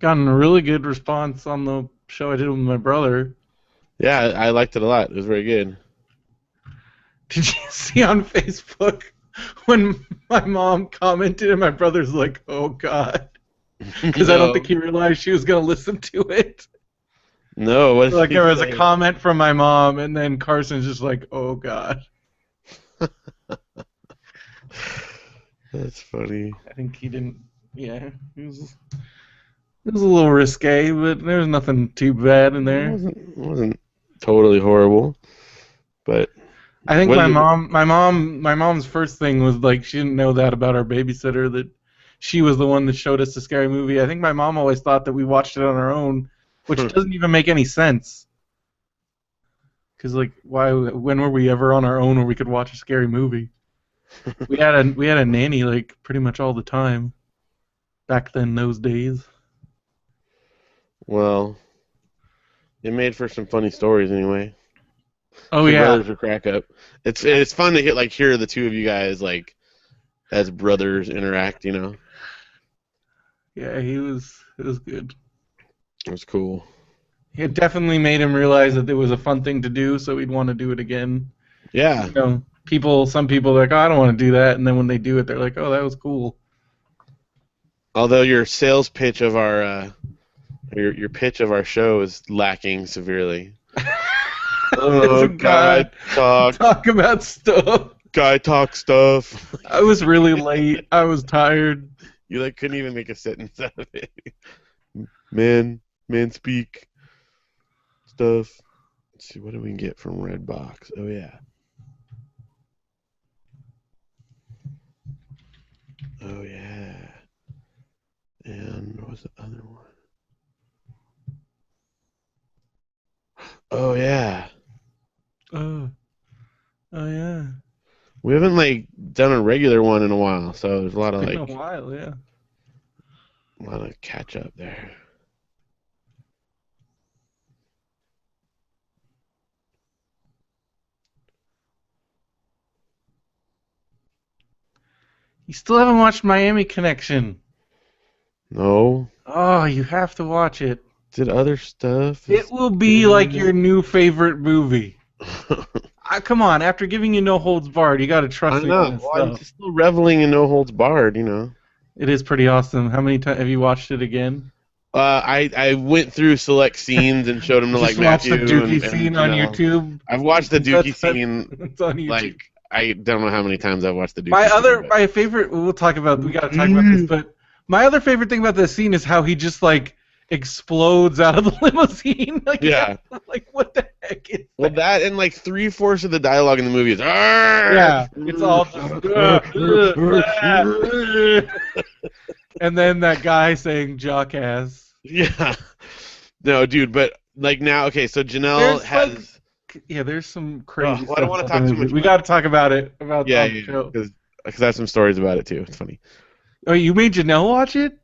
gotten a really good response on the show I did with my brother. Yeah, I liked it a lot. It was very good. Did you see on Facebook when my mom commented and my brother's like, "Oh God," because I don't think No, he realized she was gonna listen to it. no. What did Like he there was a say? comment from my mom, and then Carson's just like, "Oh God." That's funny. I think he didn't. Yeah, it was a little risque, but there was nothing too bad in there. It wasn't totally horrible, but I think what my did it? mom, my mom, my mom's first thing was like she didn't know that about our babysitter, that she was the one that showed us the scary movie. I think my mom always thought that we watched it on our own, which doesn't even make any sense. Because like, why? When were we ever on our own where we could watch a scary movie? We had a nanny like pretty much all the time back then those days. Well, it made for some funny stories anyway. Oh Your yeah, brothers would crack up. It's fun to hear the two of you guys like as brothers interact. yeah. It was good. It was cool. It definitely made him realize that it was a fun thing to do, so he'd want to do it again. Yeah. Some people are like, oh, I don't want to do that, and then when they do it, they're like, oh, that was cool. Although your sales pitch of our your pitch of our show is lacking severely. There's Oh, a guy talk about stuff. guy talk stuff. I was really late. I was tired. You like couldn't even make a sentence out of it. Man, speak stuff. Let's see, what do we get from Redbox? Oh yeah. Oh yeah. And what was the other one? Oh yeah. Oh, oh yeah. We haven't like done a regular one in a while, so there's a lot of Been a while, yeah. catch up there. You still haven't watched Miami Connection. No. Oh, you have to watch it. Did other stuff? It will be like your new favorite movie. Come on, after giving you No Holds Barred, you got to I trust me on know. this Well, I'm stuff. still reveling in No Holds Barred. It is pretty awesome. How many times have you watched it again? I went through select scenes and showed them to like Just watch the Matthew Dookie scene on YouTube. I've watched the Dookie That's scene it's on YouTube. like I don't know how many times I've watched the Dookie scene. My favorite. We gotta talk about this, but my other favorite thing about this scene is how he just like explodes out of the limousine. Like, Yeah. like what the heck is Well, that? that and like 3/4 of the dialogue in the movie is Yeah, it's all just and then that guy saying jackass. yeah. No, dude, but like now, okay, so Janelle has There's some crazy well, I stuff. don't want to about talk the too movie. much We about got to talk about it about yeah, the show. because I have some stories about it too. It's funny. Oh, you made Janelle watch it?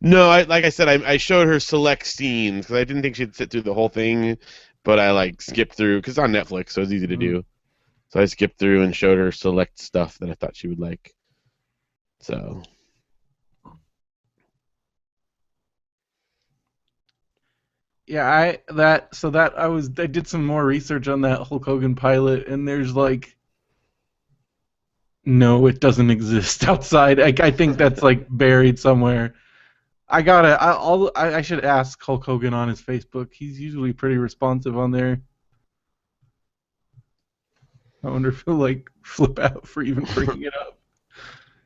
No, like I said, I showed her select scenes because I didn't think she'd sit through the whole thing, but I like skipped through because it's on Netflix, so it's easy to do. So I skipped through and showed her select stuff that I thought she would like. So Yeah, I did some more research on that Hulk Hogan pilot, and there's like, no, it doesn't exist outside. I think that's like buried somewhere. I should ask Hulk Hogan on his Facebook. He's usually pretty responsive on there. I wonder if he'll like flip out for even bringing it up.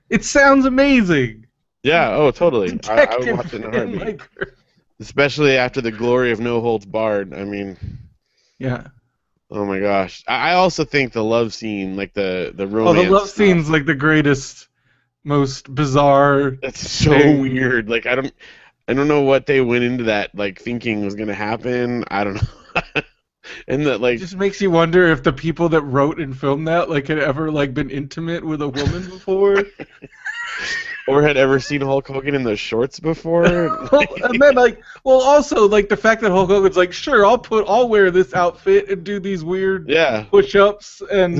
It sounds amazing. yeah, oh totally. I would Detective watch it in a and heartbeat, like, especially after the glory of No Holds Barred. I mean, yeah. oh my gosh. I also think the love scene, like the Oh, romance. the love stuff, scene's like the greatest, most bizarre. that's so weird. Like I don't know what they went into that like thinking was gonna happen. I don't know. And that It like just makes you wonder if the people that wrote and filmed that like had ever like been intimate with a woman before. or had ever seen Hulk Hogan in those shorts before. And then also like the fact that Hulk Hogan's like, sure, I'll wear this outfit and do these weird Yeah. push-ups and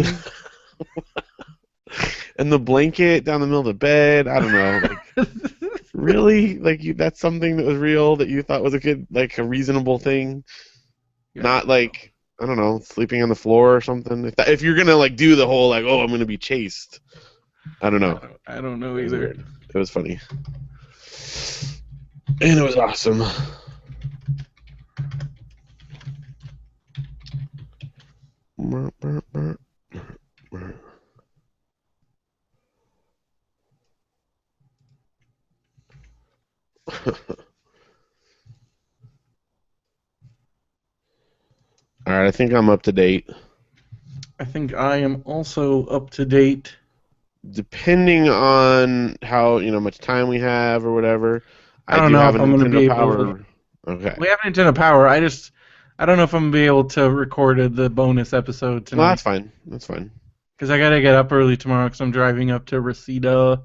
And the blanket down the middle of the bed. I don't know. Like, Really? Like that's something that was real that you thought was a reasonable thing? Yeah. Not like, I don't know, sleeping on the floor or something. If you're gonna like do the whole like, oh, I'm gonna be chased. I don't know. I don't know It was either. weird. It was funny. And it was awesome. All right, I think I'm up to date. I think I am also up to date. Depending on how much time we have or whatever, I I don't do know have a if I'm going to be Nintendo able to. Power. Okay. We have Nintendo Power. I don't know if I'm going to be able to record the bonus episode Well, tonight. that's fine. That's fine. Because I got to get up early tomorrow because I'm driving up to Reseda.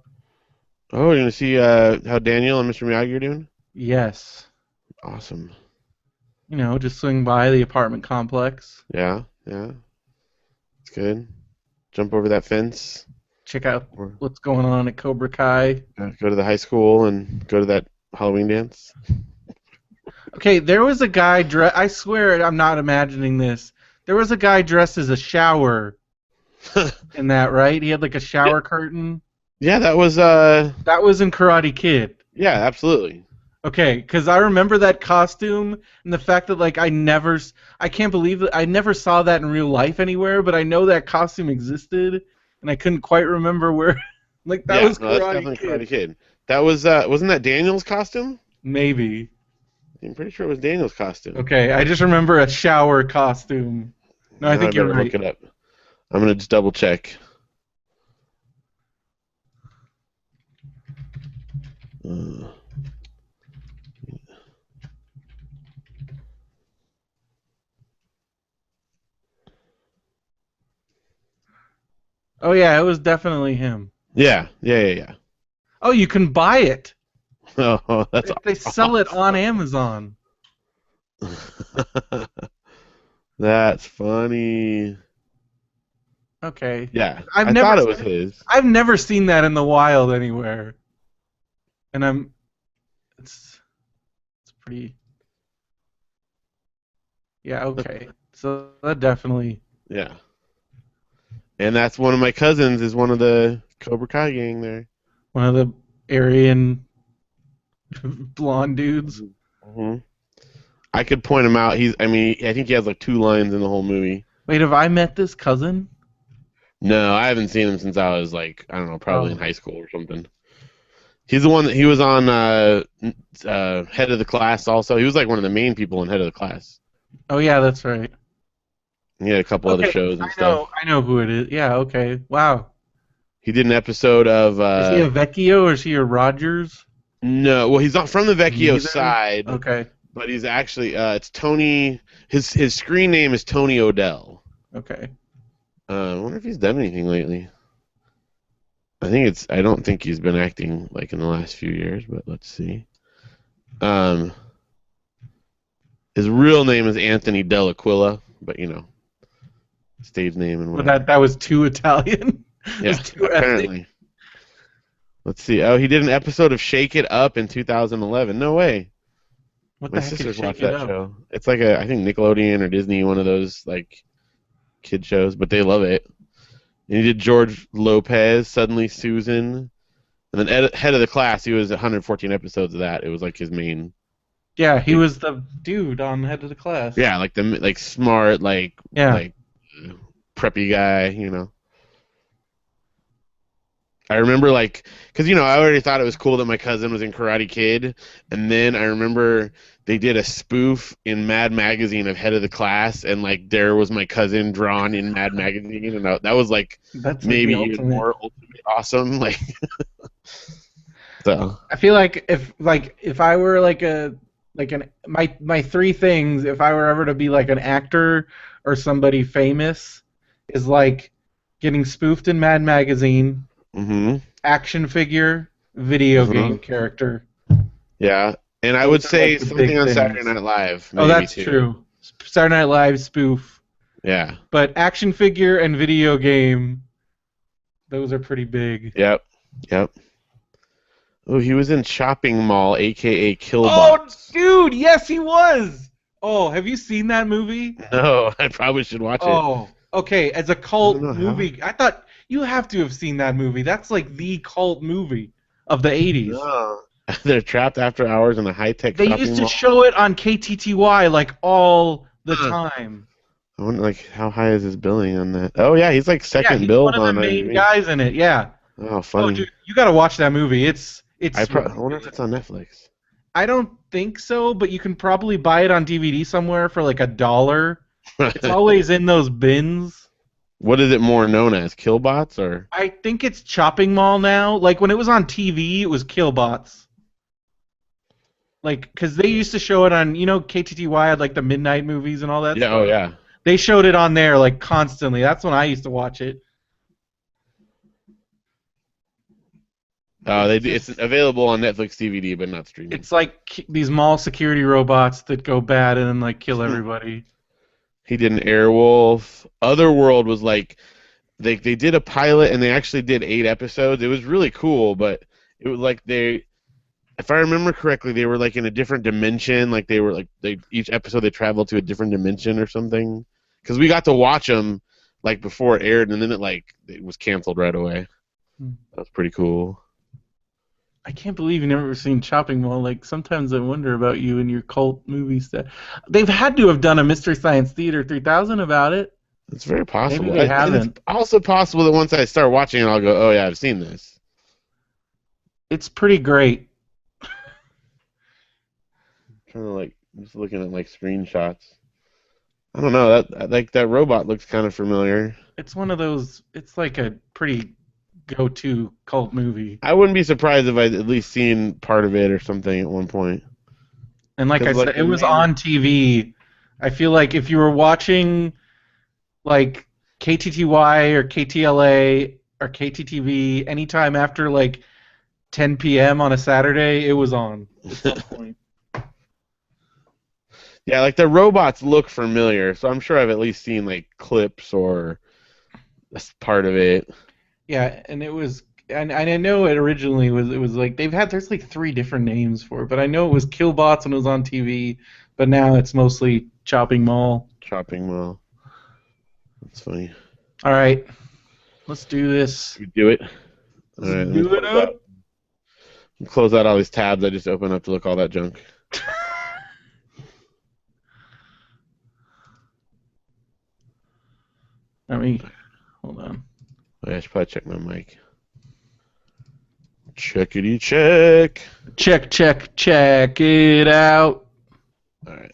Oh, you're gonna see how Daniel and Mr. Miyagi are doing? Yes. Awesome. Just swing by the apartment complex. Yeah, yeah. It's good. Jump over that fence. Check out Or what's going on at Cobra Kai. go to the high school and go to that Halloween dance. Okay, there was a guy I swear I'm not imagining this. There was a guy dressed as a shower in that, right? He had like a shower curtain. Yeah, that was That was in Karate Kid. yeah, absolutely. Okay, because I remember that costume and the fact that like I can't believe that I never saw that in real life anywhere, but I know that costume existed and I couldn't quite remember where. Like that was No, that's Karate definitely Kid. Karate Kid. That was wasn't that Daniel's costume? Maybe. I'm pretty sure it was Daniel's costume. Okay, I just remember a shower costume. No, I Now think you're better right. look it up. I'm gonna just double check. Oh yeah, it was definitely him. Yeah. Oh, you can buy it. Oh, that's They sell it on Amazon. That's funny. Okay. Yeah, I've I never thought it was his. I've never seen that in the wild anywhere. And it's pretty. Yeah, okay. So that definitely. Yeah, and that's one of my cousins is one of the Cobra Kai gang there. One of the Aryan blonde dudes. hmm I could point him out. I think he has like 2 lines in the whole movie. Wait, have I met this cousin? No, I haven't seen him since I was like, I don't know, probably in Oh. high school or something. He's the one that he was on Head of the Class also. He was like one of the main people in Head of the Class. Oh yeah, that's right. He had a couple other Okay, shows and stuff. I know who it is. Yeah, okay. Wow. He did an episode of Is he a Vecchio or is he a Rogers? no, well, he's not from the Vecchio Neither? side, Okay. but he's actually it's Tony. His screen name is Tony Odell. Okay. I wonder if he's done anything lately. I don't think he's been acting like in the last few years, but let's see. His real name is Anthony Dell'Aquila, but stage name and But whatever. that was too Italian. It Yeah, was too apparently. ethnic. Let's see. Oh, he did an episode of Shake It Up in 2011. No way. What My the heck is sisters Shake watch It that Up? show. It's like I think Nickelodeon or Disney, one of those like kid shows, but they love it. And he did George Lopez, Suddenly Susan, and then Head of the Class. He was 114 episodes of that. It was like his main. Yeah, he was the dude on Head of the Class. Yeah, like the smart Yeah. like preppy guy. I remember because I already thought it was cool that my cousin was in Karate Kid, and then I remember they did a spoof in Mad Magazine of Head of the Class, and there was my cousin drawn in Mad Magazine, and that was That's maybe the even ultimate. more ultimate awesome. So I feel like if I were my 3 things, if I were ever to be like an actor or somebody famous, is like getting spoofed in Mad Magazine, hmm action figure, video game character. yeah, and I Those would are, say like, the something big on things. Saturday Night Live. Oh, Maybe that's too. true. Saturday Night Live spoof, Yeah. but action figure and video game, those are pretty big. Yep. Oh, he was in Chopping Mall, aka Oh, Killbots. dude, yes, he was. Oh, have you seen that movie? No, I probably should watch it. Oh, okay. As a I don't cult know how. movie, I thought you have to have seen that movie. That's like the cult movie of the 80s. No. They're trapped after hours in a high-tech They used shopping to mall. show it on KTTY like all the Huh. time. I wonder, like, how high is his billing on that? Oh yeah, he's like Yeah, second he's one build of the on main IMDb. guys in it. Yeah. Oh, Oh, funny. dude, you got to watch that movie. It's I wonder if ridiculous. it's on Netflix. I don't think so, but you can probably buy it on DVD somewhere for like $1. It's always in those bins. What is it more known as? Killbots or? I think it's Chopping Mall now. Like when it was on TV, it was Killbots. Like, because they used to show it on, KTTY had like the midnight movies and all that Yeah. Oh stuff. yeah. They showed it on there like constantly. That's when I used to watch it. It's It's just, available on Netflix DVD, but not streaming. it's like these mall security robots that go bad and then like kill everybody. He did an Airwolf. Otherworld was like they did a pilot and they actually did 8 episodes. It was really cool, but it was like if I remember correctly, they were like in a different dimension. Like they were like each episode they traveled to a different dimension or something. Because we got to watch them like before it aired, and then it was canceled right away. That was pretty cool. I can't believe you've never seen Chopping Mall. Like sometimes I wonder about you and your cult movie stuff. They've had to have done a Mystery Science Theater 3000 about it. It's very Maybe possible. they And it's haven't. also possible that once I start watching it, I'll go, oh yeah, I've seen this. It's pretty great. Trying to like just looking at like screenshots. I don't know that robot looks kind of familiar. It's one of those. It's like a pretty go-to cult movie. I wouldn't be surprised if I'd at least seen part of it or something at one point. And like I Because like said, it the was main, on TV. I feel like if you were watching like KTTY or KTLA or KTTV anytime after like 10 p.m. on a Saturday, it was on at some point. yeah, like the robots look familiar, so I'm sure I've at least seen like clips or that's part of it. Yeah, and it was, and I know it originally was like there's like 3 different names for it, but I know it was Killbots when it was on TV, but now it's mostly Chopping Mall. Chopping mall. That's funny. All right, let's do this. We do it. All Let's right, let me do it up. close out all these tabs I just opened up to look all that junk. Hold on. Oh, yeah, I should probably check my mic. Checkity check. Check it out. All right.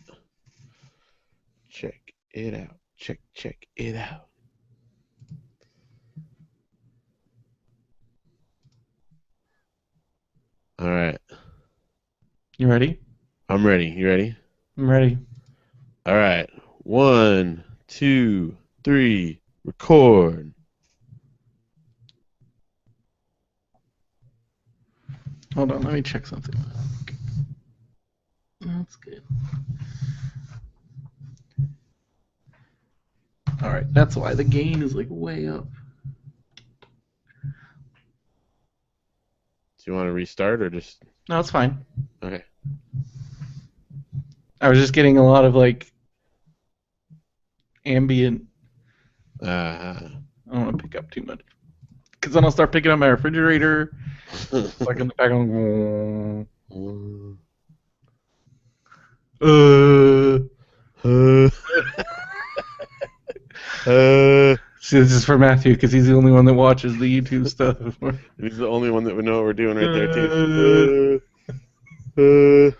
Check it out. Check it out. All right. You ready? I'm ready. You ready? I'm ready. All right. 1, 2, 3. Record. Hold on, let me check something. That's good. All right, that's why the gain is like way up. Do you want to restart or just? No, it's fine. Okay. I was just getting a lot of like ambient. I don't want to pick up too much, because then I'll start picking up my refrigerator. Like in the back, I'm See, this is for Matthew because he's the only one that watches the YouTube stuff. He's the only one that would know what we're doing right there too.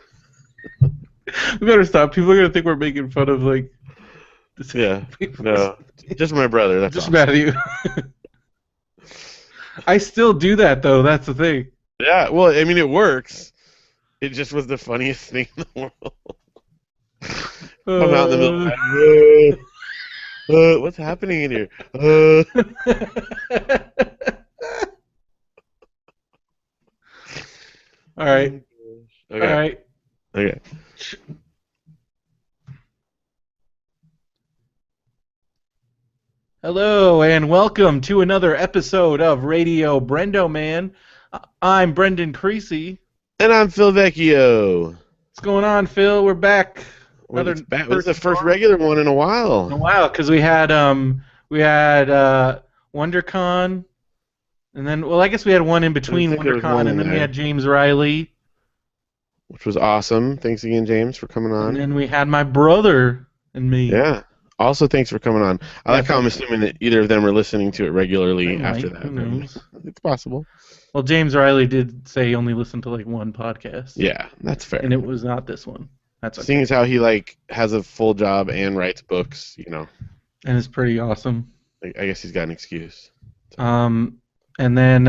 We better stop. People are gonna think we're making fun of like. Yeah. No. Just my brother. That's Just all. Matthew. I still do that though. That's the thing. Yeah. Well, I mean, it works. It just was the funniest thing in the world. I'm out in the middle. What's happening in here? All right. Okay. All right. Okay. Hello and welcome to another episode of Radio BrendoMan. I'm Brendan Creasy. And I'm Phil Vecchio. What's going on, Phil? We're back. Well, Another it's back. This is the first first normal regular one in a in a while. while because we had WonderCon, and then I guess we had one in I between think there was one WonderCon, in and then we there, had James Riley, which was awesome. Thanks again, James, for coming and on. then we had my brother and me. Yeah. Also, thanks for coming on. I Yeah, like how I'm thanks. assuming that either of them are listening to it They regularly after might. that. Who knows? It's possible. Well, James Riley did say he only listened to like one podcast, Yeah, that's and fair. it was not this one. That's Seeing okay, as how he has a full job and writes books, and it's pretty awesome. I guess he's got an excuse. So. Um, and then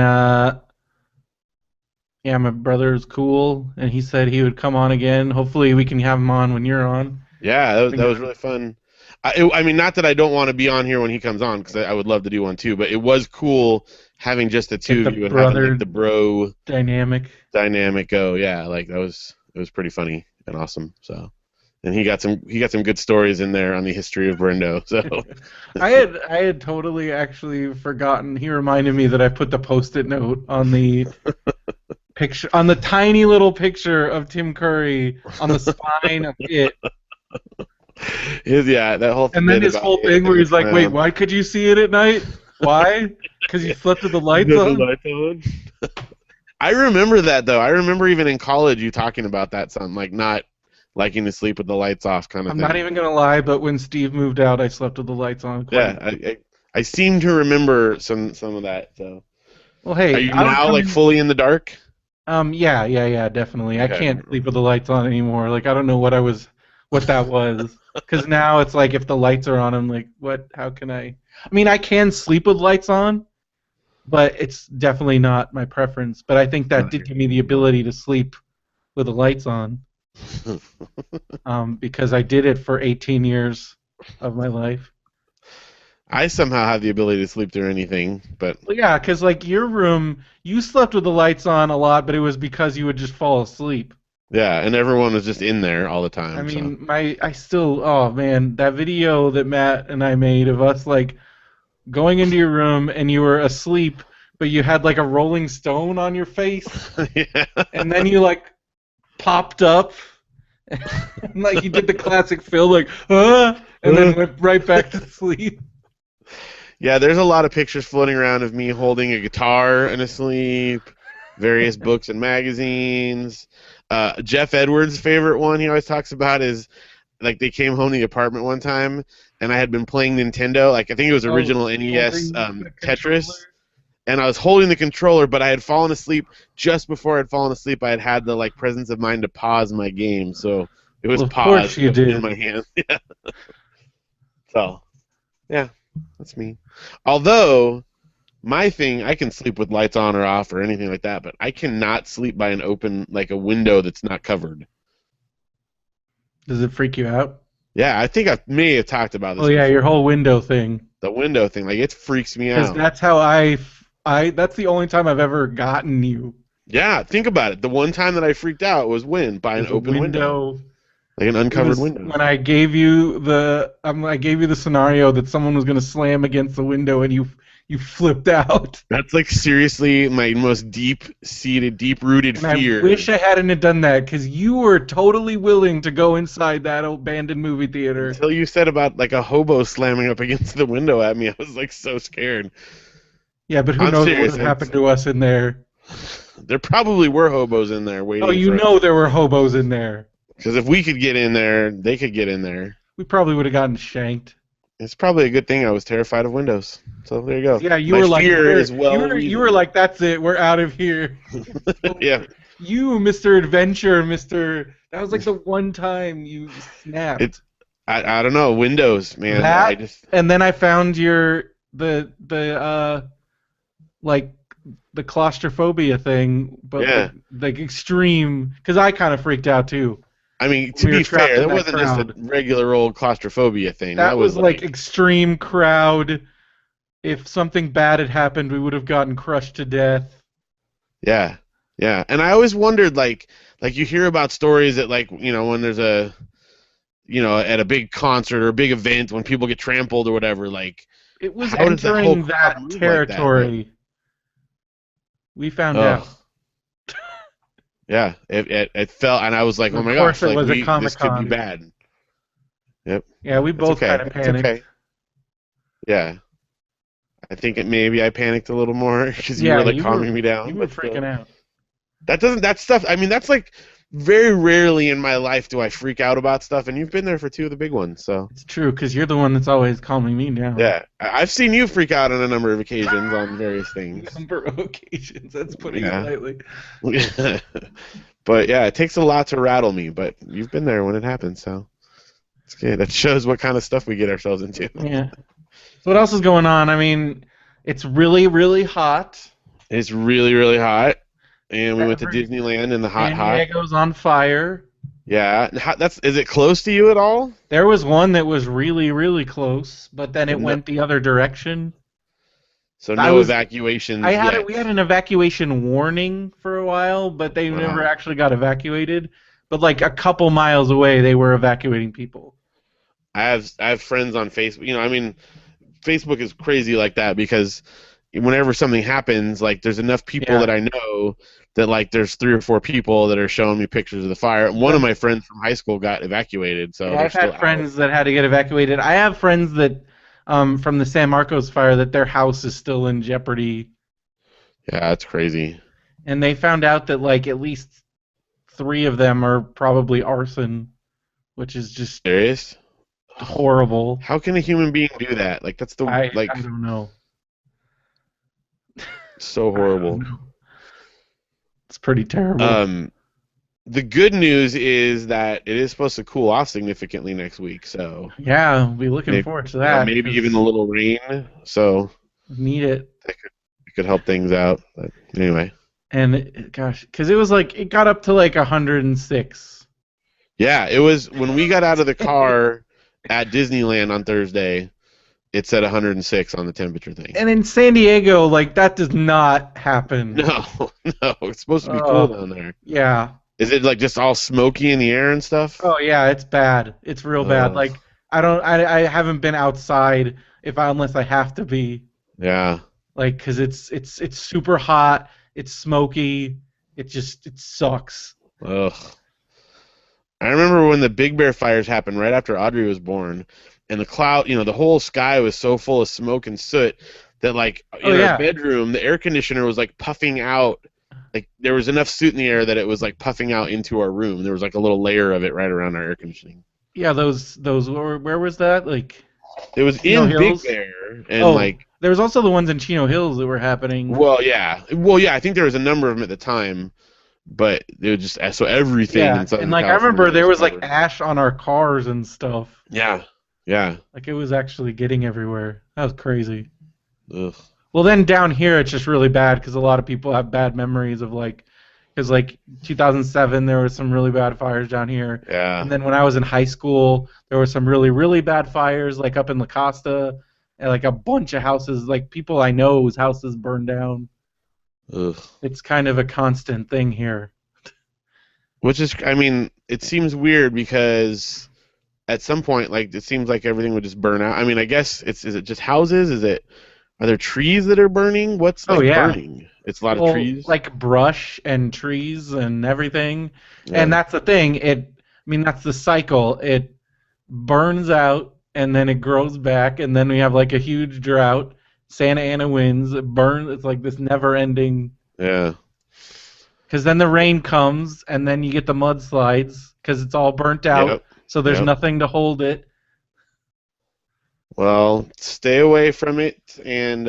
yeah, my brother's cool, and he said he would come on again. Hopefully, we can have him on when you're on. Yeah, I that think was really fun. I mean, not that I don't want to be on here when he comes on, because I would love to do one too. But it was cool having just the get two the of you and having like brother the bro dynamic. dynamic go. Yeah, like it was pretty funny and awesome. So, and he got some good stories in there on the history of Brendo. So I had totally actually forgotten. He reminded me that I put the post-it note on the picture, on the tiny little picture of Tim Curry on the spine of it. that whole And then bit his about whole it thing and where the he's like, "Wait, clown. why could you see it at night? Why? Because you slept with the You lights got the on." lights on? I remember that though. I remember even in college you talking about that something like not liking to sleep with the lights off kind of I'm not thing. even gonna lie, but when Steve moved out, I slept with the lights on quite a Yeah, bit. I seem to remember some of that. So, Well, are hey, you I would now come like in. fully in the dark? Yeah, definitely. I Okay. can't sleep with the lights on anymore. Like, I don't know what that was. Because now it's like if the lights are on, I'm like, what? How can I? I mean, I can sleep with lights on, but it's definitely not my preference. But I think that Not did give me the ability to sleep with the lights on, because I did it for 18 years of my life. I somehow have the ability to sleep through anything, but Well, yeah, because like your room, you slept with the lights on a lot, but it was because you would just fall asleep. yeah, and everyone was just in there all the I time. So mean, oh man, that video that Matt and I made of us like going into your room and you were asleep, but you had like a Rolling Stone on your face, yeah, and then you like popped up, and like you did the classic Phil, like, and then went right back to sleep. yeah. There's a lot of pictures floating around of me holding a guitar and asleep, various books and magazines. Jeff Edwards' favorite one he always talks about is like they came home to the apartment one time and I had been playing Nintendo, like I think it was Oh, original NES holding the controller. Tetris, and I was holding the controller, but I had fallen asleep just before I'd fallen asleep. I had the like presence of mind to pause my game, so it Well, was of course paused you in did. my hand. So yeah, that's me. Although my thing, I can sleep with lights on or off or anything like that, but I cannot sleep by an open like a window that's not covered. Does it freak you out? Yeah, I think I may have talked about Oh this yeah, before. your whole window thing. The window thing, like it freaks me Because out. that's how that's the only time I've ever gotten you. Yeah, think about it. The one time that I freaked out was when by an Is a open window, window. like an It uncovered was window. when I gave you the scenario that someone was going to slam against the window and you flipped out. That's like seriously my most deep-seated, deep-rooted And I fear. wish I hadn't have done that because you were totally willing to go inside that abandoned movie theater. Until you said about like a hobo slamming up against the window at me, I was like so scared. Yeah, but who I'm knows what would serious. have happened to us in there? There probably were hobos in there Oh, waiting you for us. know there were hobos in there. Because if we could get in there, they could get in there. We probably would have gotten shanked. It's probably a good thing I was terrified of windows. So there you go. Yeah, you My were like, fear is well you were reasoned. like, that's it, we're out of here. Yeah. You, Mr. Adventure, Mr. That was like the one time you It's snapped. I don't know, windows, man. I That, just and then I found the like the claustrophobia thing, but yeah. like extreme, because I kind of freaked out too. I mean, to We were be trapped fair, in that that wasn't just a crowd. regular old claustrophobia thing. That That was was like like extreme crowd. If something bad had happened, we would have gotten crushed to death. yeah. Yeah. And I always wondered like you hear about stories that like, when there's a at a big concert or a big event when people get trampled or whatever, like It was how does that whole entering crowd that move like that? territory. We found out. Oh, yeah. It fell, and I was like, And oh of my course, gosh, it like was a this could be Comic-Con. bad. Yep. Yeah, we It's both kind okay. of It's panicked. okay. Yeah. I think maybe I panicked a little more because you Yeah, were like calming me you down, were but freaking still, out. that stuff. I mean, that's like very rarely in my life do I freak out about stuff, and you've been there for two of the big ones, so It's true, because you're the one that's always calming me down. yeah. I've seen you freak out on a number of occasions on various things. Number of occasions. That's putting it Yeah. lightly. But yeah, it takes a lot to rattle me, but you've been there when it happens, so it's good. That shows what kind of stuff we get ourselves into. Yeah. So what else is going on? I mean, it's really, really hot. It's really, really hot, and we went to Every Disneyland in the hot, San hot. Diego's on fire. Yeah, is it close to you at all? There was one that was really, really close, but then it No, went the other direction. so I no was, evacuations yet. we had an evacuation warning for a while, but they never Wow. actually got evacuated. But like a couple miles away, they were evacuating people. I have friends on Facebook. I mean, Facebook is crazy like that because whenever something happens, like there's enough people Yeah. that I know that like there's 3 or 4 people that are showing me pictures of the fire. One of my friends from high school got evacuated, so Yeah, they're I've still had out. friends that had to get evacuated. I have friends that, from the San Marcos fire, that their house is still in jeopardy, Yeah, that's crazy. and they found out that like at least three of them are probably arson, which is just Serious? horrible. How can a human being do that? Like that's the I like don't know. so I don't horrible. know. It's pretty terrible. Um, the good news is that it is supposed to cool off significantly next week, so Yeah, I'll be looking maybe forward to that maybe even a because little rain. So I need it. it could help things out. But anyway, And gosh, because it was like it got up to like 106. yeah, it was when we got out of the car at Disneyland on Thursday. It said 106 on the temperature thing. And in San Diego, like that does not happen. No, no, it's supposed to be cool Oh, down there. yeah. Is it like just all smoky in the air and stuff? Oh yeah, it's bad. It's real bad. Ugh, Like I haven't been outside unless I have to be. yeah. Like, 'cause it's super hot. It's smoky. It sucks. Ugh. I remember when the Big Bear fires happened right after Audrey was born, and the cloud, the whole sky was so full of smoke and soot that, like, Oh in our yeah, bedroom, the air conditioner was like puffing out. Like there was enough soot in the air that it was like puffing out into our room. There was like a little layer of it right around our air conditioning. yeah. Those where was that? Like It was Chino in Big Hills. Bear, and Oh, like, there was also the ones in Chino Hills that were happening. well, yeah. I think there was a number of them at the time, but it was just so everything Yeah, in and Southern like I remember California there was was like covered. ash on our cars and stuff. Yeah, yeah. Like it was actually getting everywhere. That was crazy. Ugh. Well, then down here it's just really bad because a lot of people have bad memories of like, because like 2007 there was some really bad fires down here, Yeah. and then when I was in high school there were some really really bad fires like up in La Costa, and like a bunch of houses like people I know's houses burned down. Ugh. It's kind of a constant thing here. Which is, I mean, it seems weird because at some point, like, it seems like everything would just burn out. I mean, I guess is it just houses? Are there trees that are burning? What's Oh like yeah. burning? It's a lot of Well, trees. like brush and trees and everything. And Yeah. that's the thing. That's the cycle. It burns out and then it grows back and then we have like a huge drought. Santa Ana winds, it burns. It's like this never ending. Yeah. Because then the rain comes and then you get the mudslides because it's all burnt out. Yep. So there's Yep. nothing to hold it. Well, stay away from it, and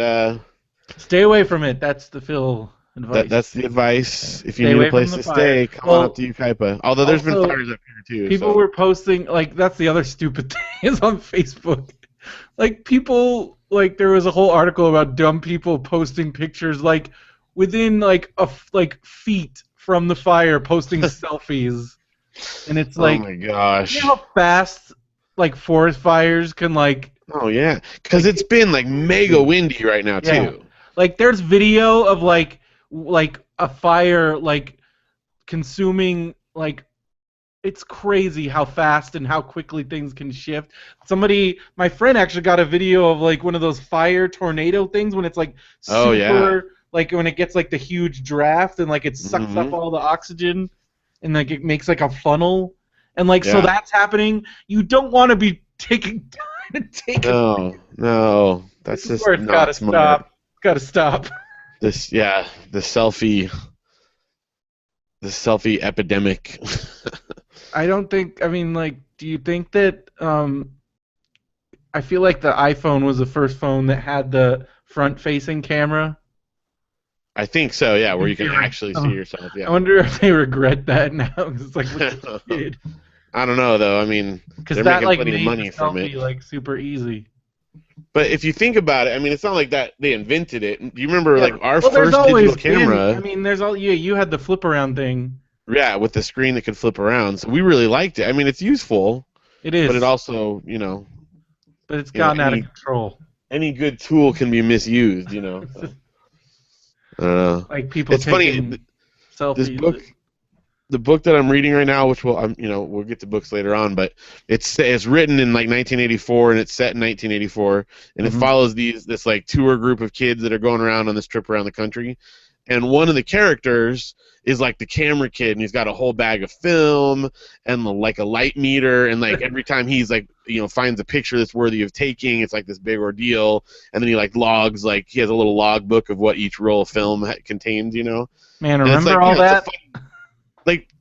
Stay away from it. That's the Phil advice. that's the advice. If you Stay need away a place from the to fire. stay, come on Well, up to Ukaipa. Although there's been also, fires up here too. people So. were posting like that's the other stupid thing is on Facebook. Like people like there was a whole article about dumb people posting pictures like within like feet from the fire posting selfies. And it's Oh like my you gosh. know how fast like forest fires can like Oh yeah, because it's been like mega windy right now yeah. too. Like there's video of like a fire like consuming like it's crazy how fast and how quickly things can shift. My friend actually got a video of like one of those fire tornado things when it's like Oh yeah. super like when it gets like the huge draft and like it sucks up all the oxygen and like it makes like a funnel and like so Yeah. that's happening. You don't want to be taking time to take No, that's This is just where it's got to not smart. stop. Got to stop. The selfie epidemic. I don't think. I mean, like, do you think that? I feel like the iPhone was the first phone that had the front-facing camera. I think so, yeah, where you can They actually see yourself. I Yeah. wonder if they regret that now. 'Cause it's like, look what you did. I don't know though. I mean, Because they're that making like plenty of made the money from it. selfie like super easy. But if you think about it, I mean, it's not like that they invented it. Do you remember Yeah. like our Well, there's first digital always been. I camera? mean, there's all. Yeah, you had the flip around thing. Yeah, with the screen that could flip around. So we really liked it. I mean, it's useful, It is. but it also, But it's gotten out of control. any good tool can be misused, So, I don't know. Like people It's funny. taking selfies. This book, the book that I'm reading right now, which we'll get to books later on, but it's written in like 1984 and it's set in 1984, and it follows this like tour group of kids that are going around on this trip around the country, and one of the characters is like the camera kid, and he's got a whole bag of film and like a light meter, and like every time he's like finds a picture that's worthy of taking, it's like this big ordeal, and then he like logs, like he has a little log book of what each roll of film contains, Man, and remember it's like, all that?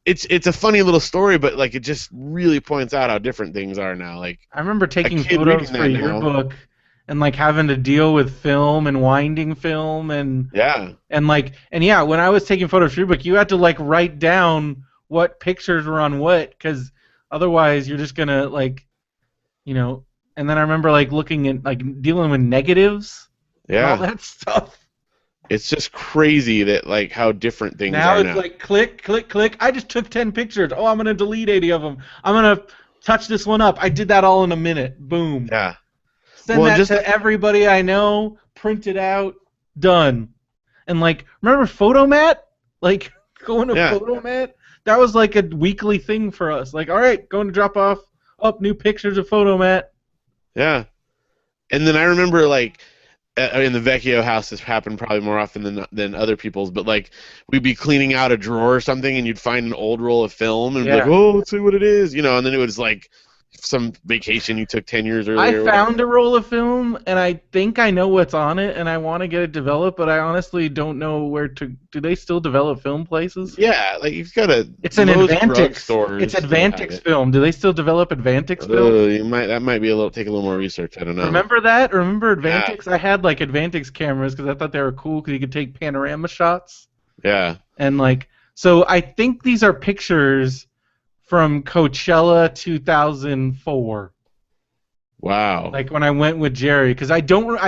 It's a funny little story, but like it just really points out how different things are now. Like I remember taking kid photos reading for that your now. book and like having to deal with film and winding film and Yeah. yeah, when I was taking photos for your book, you had to like write down what pictures were on what, because otherwise you're just gonna and then I remember like looking at like dealing with negatives and all that stuff. It's just crazy that like how different things Now are it's now. like click, click, click. I just took 10 pictures. Oh, I'm gonna delete 80 of them. I'm gonna touch this one up. I did that all in a minute. Boom. Yeah. Send that to everybody I know. Print it out. Done. And like, remember Photomat? Like going to Photomat. That was like a weekly thing for us. Like, all right, going to drop off new pictures of Photomat. Yeah. And then I remember like in the Vecchio house, this happened probably more often than other people's, but like we'd be cleaning out a drawer or something, and you'd find an old roll of film, and be like, oh, let's see what it is, and then it was like some vacation you took 10 years earlier. I found a roll of film, and I think I know what's on it, and I want to get it developed, but I honestly don't know where to. Do they still develop film places? Yeah, like you've got a. It's an Advantix. It's Advantix film. Do they still develop Advantix film? That might be take a little more research. I don't know. Remember that? Remember Advantix? Yeah. I had like Advantix cameras because I thought they were cool because you could take panorama shots. Yeah. And like, so I think these are pictures from Coachella 2004. Wow. Like when I went with Jerry, because I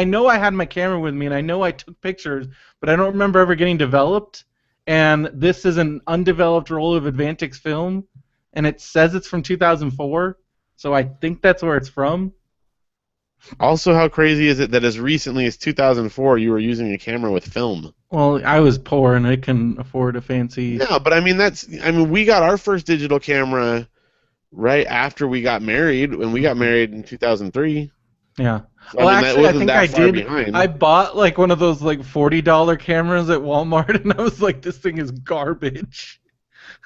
know I had my camera with me and I know I took pictures, but I don't remember ever getting developed. And this is an undeveloped roll of Advantix film, and it says it's from 2004, so I think that's where it's from. Also, how crazy is it that as recently as 2004 you were using a camera with film? Well, I was poor and I couldn't afford a fancy. No, but I mean we got our first digital camera right after we got married, when we got married in 2003. Yeah. So, well, actually, I think I did. Behind. I bought like one of those like $40 cameras at Walmart, and I was like, this thing is garbage.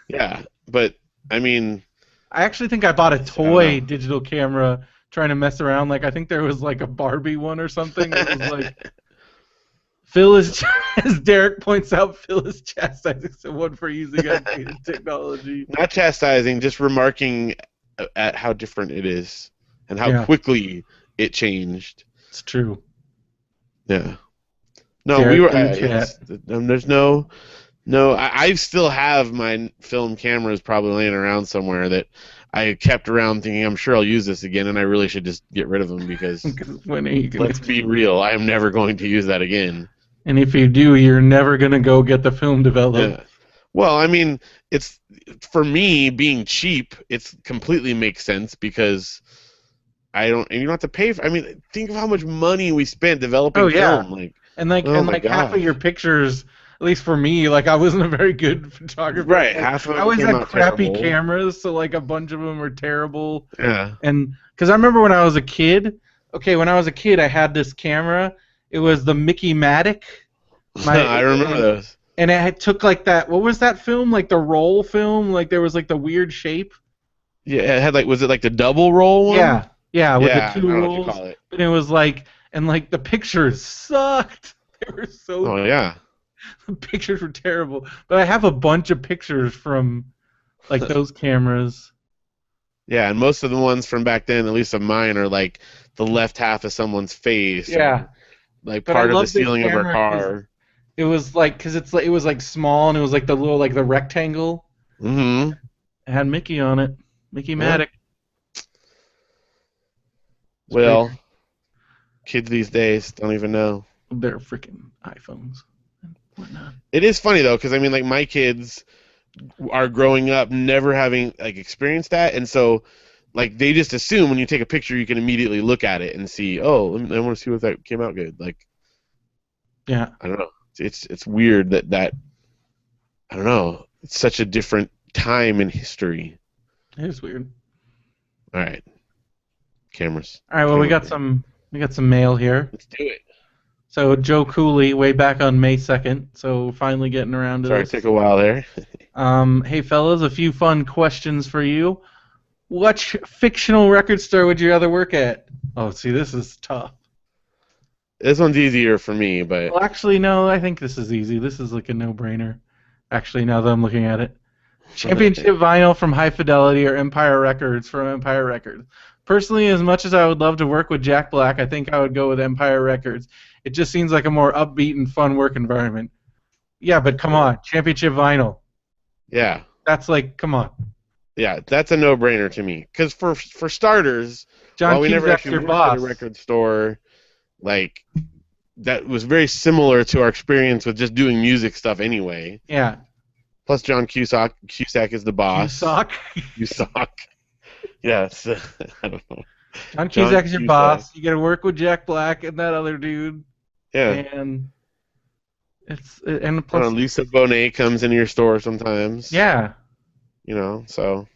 Yeah, but I mean, I actually think I bought a toy digital camera trying to mess around. Like I think there was like a Barbie one or something. It was like Phil is, as Derek points out, Phil is chastising someone for using outdated technology. Not chastising, just remarking at how different it is and how quickly it changed. It's true. Yeah. No, Derek we were. There's no. I still have my film cameras probably laying around somewhere that I kept around thinking I'm sure I'll use this again, and I really should just get rid of them because when are you gonna... let's be real, I am never going to use that again. And if you do, you're never gonna go get the film developed. Yeah. Well, I mean, it's for me being cheap. It completely makes sense because you don't have to pay for. I mean, think of how much money we spent developing film. Half of your pictures. At least for me, like I wasn't a very good photographer. Right, like, half of them I always had crappy terrible. cameras, so like a bunch of them were terrible. Yeah. And because I remember when I was a kid, I had this camera. It was the Mickey-Matic, My I remember those. and it took like that. What was that film? Like the roll film? Like there was like the weird shape. Yeah, it had like, was it like the double roll one? Yeah, yeah, with the Yeah, I two don't know what you rolls. call it. And it was like, and like the pictures sucked. They were so Oh yeah. the pictures were terrible. But I have a bunch of pictures from like those cameras. Yeah, and most of the ones from back then, at least of mine, are like the left half of someone's face Yeah, or like but I part of the love this ceiling of our camera because car. it was like, because it's like it was like small and it was like the little like the rectangle. Mm-hmm. It had Mickey on it, Mickey Yeah. Maddox. It's pretty Well, great. kids these days don't even know. They're freaking iPhones and whatnot. It is funny though, because I mean, like my kids are growing up never having like experienced that, and so like they just assume when you take a picture, you can immediately look at it and see, oh, I want to see what that came out good. Like Yeah, I don't know, it's weird that I don't know. It's such a different time in history. it is weird. All right, cameras. All right, well Cameras. we got some mail here. Let's do it. So Joe Cooley, way back on May 2nd. So finally getting around to Sorry, it this. took a while there. Hey fellas, a few fun questions for you. What fictional record store would you rather work at? Oh, see, this is tough. This one's easier for me, but Well, actually, no, I think this is easy. This is like a no-brainer. Actually, now that I'm looking at it. Championship vinyl from High Fidelity or Empire Records from Empire Records. Personally, as much as I would love to work with Jack Black, I think I would go with Empire Records. It just seems like a more upbeat and fun work environment. Yeah, but come on, championship vinyl. yeah, That's like, come on. yeah, that's a no-brainer to me. Because for starters, John while we never Cusack's actually your worked at a boss. record store, like that was very similar to our experience with just doing music stuff anyway. Yeah. Plus, John Cusack is the boss. Cusack. Cusack. Yes. I don't know. John John Cusack's your Cusack. boss. You got to work with Jack Black and that other dude. Yeah. And I plus, don't know, Lisa Bonet comes into your store sometimes. yeah. You know, so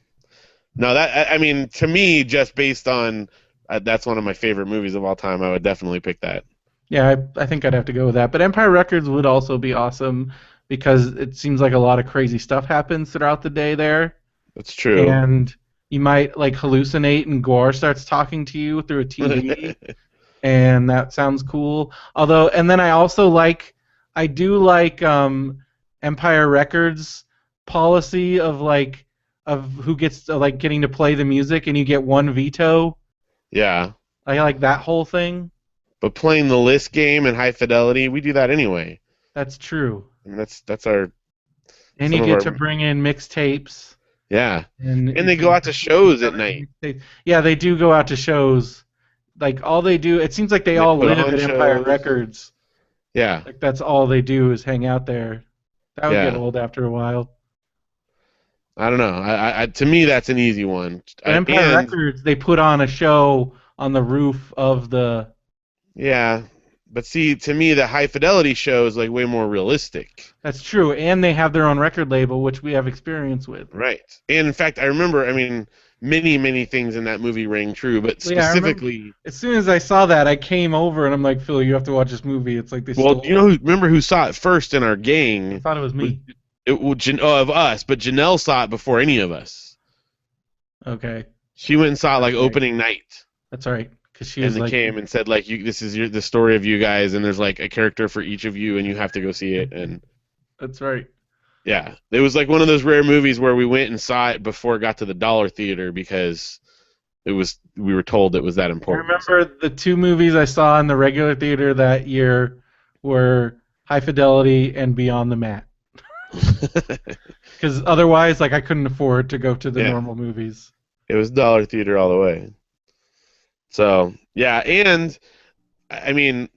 no, I mean, to me, just based on that's one of my favorite movies of all time. I would definitely pick that. Yeah, I think I'd have to go with that. But Empire Records would also be awesome because it seems like a lot of crazy stuff happens throughout the day there. That's true. And you might like hallucinate and Gore starts talking to you through a TV. And that sounds cool. Although, and then I do like Empire Records policy of like of who gets to, like getting to play the music and you get one veto. Yeah. I like that whole thing. But playing the list game in High Fidelity, we do that anyway. That's true. I mean, that's our And some you of get our to bring in mixtapes. yeah. And They go out to shows at night. Yeah, they do go out to shows. Like all they do, it seems like they all put live on at Empire shows. Records. Yeah. Like that's all they do is hang out there. That would get Yeah. old after a while. I don't know. I to me that's an easy one. At Empire And Records, they put on a show on the roof of the. yeah, but see, to me the High Fidelity show is like way more realistic. That's true, and they have their own record label, which we have experience with. Right. And in fact, I remember. I mean, many things in that movie rang true, but Well, yeah, I remember- specifically. As soon as I saw that, I came over and I'm like, Phil, you have to watch this movie. It's like they Well, stole. you know, remember who saw it first in our I gang? thought it was me. Of us, but Janelle saw it before any of us. Okay, She went and saw it like Okay. opening night, that's all right, because she and was then like, came and said like, this is the story of you guys, and there's like a character for each of you, and you have to go see it. And that's right. yeah, it was like one of those rare movies where we went and saw it before it got to the Dollar Theater because we were told it was that I important. remember the two movies I saw in the regular theater that year were High Fidelity and Beyond the Mat. Because otherwise, like, I couldn't afford to go to the Yeah. normal movies. It was Dollar Theater all the way. So yeah, and I mean,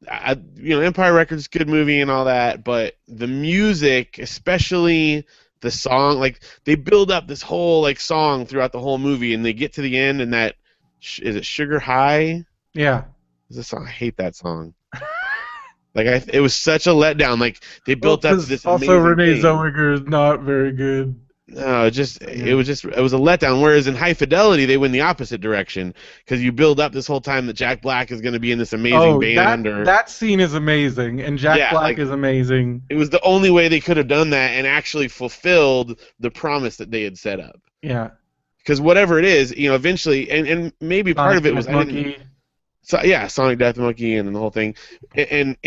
Empire Records is a good movie and all that, but the music, especially the song, like they build up this whole like song throughout the whole movie, and they get to the end, and that is it Sugar High? Yeah. Is this song? I hate that song. It was such a letdown. Like they built up to this also amazing Renee thing. Zellweger is not very good. No, Yeah. it was a letdown. Whereas in High Fidelity, they went the opposite direction because you build up this whole time that Jack Black is going to be in this amazing Oh, band, or that scene is amazing, and Jack yeah, Black like is amazing. it was the only way they could have done that and actually fulfilled the promise that they had set up. Yeah. Because whatever it is, eventually, and maybe part Sonic of it was Death I didn't. Monkey. So yeah, Sonic Death Monkey and the whole thing, and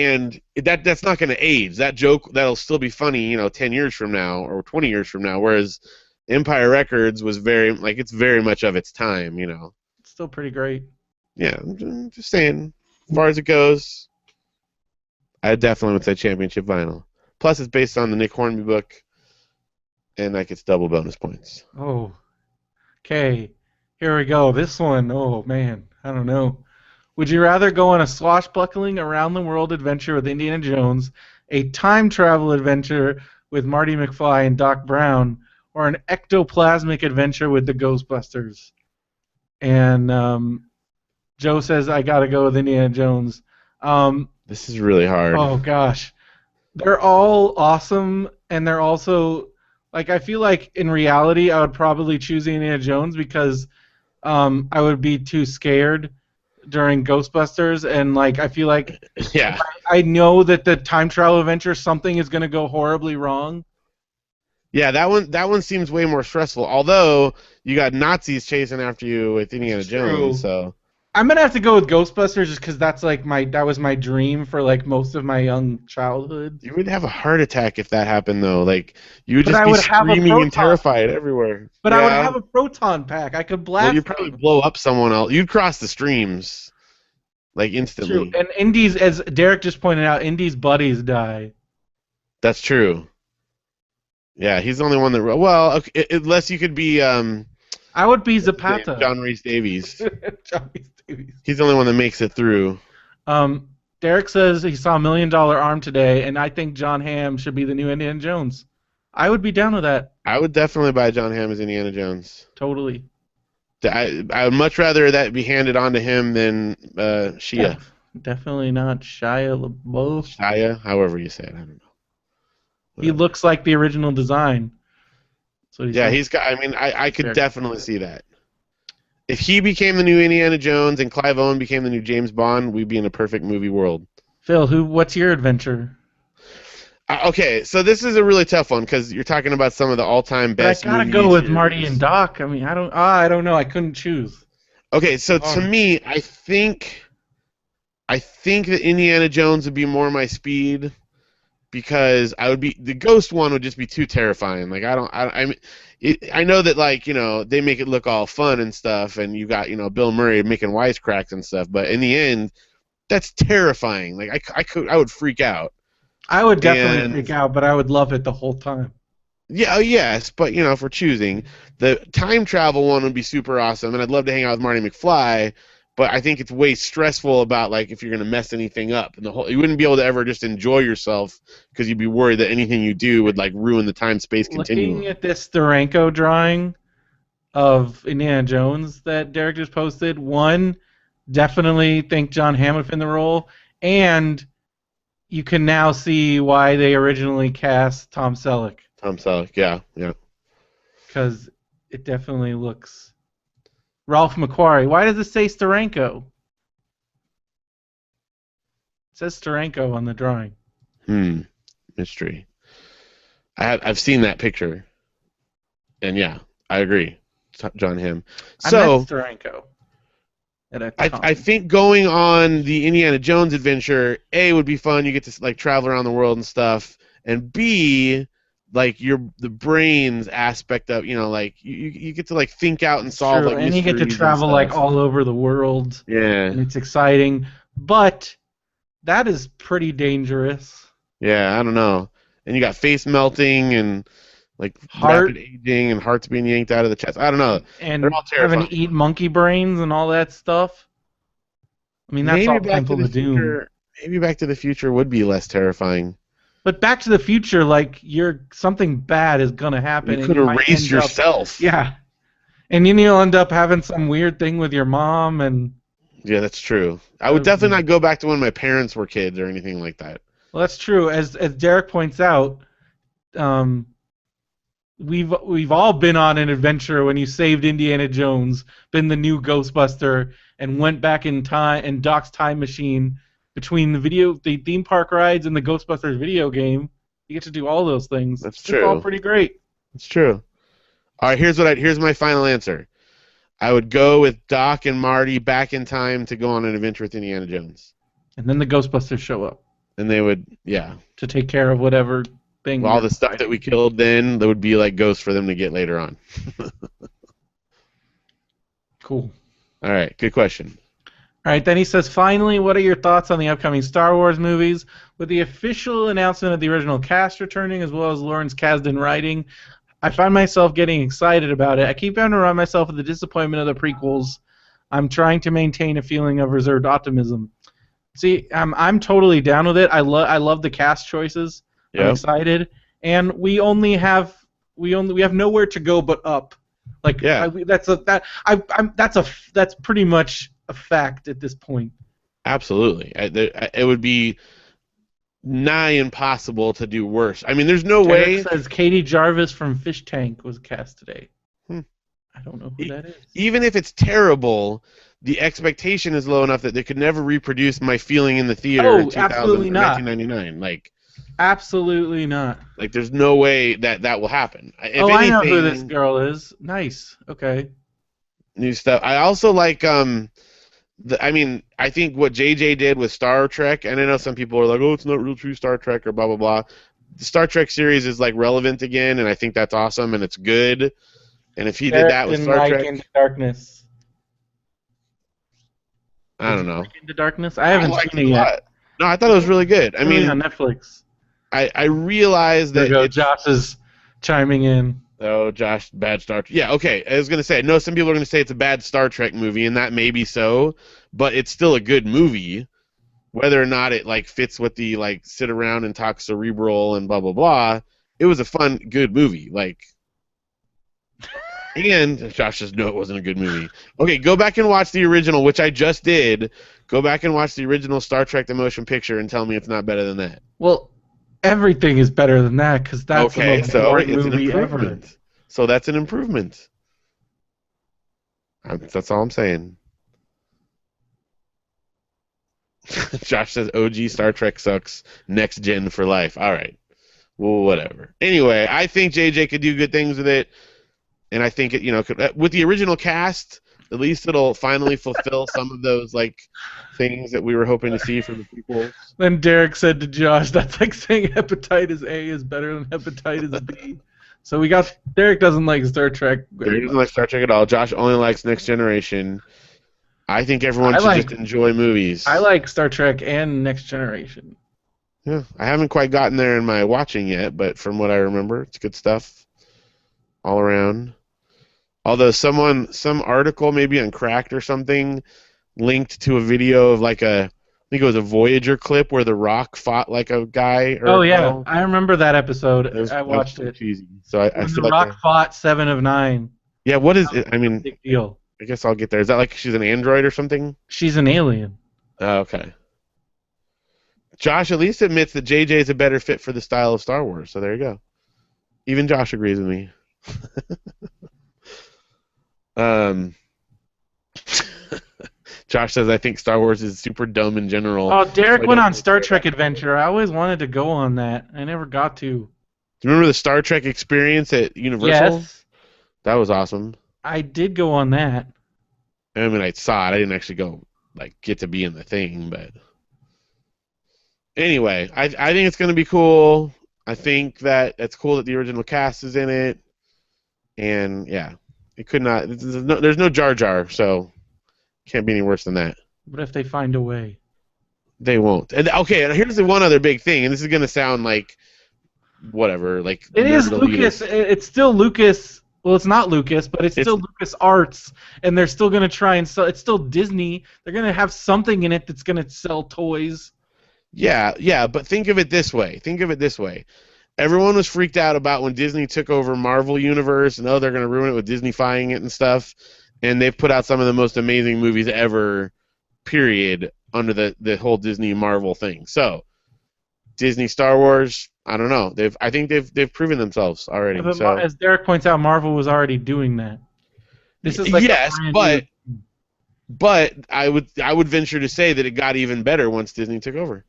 that's not going to age. That joke that'll still be funny, 10 years from now or 20 years from now. Whereas Empire Records was very like it's very much of its time. It's still pretty great. Yeah, I'm just saying. As far as it goes, I definitely would say Championship Vinyl. Plus, it's based on the Nick Hornby book, and that gets double bonus points. Oh, okay. Here we go. This one, oh man, I don't know. Would you rather go on a swashbuckling around the world adventure with Indiana Jones, a time travel adventure with Marty McFly and Doc Brown, or an ectoplasmic adventure with the Ghostbusters? And Joe says I gotta go with Indiana Jones. This is really hard. Oh gosh, they're all awesome, and they're also like I feel like in reality I would probably choose Indiana Jones because I would be too scared during Ghostbusters, and like I feel like Yeah. I know that the time travel adventure something is gonna go horribly wrong. Yeah, that one seems way more stressful. Although you got Nazis chasing after you with Indiana It's Jones, true. so I'm gonna have to go with Ghostbusters just because that's like that was my dream for like most of my young childhood. you would have a heart attack if that happened though. Like you would But just I be would have a screaming and proton. terrified everywhere. But I would Yeah. have a proton pack. I could Well, blast you'd probably them. blow up someone else. You'd cross the streams like True. instantly. And Indy's, as Derek just pointed out, Indy's buddies die. That's true. Yeah, he's the only one that. Well, okay, unless you could be I would be what's his name? Zapata. John Rhys Davies. Johnny Davies. He's the only one that makes it through. Derek says he saw $1 Million Arm today, and I think John Hamm should be the new Indiana Jones. I would be down with that. I would definitely buy John Hamm as Indiana Jones. Totally. I would much rather that be handed on to him than Shia. Definitely not Shia LaBeouf. Shia, however you say it, I don't know. He looks like the original design. So Yeah, he's got. I mean, I could Fair. definitely see that. If he became the new Indiana Jones and Clive Owen became the new James Bond, we'd be in a perfect movie world. Phil, what's your adventure? Okay, so this is a really tough one because you're talking about some of the all-time best. But I gotta movie go with series. Marty and Doc. I mean, I don't know. I couldn't choose. Okay, so to me, I think that Indiana Jones would be more my speed because the Ghost one would just be too terrifying. Like I know that they make it look all fun and stuff, and you got Bill Murray making wisecracks and stuff, but in the end, that's terrifying. Like I would freak out. I would definitely freak out, but I would love it the whole time. Yeah, yes, but if we're choosing, the time travel one would be super awesome, and I'd love to hang out with Marty McFly. But I think it's way stressful about if you're gonna mess anything up, and you wouldn't be able to ever just enjoy yourself because you'd be worried that anything you do would ruin the time-space continuum. Looking at this Steranko drawing of Indiana Jones that Derek just posted, one, definitely think John Hamm would fit in the role, and you can now see why they originally cast Tom Selleck. Tom Selleck, yeah. Because it definitely looks. Ralph McQuarrie. Why does it say Steranko? It says Steranko on the drawing. Mystery. I've seen that picture, and yeah, I agree. John Hamm. So I met Steranko. I think going on the Indiana Jones adventure, A, would be fun. You get to travel around the world and stuff, and B, the brains aspect of you get to think out and solve True. And you get to travel all over the world. Yeah. And it's exciting, but that is pretty dangerous. Yeah, I don't know. And you got face melting and heart rapid aging and hearts being yanked out of the chest. I don't know. And they're all terrifying. Having to eat monkey brains and all that stuff. I mean, that's all Temple of Doom. Maybe Back to the Future would be less terrifying. But Back to the Future, something bad is gonna happen. You could erase yourself. Yeah. And then you'll end up having some weird thing with your mom and. Yeah, that's true. I would definitely not go back to when my parents were kids or anything like that. Well, that's true. As Derek points out, we've all been on an adventure when you saved Indiana Jones, been the new Ghostbuster, and went back in time and Doc's time machine between the theme park rides and the Ghostbusters video game. You get to do all those things. That's It's all true. pretty great. It's true. All right, here's my final answer. I would go with Doc and Marty back in time to go on an adventure with Indiana Jones. And then the Ghostbusters show up And they would, yeah. to take care of whatever thing. All the stuff that we killed then, there would be like ghosts for them to get later on. Cool. All right, good question. All right, then he says, finally, what are your thoughts on the upcoming Star Wars movies? With the official announcement of the original cast returning, as well as Lawrence Kasdan writing, I find myself getting excited about it. I keep having to remind myself of the disappointment of the prequels. I'm trying to maintain a feeling of reserved optimism. See, I'm totally down with it. I love the cast choices. I'm excited, and we have nowhere to go but up. Like that's pretty much a fact at this point. Absolutely, it would be nigh impossible to do worse. I mean, there's no way. It says Katie Jarvis from Fish Tank was cast today. I don't know who that is. Even if it's terrible, the expectation is low enough that they could never reproduce my feeling in the theater in 1999. Like, absolutely not. Like, there's no way that will happen. If anything, I know who this girl is. Nice. Okay. New stuff. I also like I think what JJ did with Star Trek, and I know some people are like, oh, it's not real true Star Trek or blah blah blah. The Star Trek series is like relevant again, and I think that's awesome and it's good. And if he did that with Star Trek, Into Darkness. I don't know. Into Darkness. I haven't seen it yet. No, I thought it was really good. I mean, on Netflix. I realize that Josh is chiming in. Oh, Josh, bad Star Trek. Yeah, okay. I was gonna say, I know some people are gonna say it's a bad Star Trek movie, and that may be so, but it's still a good movie. Whether or not it like fits with the like sit around and talk cerebral and blah blah blah, it was a fun, good movie. Like. And Josh says, no, it wasn't a good movie. Okay, go back and watch the original, which I just did. Go back and watch the original Star Trek The Motion Picture and tell me it's not better than that. Well, everything is better than that because that's the most boring movie ever. So that's an improvement. That's all I'm saying. Josh says, OG Star Trek sucks. Next gen for life. All right. Well, whatever. Anyway, I think JJ could do good things with it. And I think it, with the original cast, at least it'll finally fulfill some of those like things that we were hoping to see from the prequels. Then Derek said to Josh, "That's like saying hepatitis A is better than hepatitis B." So Derek doesn't like Star Trek. Derek doesn't like Star Trek at all. Josh only likes Next Generation. I think everyone should just enjoy movies. I like Star Trek and Next Generation. Yeah, I haven't quite gotten there in my watching yet, but from what I remember, it's good stuff all around. Although some article maybe on Cracked or something linked to a video of like I think it was a Voyager clip where The Rock fought like a guy. Oh yeah, I remember that episode. I watched it. Cheesy. So I feel The Rock fought 7 of 9. Yeah, what is it? I mean, big deal. I guess I'll get there. Is that like she's an android or something? She's an alien. Oh, okay. Josh at least admits that JJ is a better fit for the style of Star Wars. So there you go. Even Josh agrees with me. Josh says, I think Star Wars is super dumb in general. Oh, Derek went on Star Trek Adventure. I always wanted to go on that. I never got to. Do you remember the Star Trek experience at Universal? Yes. That was awesome. I did go on that. I mean, I saw it. I didn't actually go, get to be in the thing, but... Anyway, I think it's going to be cool. I think that it's cool that the original cast is in it. And, yeah. It could not. There's no Jar Jar, so can't be any worse than that. What if they find a way? They won't. And okay, and here's the one other big thing, and this is gonna sound like whatever, like it is Lucas. It's still Lucas. Well, it's not Lucas, but it's still Lucas Arts, and they're still gonna try and sell. It's still Disney. They're gonna have something in it that's gonna sell toys. Yeah, but think of it this way. Everyone was freaked out about when Disney took over Marvel Universe, and they're going to ruin it with Disneyfying it and stuff. And they've put out some of the most amazing movies ever, period, under the whole Disney Marvel thing. So Disney Star Wars, I don't know. I think they've proven themselves Yeah, already. but So as Derek points out, Marvel was already doing that. This is like a yes, brand new. but I would venture to say that it got even better once Disney took over.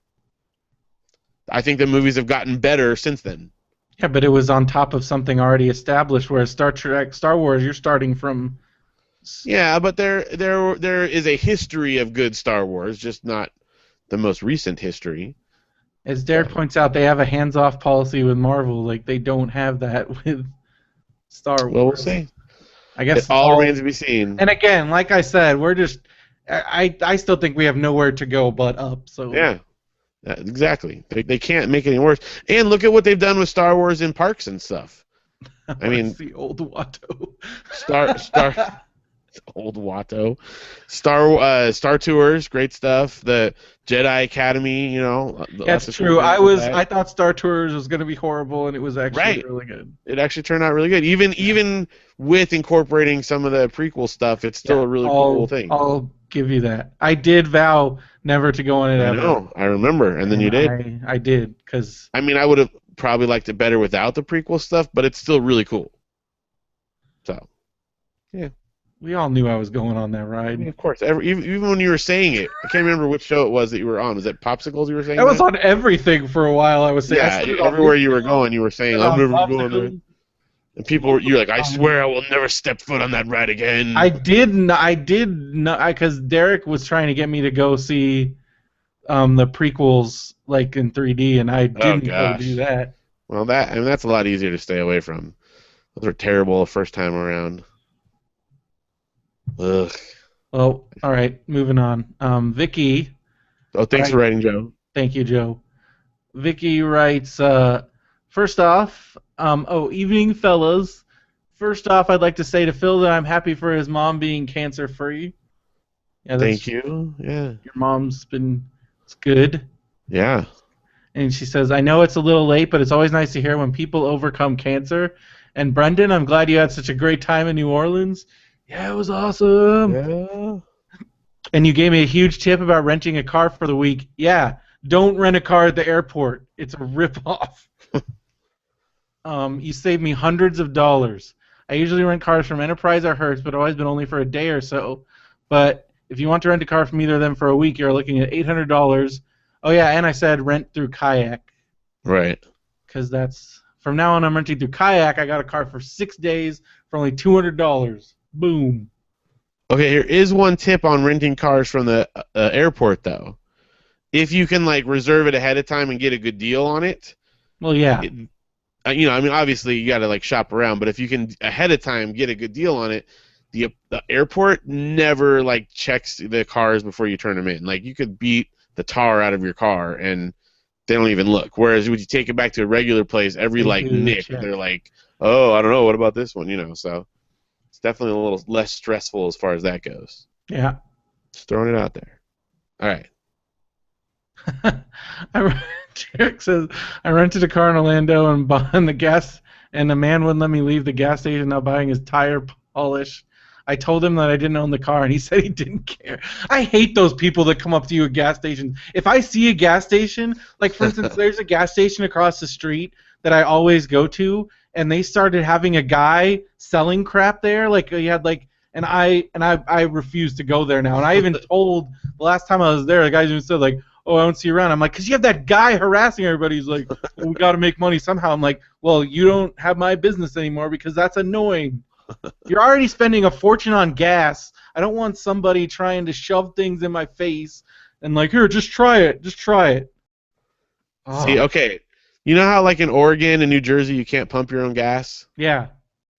I think the movies have gotten better since then. Yeah, but it was on top of something already established. Whereas Star Wars, you're starting from. Yeah, but there is a history of good Star Wars, just not the most recent history. As Derek points out, they have a hands-off policy with Marvel. Like they don't have that with Star Well, we'll Wars. see. I guess It it's all all. remains to be seen. And again, like I said, we're just. I still think we have nowhere to go but up. So Yeah, exactly. They can't make it any worse. And look at what they've done with Star Wars in parks and stuff. I mean, the old Watto. Star old Watto, Star Tours, great stuff. The Jedi Academy, That's lots of cool true. things with that. I thought Star Tours was going to be horrible, and it was actually Right. really good. It actually turned out really good. Even with incorporating some of the prequel stuff, it's still a really cool thing. I'll give you that. I did vow never to go on it I ever. know. I remember, and then you did. I did because. I mean, I would have probably liked it better without the prequel stuff, but it's still really cool. So, yeah. We all knew I was going on that ride. I mean, of course. Even when you were saying it, I can't remember which show it was that you were on. Was it Popsicles you were saying? I was on everything for a while. I was saying. Yeah, everywhere you were going, you were saying, I'm never going there. And you're like, I swear I will never step foot on that ride again. I did not, because Derek was trying to get me to go see the prequels like in 3D, and I didn't go do that. Well, that's a lot easier to stay away from. Those were terrible the first time around. Ugh. Well, all right, moving on. Vicky. Oh, thanks for writing, Joe. Thank you, Joe. Vicky writes, first off, evening fellas. First off, I'd like to say to Phil that I'm happy for his mom being cancer-free. Yeah, thank you. Yeah. Your mom's it's good. Yeah. And she says, I know it's a little late, but it's always nice to hear when people overcome cancer. And Brendan, I'm glad you had such a great time in New Orleans. Yeah, it was awesome. Yeah. And you gave me a huge tip about renting a car for the week. Yeah, don't rent a car at the airport. It's a ripoff. You saved me hundreds of dollars. I usually rent cars from Enterprise or Hertz, but always been only for a day or so. But if you want to rent a car from either of them for a week, you're looking at $800. Oh, yeah, and I said rent through Kayak. Right. Because from now on I'm renting through Kayak. I got a car for 6 days for only $200. Boom. Okay, here is one tip on renting cars from the airport, though. If you can reserve it ahead of time and get a good deal on it. Well, yeah. Obviously you got to shop around, but if you can ahead of time get a good deal on it, the airport never checks the cars before you turn them in. You could beat the tar out of your car and they don't even look. Whereas when you take it back to a regular place, every nick, they're like, oh, I don't know, what about this one? So. It's definitely a little less stressful as far as that goes. Yeah. Just throwing it out there. All right. Derek says, I rented a car in Orlando and bought the gas, and the man wouldn't let me leave the gas station without buying his tire polish. I told him that I didn't own the car, and he said he didn't care. I hate those people that come up to you at gas stations. If I see a gas station, for instance, there's a gas station across the street that I always go to, and they started having a guy selling crap there. He had and I refused to go there now. And I even told the last time I was there, the guy even said oh, I don't see you around. I'm like, because you have that guy harassing everybody. He's like, well, we got to make money somehow. I'm like, well, you don't have my business anymore because that's annoying. You're already spending a fortune on gas. I don't want somebody trying to shove things in my face and here, just try it. Just try it. Oh. See, okay. You know how in Oregon and New Jersey you can't pump your own gas? Yeah.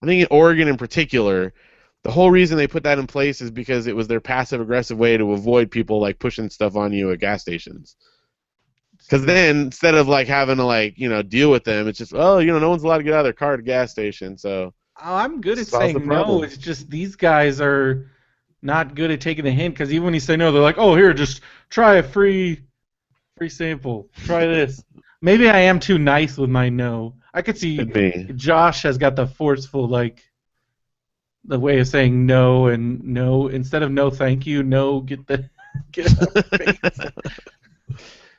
I think in Oregon in particular, the whole reason they put that in place is because it was their passive-aggressive way to avoid people pushing stuff on you at gas stations. Because then instead of having to deal with them, it's just no one's allowed to get out of their car at a gas station. So I'm good at saying no. It's just these guys are not good at taking the hint. Because even when you say no, they're like, oh, here, just try a free sample. Try this. Maybe I am too nice with my no. I could see Josh has got the forceful, the way of saying no and no. Instead of no thank you, no, get out of face.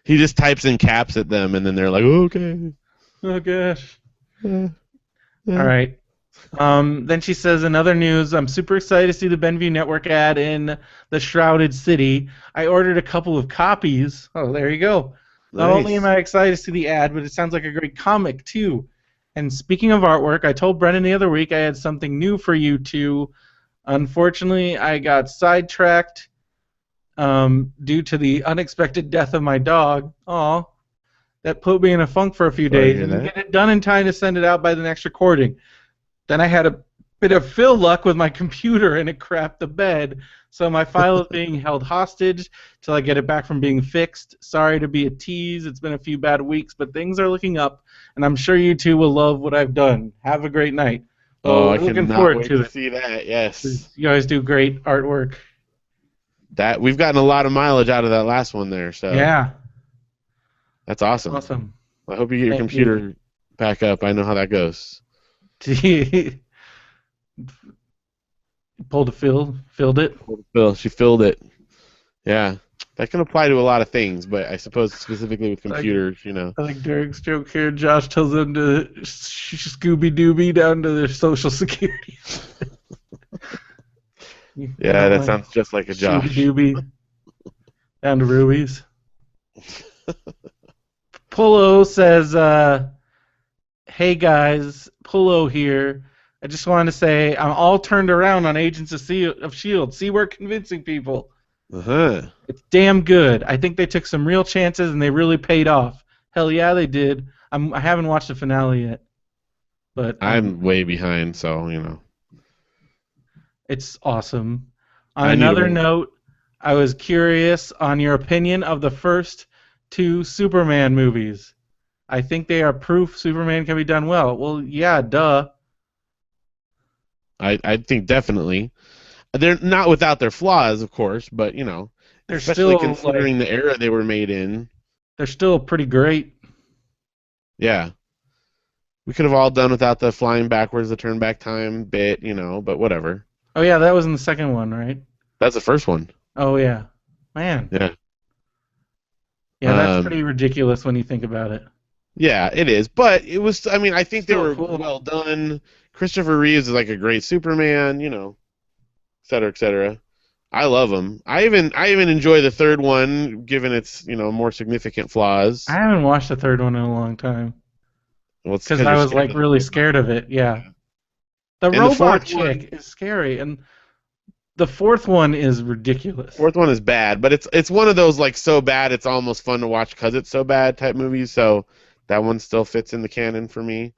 He just types in caps at them, and then they're like, okay. Oh gosh. Uh, All uh. right. Then she says, in other news, I'm super excited to see the Benview Network ad in The Shrouded City. I ordered a couple of copies. Oh, there you go. Not only am Nice. I excited to see the ad, but it sounds like a great comic, too. And speaking of artwork, I told Brendan the other week I had something new for you two. Unfortunately, I got sidetracked due to the unexpected death of my dog. Aw, that put me in a funk for a few Sorry to days, hear and to that. get it done in time to send it out by the next recording. Then I had a bit of fill luck with my computer, and it crapped the bed. So my file is being held hostage till I get it back from being fixed. Sorry to be a tease. It's been a few bad weeks, but things are looking up, and I'm sure you two will love what I've done. Have a great night. Oh, Well, I we're looking cannot forward wait to to it. see that. Yes. You guys do great artwork. That we've gotten a lot of mileage out of that last one there, so Yeah, that's awesome. awesome. I hope you get your Thank you. computer back up. I know how that goes. Pulled a filled it. Bill, she filled it. Yeah. That can apply to a lot of things, but I suppose specifically with Like, computers, you know. I think Derek's joke here. Josh tells them to Scooby Dooby down to their social security. Yeah, that sounds just like a Scooby Josh. Dooby down to Ruby's. Pullo says, "Hey guys, Pullo here. I just wanted to say I'm all turned around on Agents of Shield. See, we're convincing people. Uh-huh. It's damn good. I think they took some real chances and they really paid off. Hell yeah, they did. I haven't watched the finale yet, but I'm way behind, so, you know. it's awesome. On I need to another wait. note, I was curious on your opinion of the first two Superman movies. I think they are proof Superman can be done well. Well, yeah, duh. I think definitely. They're not without their flaws, of course, but, you know, They're especially still considering the era they were made in. they're still pretty great. Yeah. We could have all done without the flying backwards, the turn back time bit, you know, but whatever. Oh yeah, that was in the second one, right? That's the first one. Oh yeah, man. Yeah. Yeah, that's pretty ridiculous when you think about it. Yeah, it is. But it was, I mean, I think they Still were cool. well done. Christopher Reeves is like a great Superman, you know, et cetera, et cetera. I love him. I even enjoy the third one, given its, you know, more significant flaws. I haven't watched the third one in a long time Well, it's because because I you're was scared like of the really fourth one. scared of it. Yeah, the And the robot fourth one, chick is scary, and the fourth one is ridiculous. fourth one is bad, but it's one of those like so bad it's almost fun to watch because it's so bad type movies. So that one still fits in the canon for me.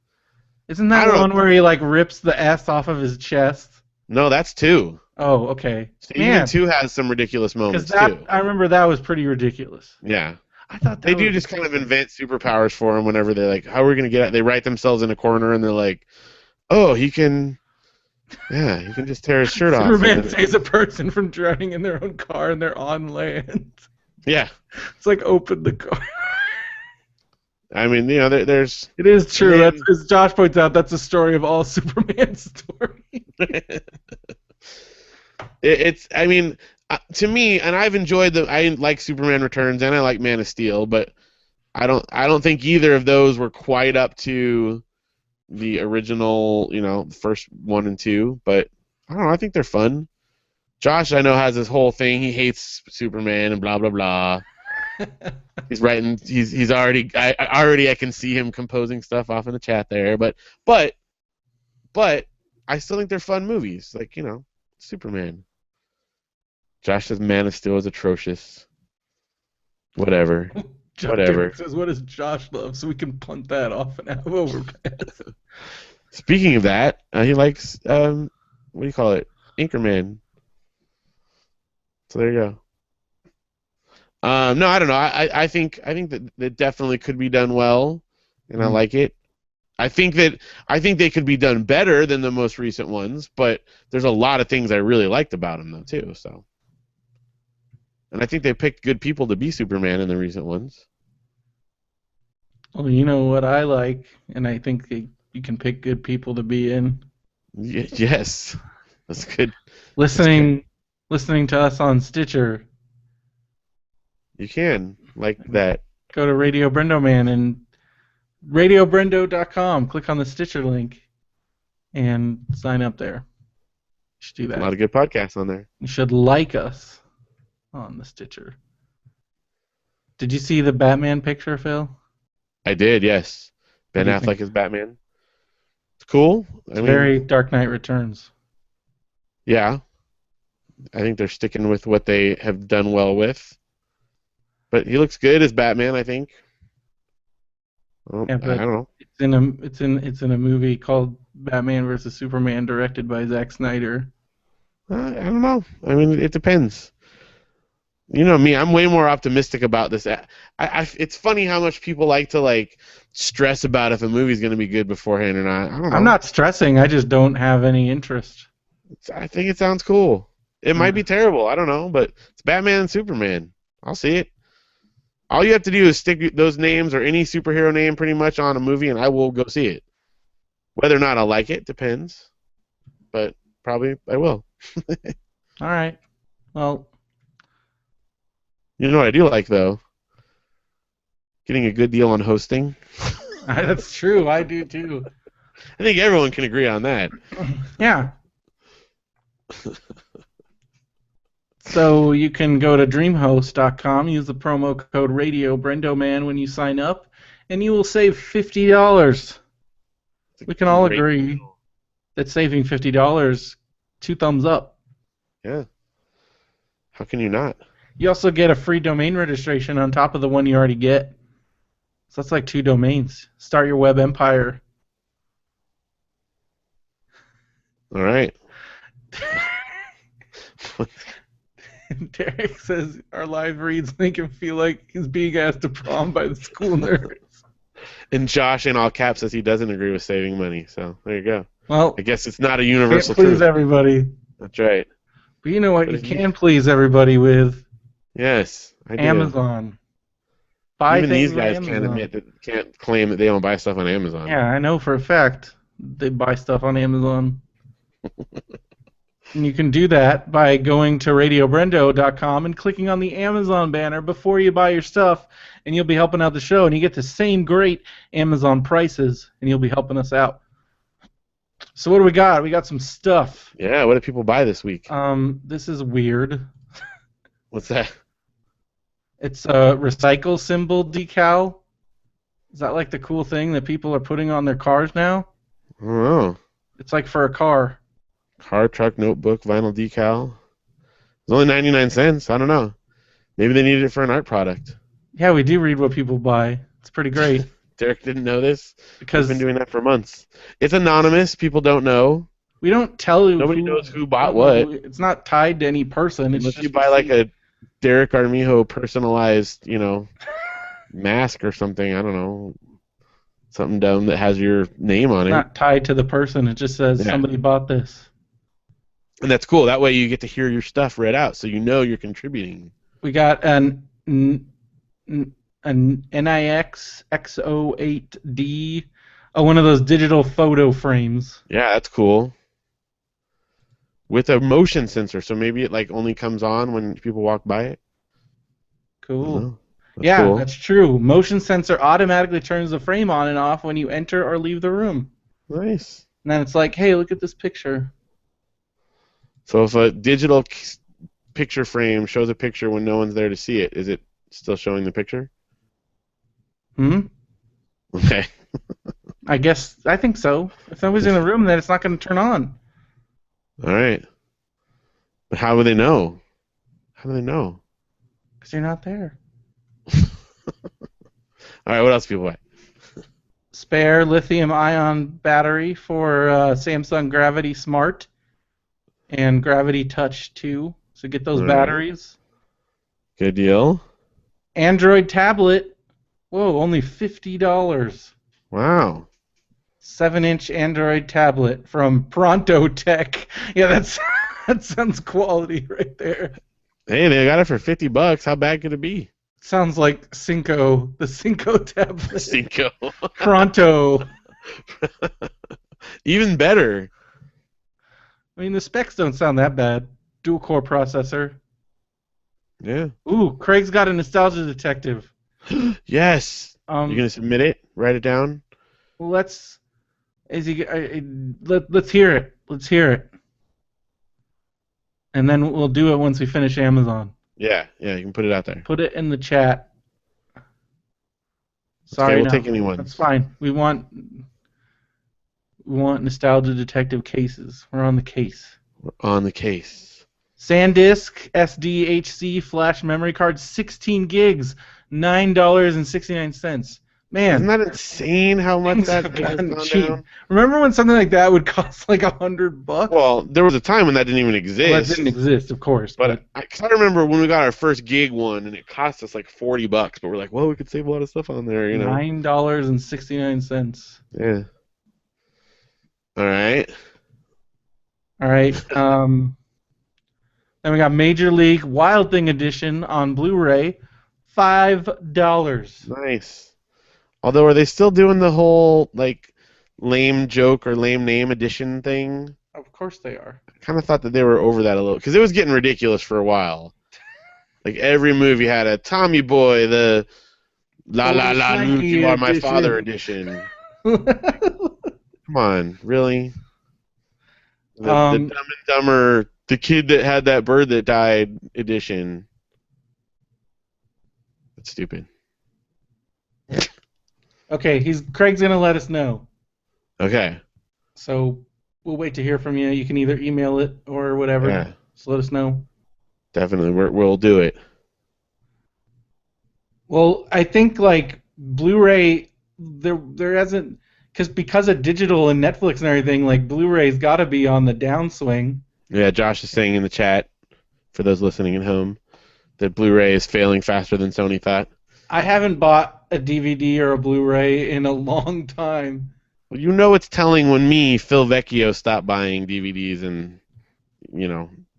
Isn't I that don't one know. where he like rips the S off of his chest? No, that's two. Oh, okay. So even Man, two has some ridiculous because moments that too. I remember that was pretty ridiculous. Yeah. I thought They that do was just kind of invent superpowers for him whenever they're like, how are we going to get out? They write themselves in a corner and they're like, oh, he can just tear his shirt off. Superman saves a person from drowning in their own car and they're on land. Yeah. It's like open the car. I mean, you know, there's. It is true. Then, That's as Josh points out. That's the story of all Superman stories. it's, I mean, to me, and I've enjoyed I like Superman Returns and I like Man of Steel, but I don't think either of those were quite up to the original, you know, first one and two, but I don't know, I think they're fun. Josh, I know, has this whole thing. He hates Superman and blah blah blah. He's writing. He's already. I can see him composing stuff off in the chat there. But I still think they're fun movies. Like, you know, Superman. Josh says Man of Steel is atrocious. Whatever. Whatever. Says, "What does Josh love?" So we can punt that off and have overpass. Speaking of that, he likes what do you call it? Anchorman. So there you go. No, I don't know. I think that it definitely could be done well, and I like it. I think they could be done better than the most recent ones, but there's a lot of things I really liked about them though too. So, and I think they picked good people to be Superman in the recent ones. Well, you know what I like, and I think you can pick good people to be in. Yes, that's good. Listening to us on Stitcher. You can like that. Go to Radio BrendoMan and radiobrendo.com. Click on the Stitcher link and sign up there. You should do A that. lot of good podcasts on there. You should like us on the Stitcher. Did you see the Batman picture, Phil? I did, yes. Ben What do you Affleck as Batman. It's cool. It's very Dark Knight Returns. Yeah. I think they're sticking with what they have done well with. But he looks good as Batman, I think. Yeah, but I don't know. It's in a movie called Batman vs Superman, directed by Zack Snyder. I don't know. I mean, it depends. You know me, I'm way more optimistic about this. It's funny how much people like to stress about if a movie's going to be good beforehand or not. I don't know. I'm not stressing. I just don't have any interest. I think it sounds cool. It might be terrible. I don't know, but it's Batman and Superman. I'll see it. All you have to do is stick those names or any superhero name pretty much on a movie, and I will go see it. Whether or not I'll like it depends, but probably I will. All right. Well, you know what I do like, though? Getting a good deal on hosting. that's true. I do, too. I think everyone can agree on that. Yeah. So you can go to dreamhost.com, use the promo code RadioBrendoMan when you sign up, and you will save $50. We can all agree that saving $50, 2 thumbs up. Yeah. How can you not? You also get a free domain registration on top of the one you already get. So that's like 2 domains. Start your web empire. All right. Derek says our live reads make him feel like he's being asked to prom by the school nurse. And Josh, in all caps, says he doesn't agree with saving money. So there you go. Well, I guess it's not a universal can't please truth. everybody. That's right. But you know what you can please everybody with? Yes, I do. Amazon. Buy Even things these guys on Amazon. can't claim that they don't buy stuff on Amazon. Yeah, I know for a fact they buy stuff on Amazon. And you can do that by going to radiobrendo.com and clicking on the Amazon banner before you buy your stuff, and you'll be helping out the show, and you get the same great Amazon prices, and you'll be helping us out. So what do we got? We got some stuff. Yeah, what did people buy this week? This is weird. What's that? It's a recycle symbol decal. Is that like the cool thing that people are putting on their cars now? I don't know. It's like for a car. Car, truck, notebook, vinyl decal. It's only 99 cents. I don't know. Maybe they needed it for an art product. Yeah, we do read what people buy. It's pretty great. Derek didn't know this. Because We've been doing that for months. It's anonymous. People don't know. We don't tell you. Nobody knows who bought what. It's not tied to any person. It's Unless just you buy like a Derek Armijo personalized, mask or something. I don't know. Something dumb that has your name on it. It's not tied to the person. It just says somebody bought this. And that's cool. That way you get to hear your stuff read out, so you know you're contributing. We got an NIX X08D, one of those digital photo frames. Yeah, that's cool. With a motion sensor, so maybe it only comes on when people walk by it. Cool. That's cool. That's true. Motion sensor automatically turns the frame on and off when you enter or leave the room. Nice. And then it's like, hey, look at this picture. So if a digital picture frame shows a picture when no one's there to see it, is it still showing the picture? Okay. I think so. If nobody's in the room, then it's not going to turn on. All right. But how would they know? How do they know? Because you're not there. All right, what else do people buy? Spare lithium-ion battery for Samsung Gravity Smart and Gravity Touch 2. So get those batteries. Good deal. Android tablet. Whoa, only $50. Wow. 7-inch Android tablet from Pronto Tech. Yeah, that sounds quality right there. Hey, they got it for $50. How bad could it be? Sounds like Cinco, the Cinco tablet. Cinco. Pronto. Even better. I mean, the specs don't sound that bad. Dual-core processor. Yeah. Ooh, Craig's got a nostalgia detective. Yes. You're Um, gonna submit it? Write it down? let's is he let's hear it. Let's hear it, and then we'll do it once we finish Amazon. Yeah, yeah, you can put it out there. Put it in the chat. Okay, Sorry, we'll take no, any that's ones. fine. We want nostalgia detective cases. We're on the case. We're on the case. SanDisk SDHC flash memory card, 16 gigs, $9.69. Isn't Man, that insane how much things that have thing has gotten gone cheap. down? Remember when something like that would cost like $100? Well, there was a time when that didn't even Well, that didn't exist. exist, of course, But but I, 'cause I remember when we got our first gig one, and it cost us like $40. But we're like, well, we could save a lot of stuff on there, you know? $9.69. Yeah. All right. All right. Then we got Major League Wild Thing Edition on Blu-ray, $5. Nice. Although, are they still doing the whole like lame joke or lame name edition thing? Of course they are. I kind of thought that they were over that a little because it was getting ridiculous for a while. Like every movie had a Tommy Boy, the La La Old La Luke, Frankie You Are My Father Edition. edition. Come on, really? The um, Dumb and Dumber, the kid that had that bird that died edition. That's stupid. okay, Craig's gonna let us know. Okay. So we'll wait to hear from you. You can either email it or whatever. Yeah, Just let us know. definitely. We'll do it. Well, I think like Blu-ray, there hasn't because of digital and Netflix and everything. Like Blu-ray's got to be on the downswing. Yeah, Josh is saying in the chat, for those listening at home, that Blu-ray is failing faster than Sony thought. I haven't bought a DVD or a Blu-ray in a long time. Well, you know it's telling when me, Phil Vecchio, stopped buying DVDs and,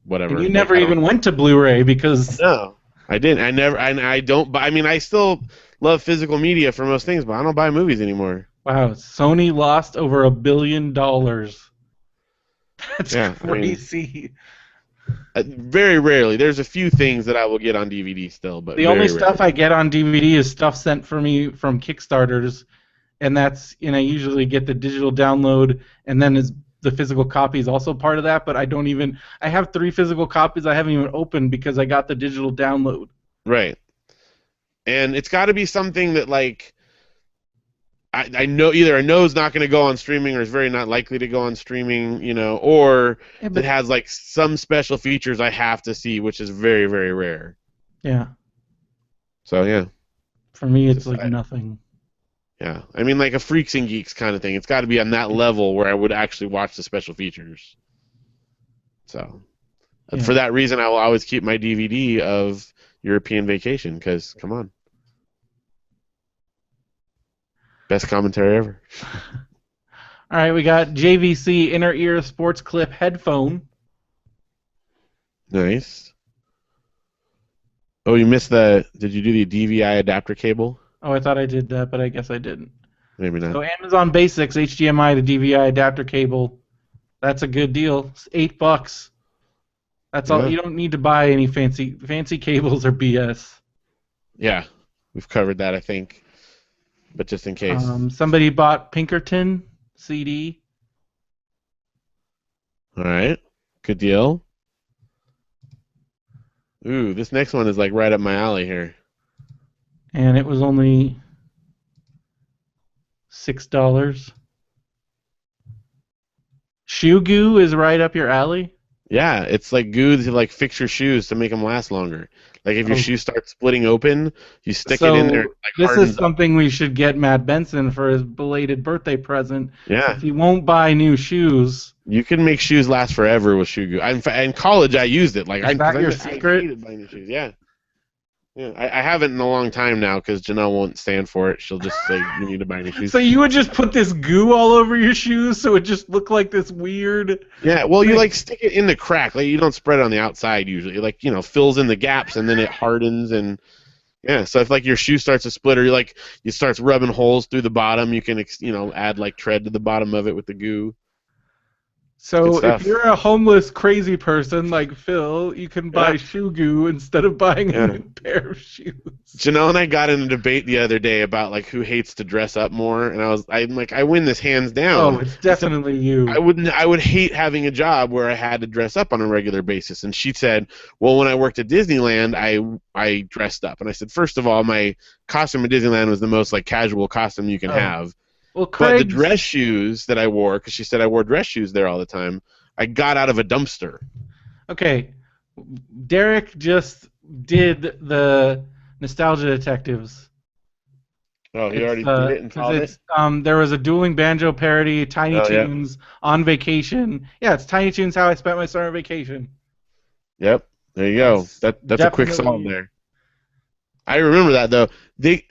whatever. And you Like, never I don't even went to Blu-ray because know. I didn't. I never. I don't. I mean, I still love physical media for most things, but I don't buy movies anymore. wow, Sony lost over $1 billion. That's Yeah, I mean, crazy. very rarely. There's a few things that I will get on DVD still, but The only very stuff rarely. I get on DVD is stuff sent for me from Kickstarters, and I usually get the digital download, and then the physical copy is also part of that. But I have 3 physical copies I haven't even opened because I got the digital download. Right. And it's got to be something that like I know either I know is not going to go on streaming or is very not likely to go on streaming, or Yeah, that but has like some special features I have to see, which is very, very rare. yeah, So yeah, for me it's just like nothing. yeah. I mean like a Freaks and Geeks kind of thing. It's got to be on that level where I would actually watch the special features. So Yeah. for that reason, I will always keep my DVD of European Vacation because come on, best commentary ever. All right, we got JVC inner ear sports clip headphone. Nice. Oh, you missed the. Did you do the DVI adapter cable? Oh, I thought I did that, but I guess I didn't. Maybe not. So Amazon Basics HDMI to DVI adapter cable. That's a good deal. It's $8. That's all. Yeah. You don't need to buy any fancy cables or BS. Yeah, we've covered that, I think. But just in case. Somebody bought Pinkerton CD. All right. Good deal. Ooh, this next one is like right up my alley here. And it was only $6. Shoe goo is right up your alley. Yeah, it's like goo to like fix your shoes to make them last longer. Like if your Oh. shoes start splitting open, you stick So it in there. It, like, this is hardens up. something we should get Matt Benson for his belated birthday present. Yeah, Since he won't buy new shoes. you can make shoes last forever with shoe goo. In college, I used it. Like Is that your I secret? hated buying new shoes. Yeah. Yeah, I haven't in a long time now because Janelle won't stand for it. She'll just say you need to buy new shoes. So you would just put this goo all over your shoes so it just looked like this weird. Yeah, well, you like stick it in the crack. Like you don't spread it on the outside usually. It, like fills in the gaps and then it hardens and yeah. So if like your shoe starts to split or you starts rubbing holes through the bottom, you can add like tread to the bottom of it with the goo. Good So if stuff. you're a homeless crazy person like Phil, you can Yeah, buy shoe goo instead of buying a yeah. new pair of shoes. Janelle and I got in a debate the other day about like who hates to dress up more, and I'm like, I win this hands Oh, down. it's I said definitely you. I would hate having a job where I had to dress up on a regular basis. And she said, well, when I worked at Disneyland, I dressed up. And I said, first of all, my costume at Disneyland was the most like casual costume you can Oh, have. well, But the Craig's dress shoes that I wore, because she said I wore dress shoes there all the time, I got out of a dumpster. okay. Derek just did the Nostalgia Detectives. Oh, he It's already did it and because solved it? it's there was a dueling banjo parody, Tiny Oh, yeah. Toons on vacation. Yeah, it's Tiny Toons How I Spent My Summer Vacation. Yep. There you go. It's That's a quick solve definitely there. I remember that though.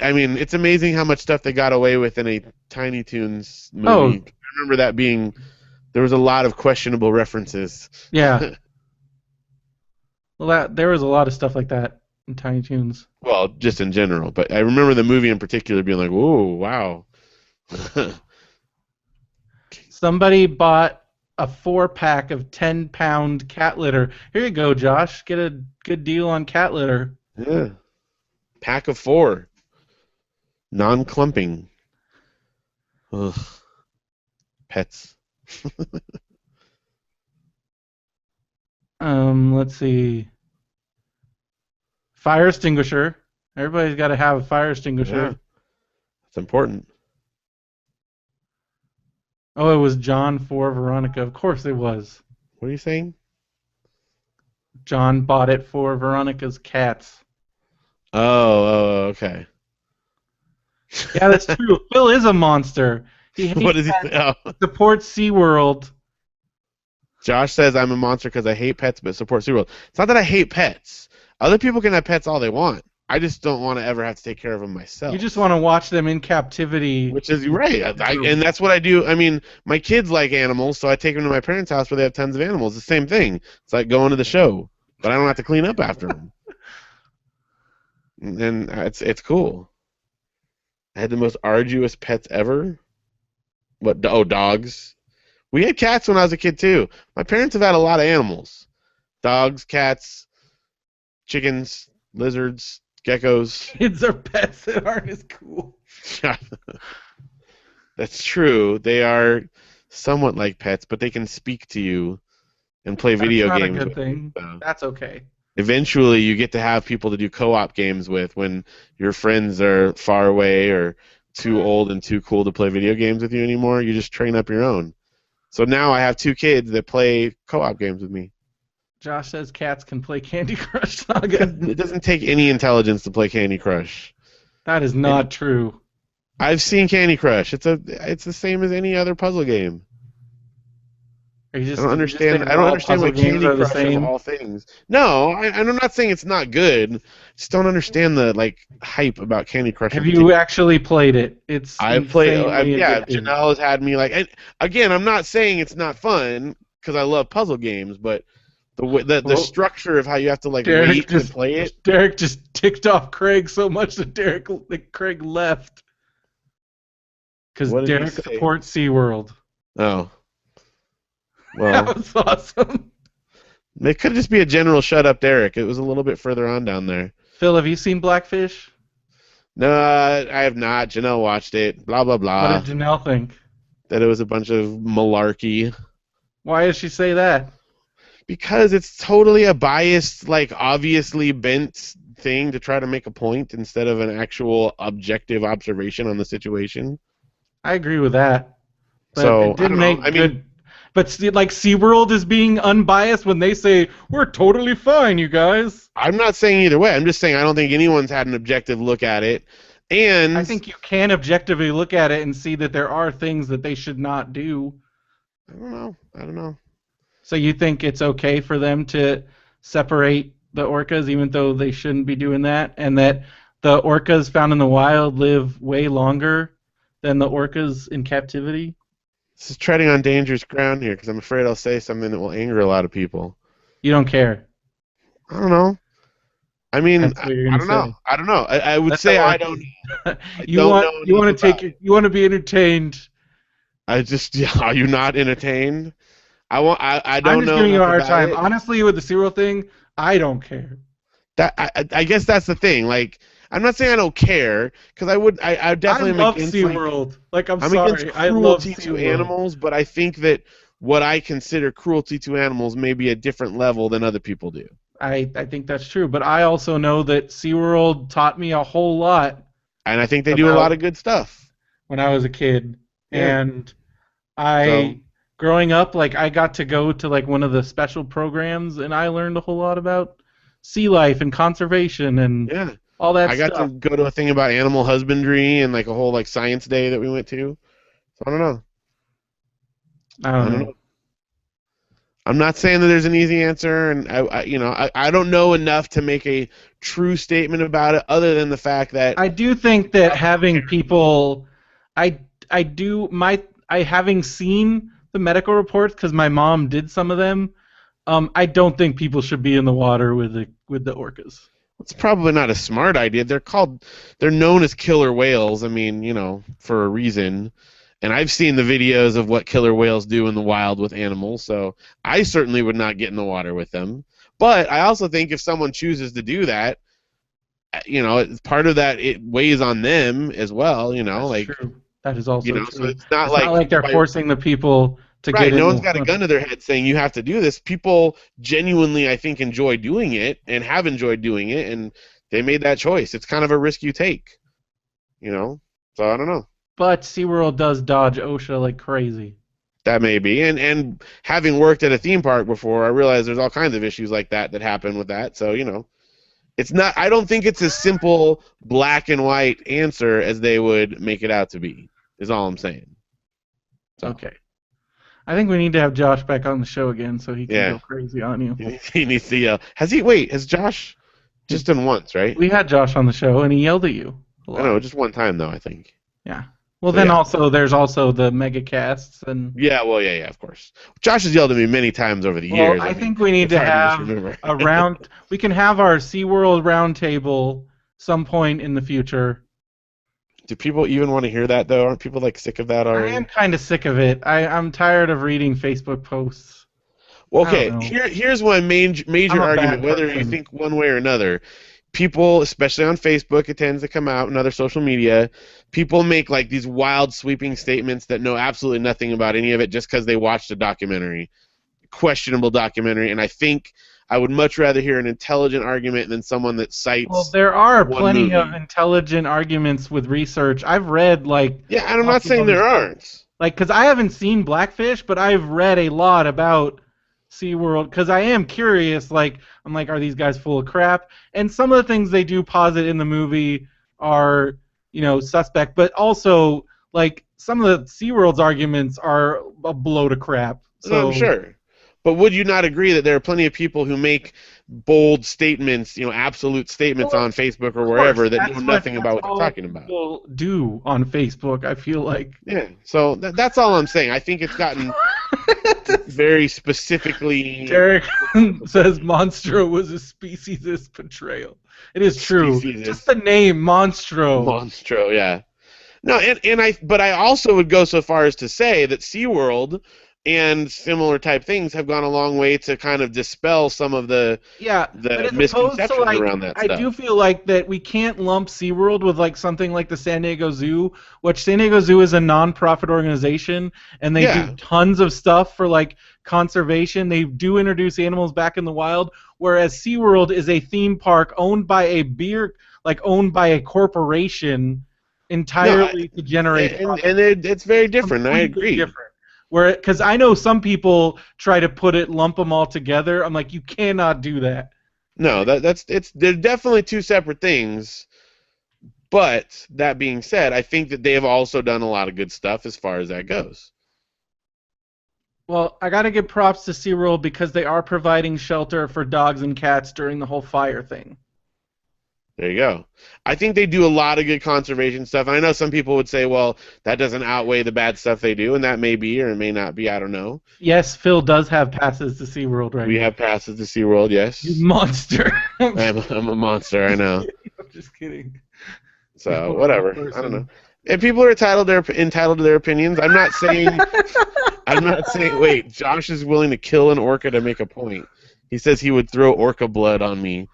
I mean, it's amazing how much stuff they got away with in a Tiny Toons movie. oh I remember that being there was a lot of questionable references. yeah. Well, there was a lot of stuff like that in Tiny Toons. Well, just in general, but I remember the movie in particular being like, "Whoa, wow." Somebody bought a 4-pack of 10-pound cat litter. Here you go, Josh. Get a good deal on cat litter. Yeah. Pack of 4. Non-clumping. Ugh. Pets. Let's see. Fire extinguisher. Everybody's got to have a fire Yeah. extinguisher. It's important. Oh, it was John for Veronica. Of course it was. What are you saying? John bought it for Veronica's cats. Okay. Yeah, that's true. Phil is a monster. He What hates is he? pets, Oh. supports SeaWorld. Josh says I'm a monster because I hate pets but support SeaWorld. It's not that I hate pets. Other people can have pets all they want. I just don't want to ever have to take care of them myself. You just want to watch them in captivity. Which is right. And that's what I do. I mean, my kids like animals, so I take them to my parents' house where they have tons of animals. It's the same thing. It's like going to the show, but I don't have to clean up after them. And it's cool. I had the most arduous pets ever. What? Oh, dogs. We had cats when I was a kid too. My parents have had a lot of animals: dogs, cats, chickens, lizards, geckos. Kids are pets that aren't as cool. That's true. They are somewhat like pets, but they can speak to you and play video That's not games a good with thing. you. So That's okay. eventually, you get to have people to do co-op games with when your friends are far away or too old and too cool to play video games with you anymore. You just train up your own. So now I have 2 kids that play co-op games with me. Josh says cats can play Candy Crush Saga. It doesn't take any intelligence to play Candy Crush. That is not true. I've seen Candy Crush. It's the same as any other puzzle game. Are you just, I don't you just understand. saying I don't all understand puzzle why games Candy are the Crush of same? all things. No, I'm not saying it's not good. I just don't understand the hype about Candy Crush. Have you actually played it? It's I've played. insanely Yeah, addictive. Janelle has had me like. And again, I'm not saying it's not fun because I love puzzle games, but the structure of how you have to wait to play it. Derek just ticked off Craig so much that Craig left because What did he Derek say? supports SeaWorld. Oh, well, That was awesome. it could just be a general shut up, Derek. It was a little bit further on down there. Phil, have you seen Blackfish? No, I have not. Janelle watched it. Blah blah blah. What did Janelle think? That it was a bunch of malarkey. Why did she say that? Because it's totally a biased, obviously bent thing to try to make a point instead of an actual objective observation on the situation. I agree with that. But So it didn't I don't know. make good. But SeaWorld is being unbiased when they say we're totally fine, you guys. I'm not saying either way. I'm just saying I don't think anyone's had an objective look at it. And I think you can objectively look at it and see that there are things that they should not do. I don't know. So you think it's okay for them to separate the orcas even though they shouldn't be doing that, and that the orcas found in the wild live way longer than the orcas in captivity? This is treading on dangerous ground here because I'm afraid I'll say something that will anger a lot of people. You don't care. I don't know. I mean, That's what you're gonna say. I don't know. I would That's say how I don't. you want to be entertained. Are you not entertained? I I'm don't just know giving you a enough hard about time. it. Honestly, with the SeaWorld thing, I don't care. I guess that's the thing. Like, I'm not saying I don't care, because I I definitely am love against, like, SeaWorld. Like, I'm I'm against sorry. I love cruelty to SeaWorld. animals, but I think that what I consider cruelty to animals may be a different level than other people do. I think that's true. But I also know that SeaWorld taught me a whole lot And I think they do a lot about of good stuff. when I was a kid. Yeah. And So, growing up, like, I got to go to, like, one of the special programs, and I learned a whole lot about sea life and conservation and yeah. all that I got to stuff. go to a thing about animal husbandry and, like, a whole, like, science day that we went to. So I don't know. I I don't don't know. know. I'm not saying that there's an easy answer, and I don't know enough to make a true statement about it, other than the fact that I do think that having people, I I do my I having seen the medical reports because my mom did some of them. I don't think people should be in the water with the orcas. it's probably not a smart idea. They're known as killer whales. I mean, for a reason. And I've seen the videos of what killer whales do in the wild with animals, so I certainly would not get in the water with them. But I also think if someone chooses to do that, part of that, it weighs on them as well. That's Like, true. That is also so true. it's not It's not like like they're forcing the people to get right. in No the one's got a gun water. to their head saying you have to do this. People genuinely, I think, enjoy doing it and have enjoyed doing it, and they made that choice. It's kind of a risk you take, you know. So I don't know. But SeaWorld does dodge OSHA like crazy. That may be, and having worked at a theme park before, I realize there's all kinds of issues like that happen with that. So it's not. I don't think it's a simple black and white answer as they would make it out to be. Is all I'm saying. So Okay. I think we need to have Josh back on the show again so he can yeah, go crazy on you. he needs to yell. Has he? Wait, has Josh just done once, right? We had Josh on the show and he yelled at you a I know, lot. just one time though, I think. Yeah. Well, So then yeah. also there's also the mega casts and. Yeah, well, yeah, of course. Josh has yelled at me many times over the Well, years. I I mean, think we need it's to hard to just have remember. a round. We can have our SeaWorld roundtable some point in the future. Do people even want to hear that though? Aren't people like sick of that I already? am kind of sick of it. I'm tired of reading Facebook posts. Well, I don't okay, know. here's one I'm major a argument, bad whether you person. think one way or another. People, especially on Facebook, it tends to come out, and other social media, people make like these wild, sweeping statements that know absolutely nothing about any of it just because they watched a documentary, questionable documentary, and I think I would much rather hear an intelligent argument than someone that Well, cites there are one plenty of movie. intelligent arguments with research. I've read like Yeah, and I'm not lots of saying other there stuff. aren't. Like, because I haven't seen Blackfish, but I've read a lot about SeaWorld because I am curious. Like, I'm like, are these guys full of crap? And some of the things they do posit in the movie are, suspect. But also, like, some of the SeaWorld's arguments are a blow to crap. No, I'm So, sure. But would you not agree that there are plenty of people who make bold statements, absolute statements well, on Facebook or of course, wherever that know nothing about that's what they're all talking about? people do on Facebook. I feel like. Yeah. So that's all I'm saying. I think it's gotten very specifically Derek says Monstro was a speciesist portrayal. It is true. Just speciesist. the name Monstro. Monstro, yeah. No, but I also would go so far as to say that SeaWorld and similar type things have gone a long way to kind of dispel some of the Yeah, but as opposed to misconceptions like, around that I stuff. do feel like that we can't lump SeaWorld with like something like the San Diego Zoo, which San Diego Zoo is a non-profit organization and they do Yeah. tons of stuff for like conservation. They do introduce animals back in the wild, whereas SeaWorld is a theme park owned by a corporation No, entirely to generate profit. it's very different. I Completely agree. different. Because I know some people try to lump them all together. I'm like, you cannot do that. No, they're definitely two separate things. But that being said, I think that they have also done a lot of good stuff as far as that goes. Well, I got to give props to SeaWorld because they are providing shelter for dogs and cats during the whole fire thing. There you go. I think they do a lot of good conservation stuff. And I know some people would say, well, that doesn't outweigh the bad stuff they do, and that may be or it may not be. I don't know. Yes, Phil does have passes to SeaWorld right We now. have passes to SeaWorld, yes. You monster. I'm a monster, I know. I'm just kidding. So, whatever. I don't know. And people are entitled to their opinions. I'm not saying. I'm not saying. Wait, Josh is willing to kill an orca to make a point. He says he would throw orca blood on me.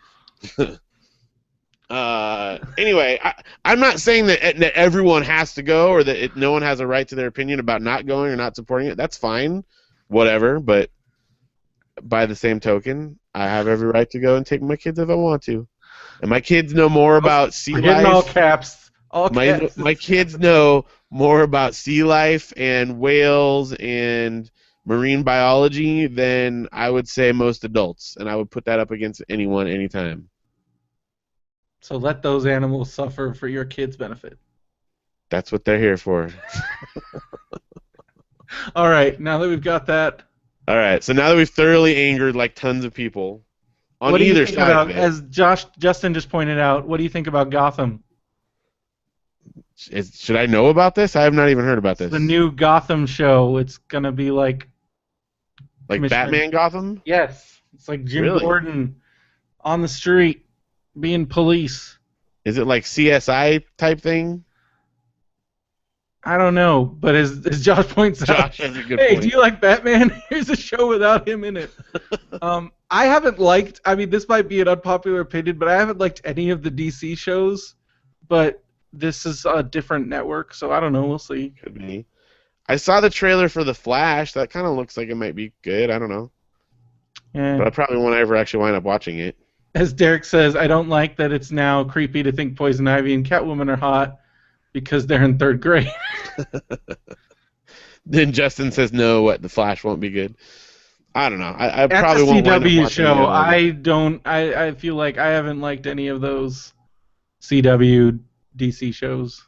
Anyway, I'm not saying that everyone has to go or that no one has a right to their opinion about not going or not supporting it. That's fine, whatever. But by the same token, I have every right to go and take my kids if I want to. And my kids know more about sea We're getting all life. caps. All caps. My kids know more about sea life and whales and marine biology than I would say most adults, and I would put that up against anyone, anytime. So let those animals suffer for your kids' benefit. That's what they're here for. All right, now that we've got that, All right, so now that we've thoroughly angered like tons of people on what do you either think side about, of it, as Justin just pointed out, what do you think about Gotham? should I know about this? I have not even heard about this. The new Gotham show. It's gonna be like Batman Gotham? Yes, it's like Jim Really? Gordon on the street being police. Is it like CSI type thing? I don't know, but as Josh points out, Josh has a good hey, point. do you like Batman? Here's a show without him in it. I haven't liked. I mean, this might be an unpopular opinion, but I haven't liked any of the DC shows. But this is a different network, so I don't know. We'll see. Could be. I saw the trailer for The Flash. That kind of looks like it might be good. I don't know. Yeah. But I probably won't ever actually wind up watching it. As Derek says, I don't like that it's now creepy to think Poison Ivy and Catwoman are hot because they're in third grade. Then Justin says, no, what, The Flash won't be good. I don't know. I That's probably a won't wind up CW watching show. it. I feel like I haven't liked any of those CW DC shows.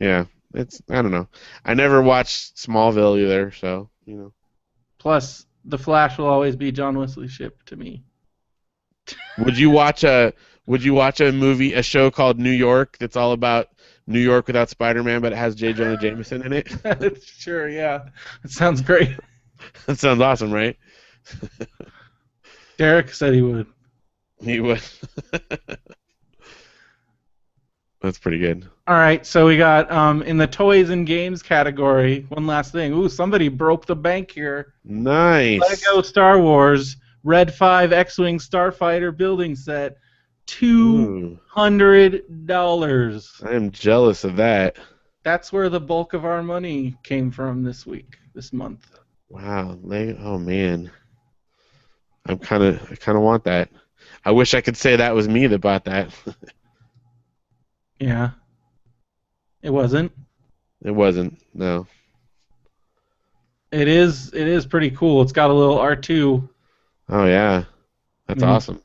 Yeah, I don't know. I never watched Smallville either, so, you know. Plus, The Flash will always be John Wesley Shipp to me. Would you watch a a show called New York that's all about New York without Spider-Man, but it has J. Jonah Jameson in it? Sure, yeah. It sounds great. That sounds awesome, right? Derek said he would. He would. That's pretty good. All right, so we got in the toys and games category, one last thing. Ooh, somebody broke the bank here. Nice. Lego Star Wars Red 5 X-Wing Starfighter building set, $200. I am jealous of that. That's where the bulk of our money came from this month. Wow, oh man. I kind of want that. I wish I could say that was me that bought that. Yeah. It wasn't. It wasn't. No. It is pretty cool. It's got a little R2. Oh yeah. That's awesome.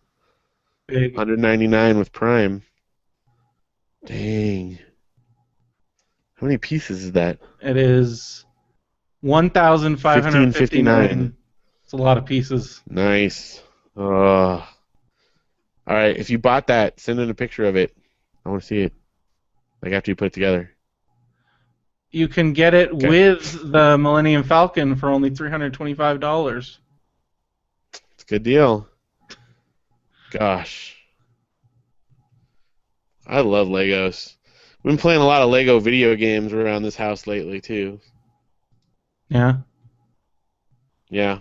Big. $199 with Prime. Dang. How many pieces is that? It is 1,559. It's a lot of pieces. Nice. All right, if you bought that, send in a picture of it. I want to see it. Like after you put it together. You can get it with the Millennium Falcon for only $325. It's a good deal. Gosh. I love Legos. We've been playing a lot of Lego video games around this house lately, too. Yeah. Yeah.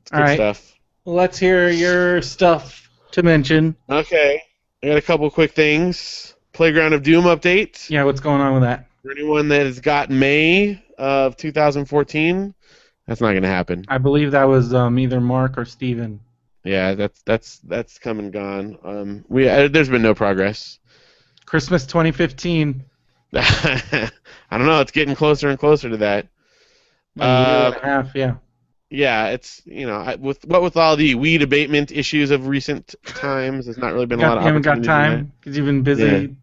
It's good All right. stuff. Well, let's hear your stuff to mention. Okay. I got a couple quick things. Playground of Doom update. Yeah, what's going on with that? For anyone that has got May of 2014, that's not going to happen. I believe that was either Mark or Steven. Yeah, that's come and gone. There's been no progress. Christmas 2015. I don't know. It's getting closer and closer to that. A year and a half, yeah. Yeah, it's with all the weed abatement issues of recent times, there's not really been a lot of You haven't got opportunity. time because you've been busy.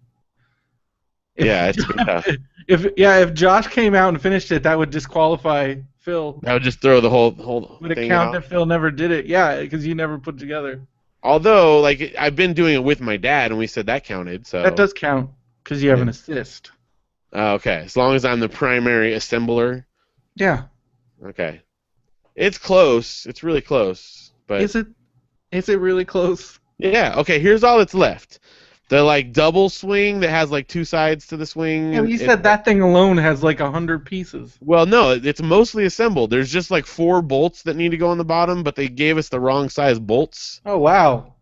Yeah, it's been tough. If Josh came out and finished it, that would disqualify Phil. I would just throw the whole Would it thing count out. that Phil never did it? Yeah, because you never put it together. Although, like, I've been doing it with my dad, and we said that counted. So That does count because you have an assist. Okay, as long as I'm the primary assembler. Yeah. Okay. It's close. It's really close. But Is it really close? yeah. Okay. Here's all that's left. The like double swing that has like two sides to the swing. Yeah, but you said that thing alone has like 100 pieces. Well, no, it's mostly assembled. There's just like 4 bolts that need to go on the bottom, but they gave us the wrong size bolts. Oh, wow.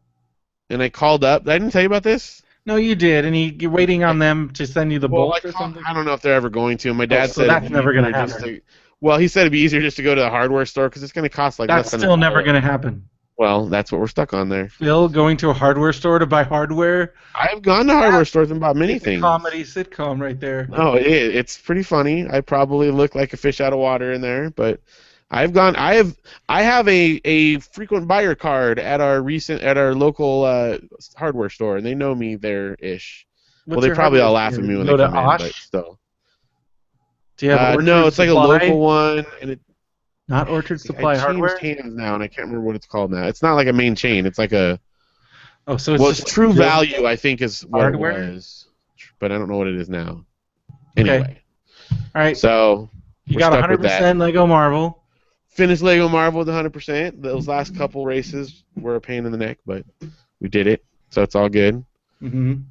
And I called up. I didn't tell you about this? No, you did, and you're waiting on them to send you the bolts or something? I don't know if they're ever going to. My dad so said that's never going to happen. Well, he said it'd be easier just to go to the hardware store because it's going to cost like that's less than still never going to happen. Well, that's what we're stuck on there. Phil, going to a hardware store to buy hardware? I've gone to hardware stores and bought many things. Comedy sitcom right there. No, it's pretty funny. I probably look like a fish out of water in there, but I have a frequent buyer card at our local hardware store, and they know me there-ish. Well, they probably all laugh at me when they come in, but still. Do you have no, it's like a local one, and it. Not Orchard Supply Hardware? It's changed hands now, and I can't remember what it's called now. It's not like a main chain. It's like a... Oh, so it's just it's True Value, I think, is what hardware? It was. But I don't know what it is now. Anyway. Okay. All right. So, you got 100% Lego Marvel. Finished Lego Marvel with 100%. Those last couple races were a pain in the neck, but we did it. So it's all good. Mm-hmm.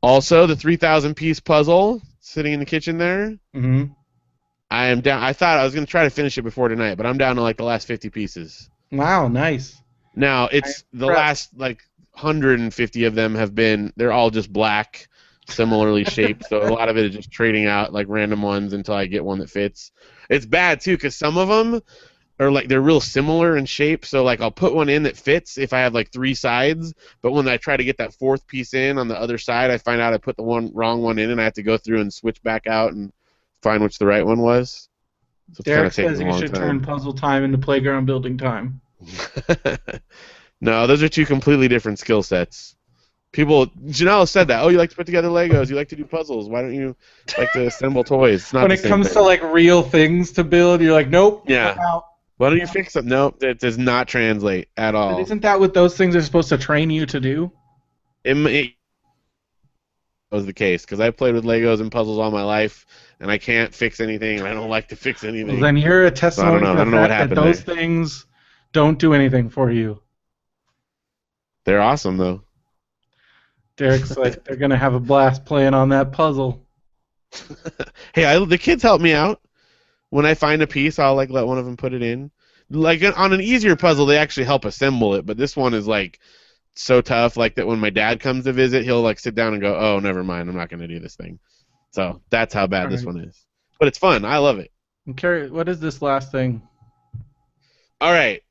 Also, the 3,000-piece puzzle sitting in the kitchen there. Mm-hmm. I am down. I thought I was going to try to finish it before tonight, but I'm down to like the last 50 pieces. Wow, nice. Now, it's the last like 150 of them have been, they're all just black, similarly shaped. So a lot of it is just trading out like random ones until I get one that fits. It's bad too because some of them are like, they're real similar in shape. So like I'll put one in that fits if I have like 3 sides, but when I try to get that 4th piece in on the other side, I find out I put the wrong one in and I have to go through and switch back out and find which the right one was. So Derek says you should turn puzzle time into playground building time. No, those are 2 completely different skill sets. Janelle said that. Oh, you like to put together Legos. You like to do puzzles. Why don't you like to assemble toys? It's not when it comes to like real things to build, you're like, nope. Yeah. Why don't you fix them? Nope, it does not translate at all. But isn't that what those things are supposed to train you to do? It was the case because I played with Legos and puzzles all my life, and I can't fix anything, and I don't like to fix anything. Well, then you're a testimony to the fact that those things don't do anything for you. They're awesome, though. Derek's like, they're going to have a blast playing on that puzzle. Hey, the kids help me out. When I find a piece, I'll like let one of them put it in. Like on an easier puzzle, they actually help assemble it, but this one is like so tough, like that when my dad comes to visit, he'll like sit down and go, "Oh, never mind, I'm not going to do this thing." So that's how bad this one is. But it's fun. I love it. Okay, what is this last thing? All right.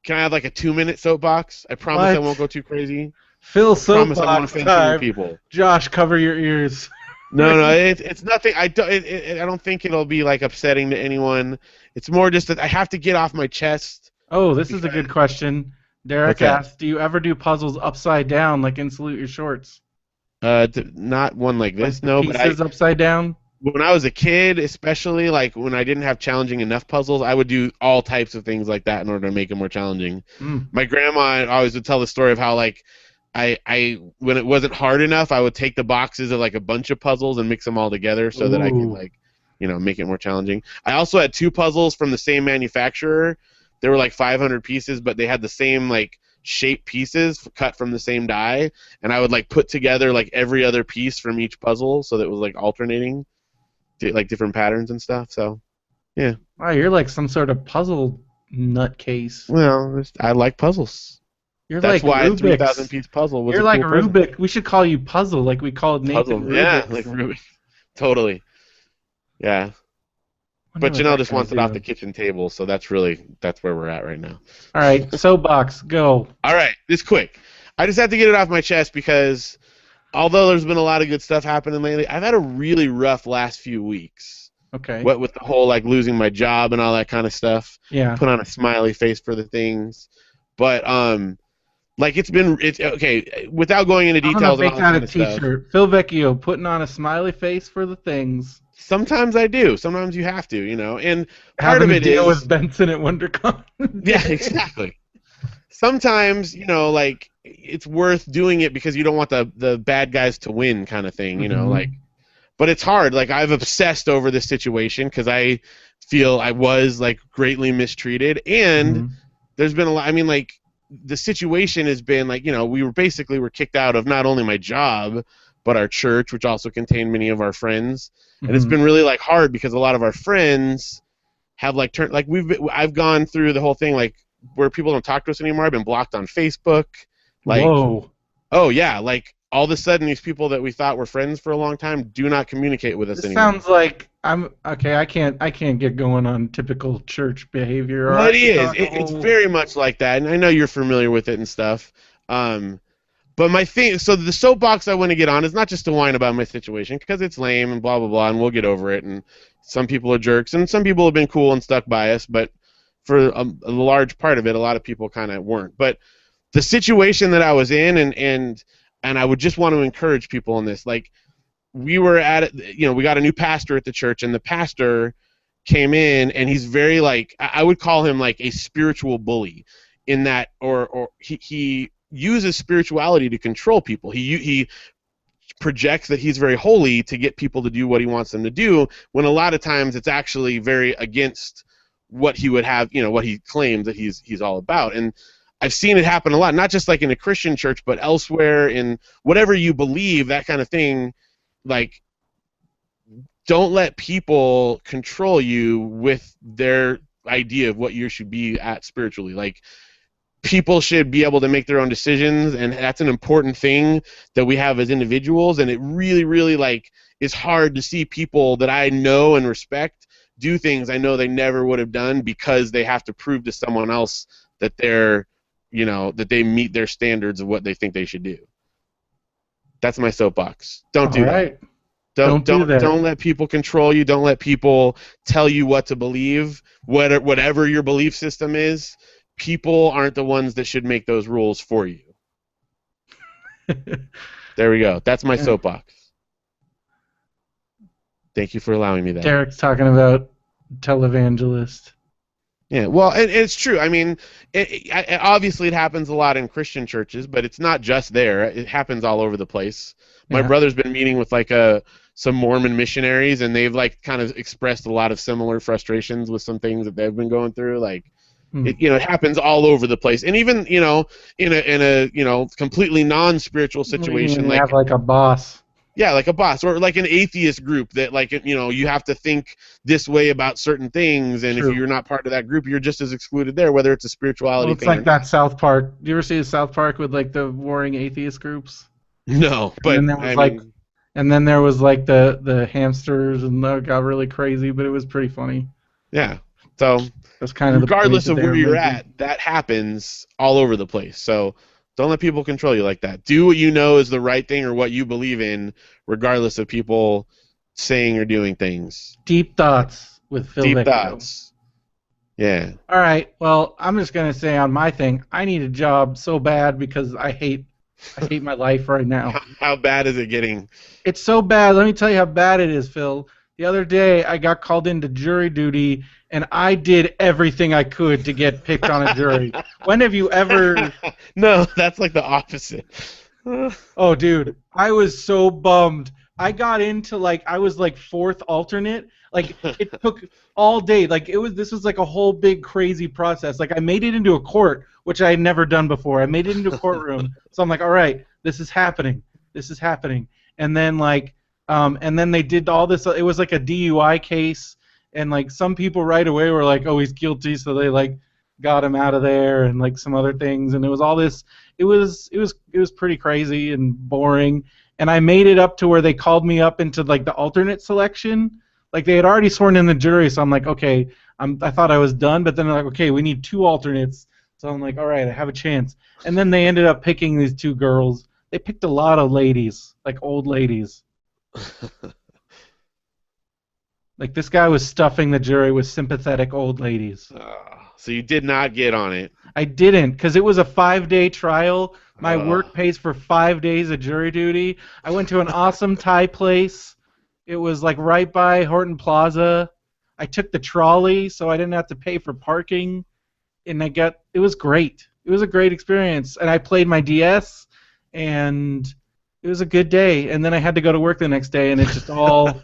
Can I have like a 2-minute soapbox? I promise I won't go too crazy. Phil soapbox time. People. Josh, cover your ears. No, it's nothing. I don't think it'll be like upsetting to anyone. It's more just that I have to get off my chest. Oh, this is a good question. Derek asked, do you ever do puzzles upside down like in Salute Your Shorts? Not one like this, no. Pieces upside down? When I was a kid, especially like when I didn't have challenging enough puzzles, I would do all types of things like that in order to make them more challenging. My grandma always would tell the story of how like I when it wasn't hard enough, I would take the boxes of like a bunch of puzzles and mix them all together so that I could like, make it more challenging. I also had 2 puzzles from the same manufacturer. They were like 500 pieces, but they had the same like shape pieces cut from the same die, and I would like put together like every other piece from each puzzle so that it was like alternating, like different patterns and stuff. So, yeah. Wow, you're like some sort of puzzle nutcase. Well, I like puzzles. That's why a 3,000-piece puzzle was. You're like Rubik. We should call you Puzzle, like we called Nathan Rubik. Yeah, like Rubik. Totally. Yeah. But Janelle just wants it off the kitchen table, so that's where we're at right now. All right, soapbox, go. All right, this quick. I just have to get it off my chest because although there's been a lot of good stuff happening lately, I've had a really rough last few weeks. Okay. What with the whole like losing my job and all that kind of stuff. Yeah. Put on a smiley face for the things, but like it's okay. Without going into details, make that a T-shirt. Phil Vecchio putting on a smiley face for the things. Sometimes I do. Sometimes you have to, and part of it deal with Benson at WonderCon. Yeah, exactly. Sometimes, like it's worth doing it because you don't want the bad guys to win, kind of thing, like. But it's hard. Like I've obsessed over this situation because I feel I was like greatly mistreated, and there's been a lot. I mean, like the situation has been like, we were kicked out of not only my job, but our church, which also contained many of our friends. And it's been really like hard because a lot of our friends have like turned, like I've gone through the whole thing, like where people don't talk to us anymore. I've been blocked on Facebook. Like, whoa. Oh yeah, like all of a sudden these people that we thought were friends for a long time do not communicate with us This anymore. sounds like I'm okay. I can't get going on typical church behavior. Well, it is. It's very much like that, and I know you're familiar with it and stuff. But my thing, so the soapbox I want to get on is not just to whine about my situation because it's lame and blah blah blah, and we'll get over it. And some people are jerks, and some people have been cool and stuck by us, but for a large part of it, a lot of people kind of weren't. But the situation that I was in, and I would just want to encourage people in this, like we were at it, we got a new pastor at the church, and the pastor came in, and he's very like, I would call him like a spiritual bully, in that, or he uses spirituality to control people. He projects that he's very holy to get people to do what he wants them to do, when a lot of times it's actually very against what he would have, what he claims that he's all about. And I've seen it happen a lot, not just like in a Christian church, but elsewhere in whatever you believe, that kind of thing. Like, don't let people control you with their idea of what you should be at spiritually. Like, people should be able to make their own decisions, and that's an important thing that we have as individuals. And it really, really like is hard to see people that I know and respect do things I know they never would have done because they have to prove to someone else that they're, that they meet their standards of what they think they should do. That's my soapbox. Don't do that. Don't let people control you. Don't let people tell you what to believe. Whatever your belief system is, people aren't the ones that should make those rules for you. There we go. That's my soapbox. Thank you for allowing me that. Derek's talking about televangelist. Yeah, well, it's true. I mean, obviously it happens a lot in Christian churches, but it's not just there. It happens all over the place. My brother's been meeting with like some Mormon missionaries, and they've like kind of expressed a lot of similar frustrations with some things that they've been going through. Like, it happens all over the place, and even in a completely non-spiritual situation, you have like a boss. Yeah, like a boss, or like an atheist group that, like, you have to think this way about certain things, and if you're not part of that group, you're just as excluded there, whether it's a spirituality thing. It's like that South Park. Do you ever see the South Park with like the warring atheist groups? No, but and then there was like the hamsters, and that got really crazy, but it was pretty funny. Yeah, so that's kind of regardless of where you're at, that happens all over the place. So don't let people control you like that. Do what you know is the right thing or what you believe in, regardless of people saying or doing things. Deep thoughts with Phil Deep Victor. thoughts. Yeah. All right. Well, I'm just gonna say on my thing, I need a job so bad because I hate my life right now. How bad is it getting? It's so bad. Let me tell you how bad it is, Phil. The other day, I got called into jury duty, and I did everything I could to get picked on a jury. When have you ever... No, that's like the opposite. Oh, dude, I was so bummed. I got into, like, I was, like, fourth alternate. Like, it took all day. Like, this was, like, a whole big crazy process. Like, I made it into a court, which I had never done before. I made it into a courtroom. So I'm like, all right, this is happening. This is happening. And then, like... and then they did all this. It was like a DUI case, and like some people right away were like, "Oh, he's guilty," so they like got him out of there, and like some other things. And it was all this. It was pretty crazy and boring. And I made it up to where they called me up into like the alternate selection. Like they had already sworn in the jury, so I'm like, okay, I thought I was done, but then they're like, okay, we need 2 alternates. So I'm like, all right, I have a chance. And then they ended up picking these 2 girls. They picked a lot of ladies, like old ladies. Like this guy was stuffing the jury with sympathetic old ladies. So you did not get on it. I didn't, because it was a 5-day trial. My work pays for 5 days of jury duty. I went to an awesome Thai place. It was like right by Horton Plaza. I took the trolley, so I didn't have to pay for parking, and it was great. It was a great experience, and I played my DS, and it was a good day, and then I had to go to work the next day, and it just all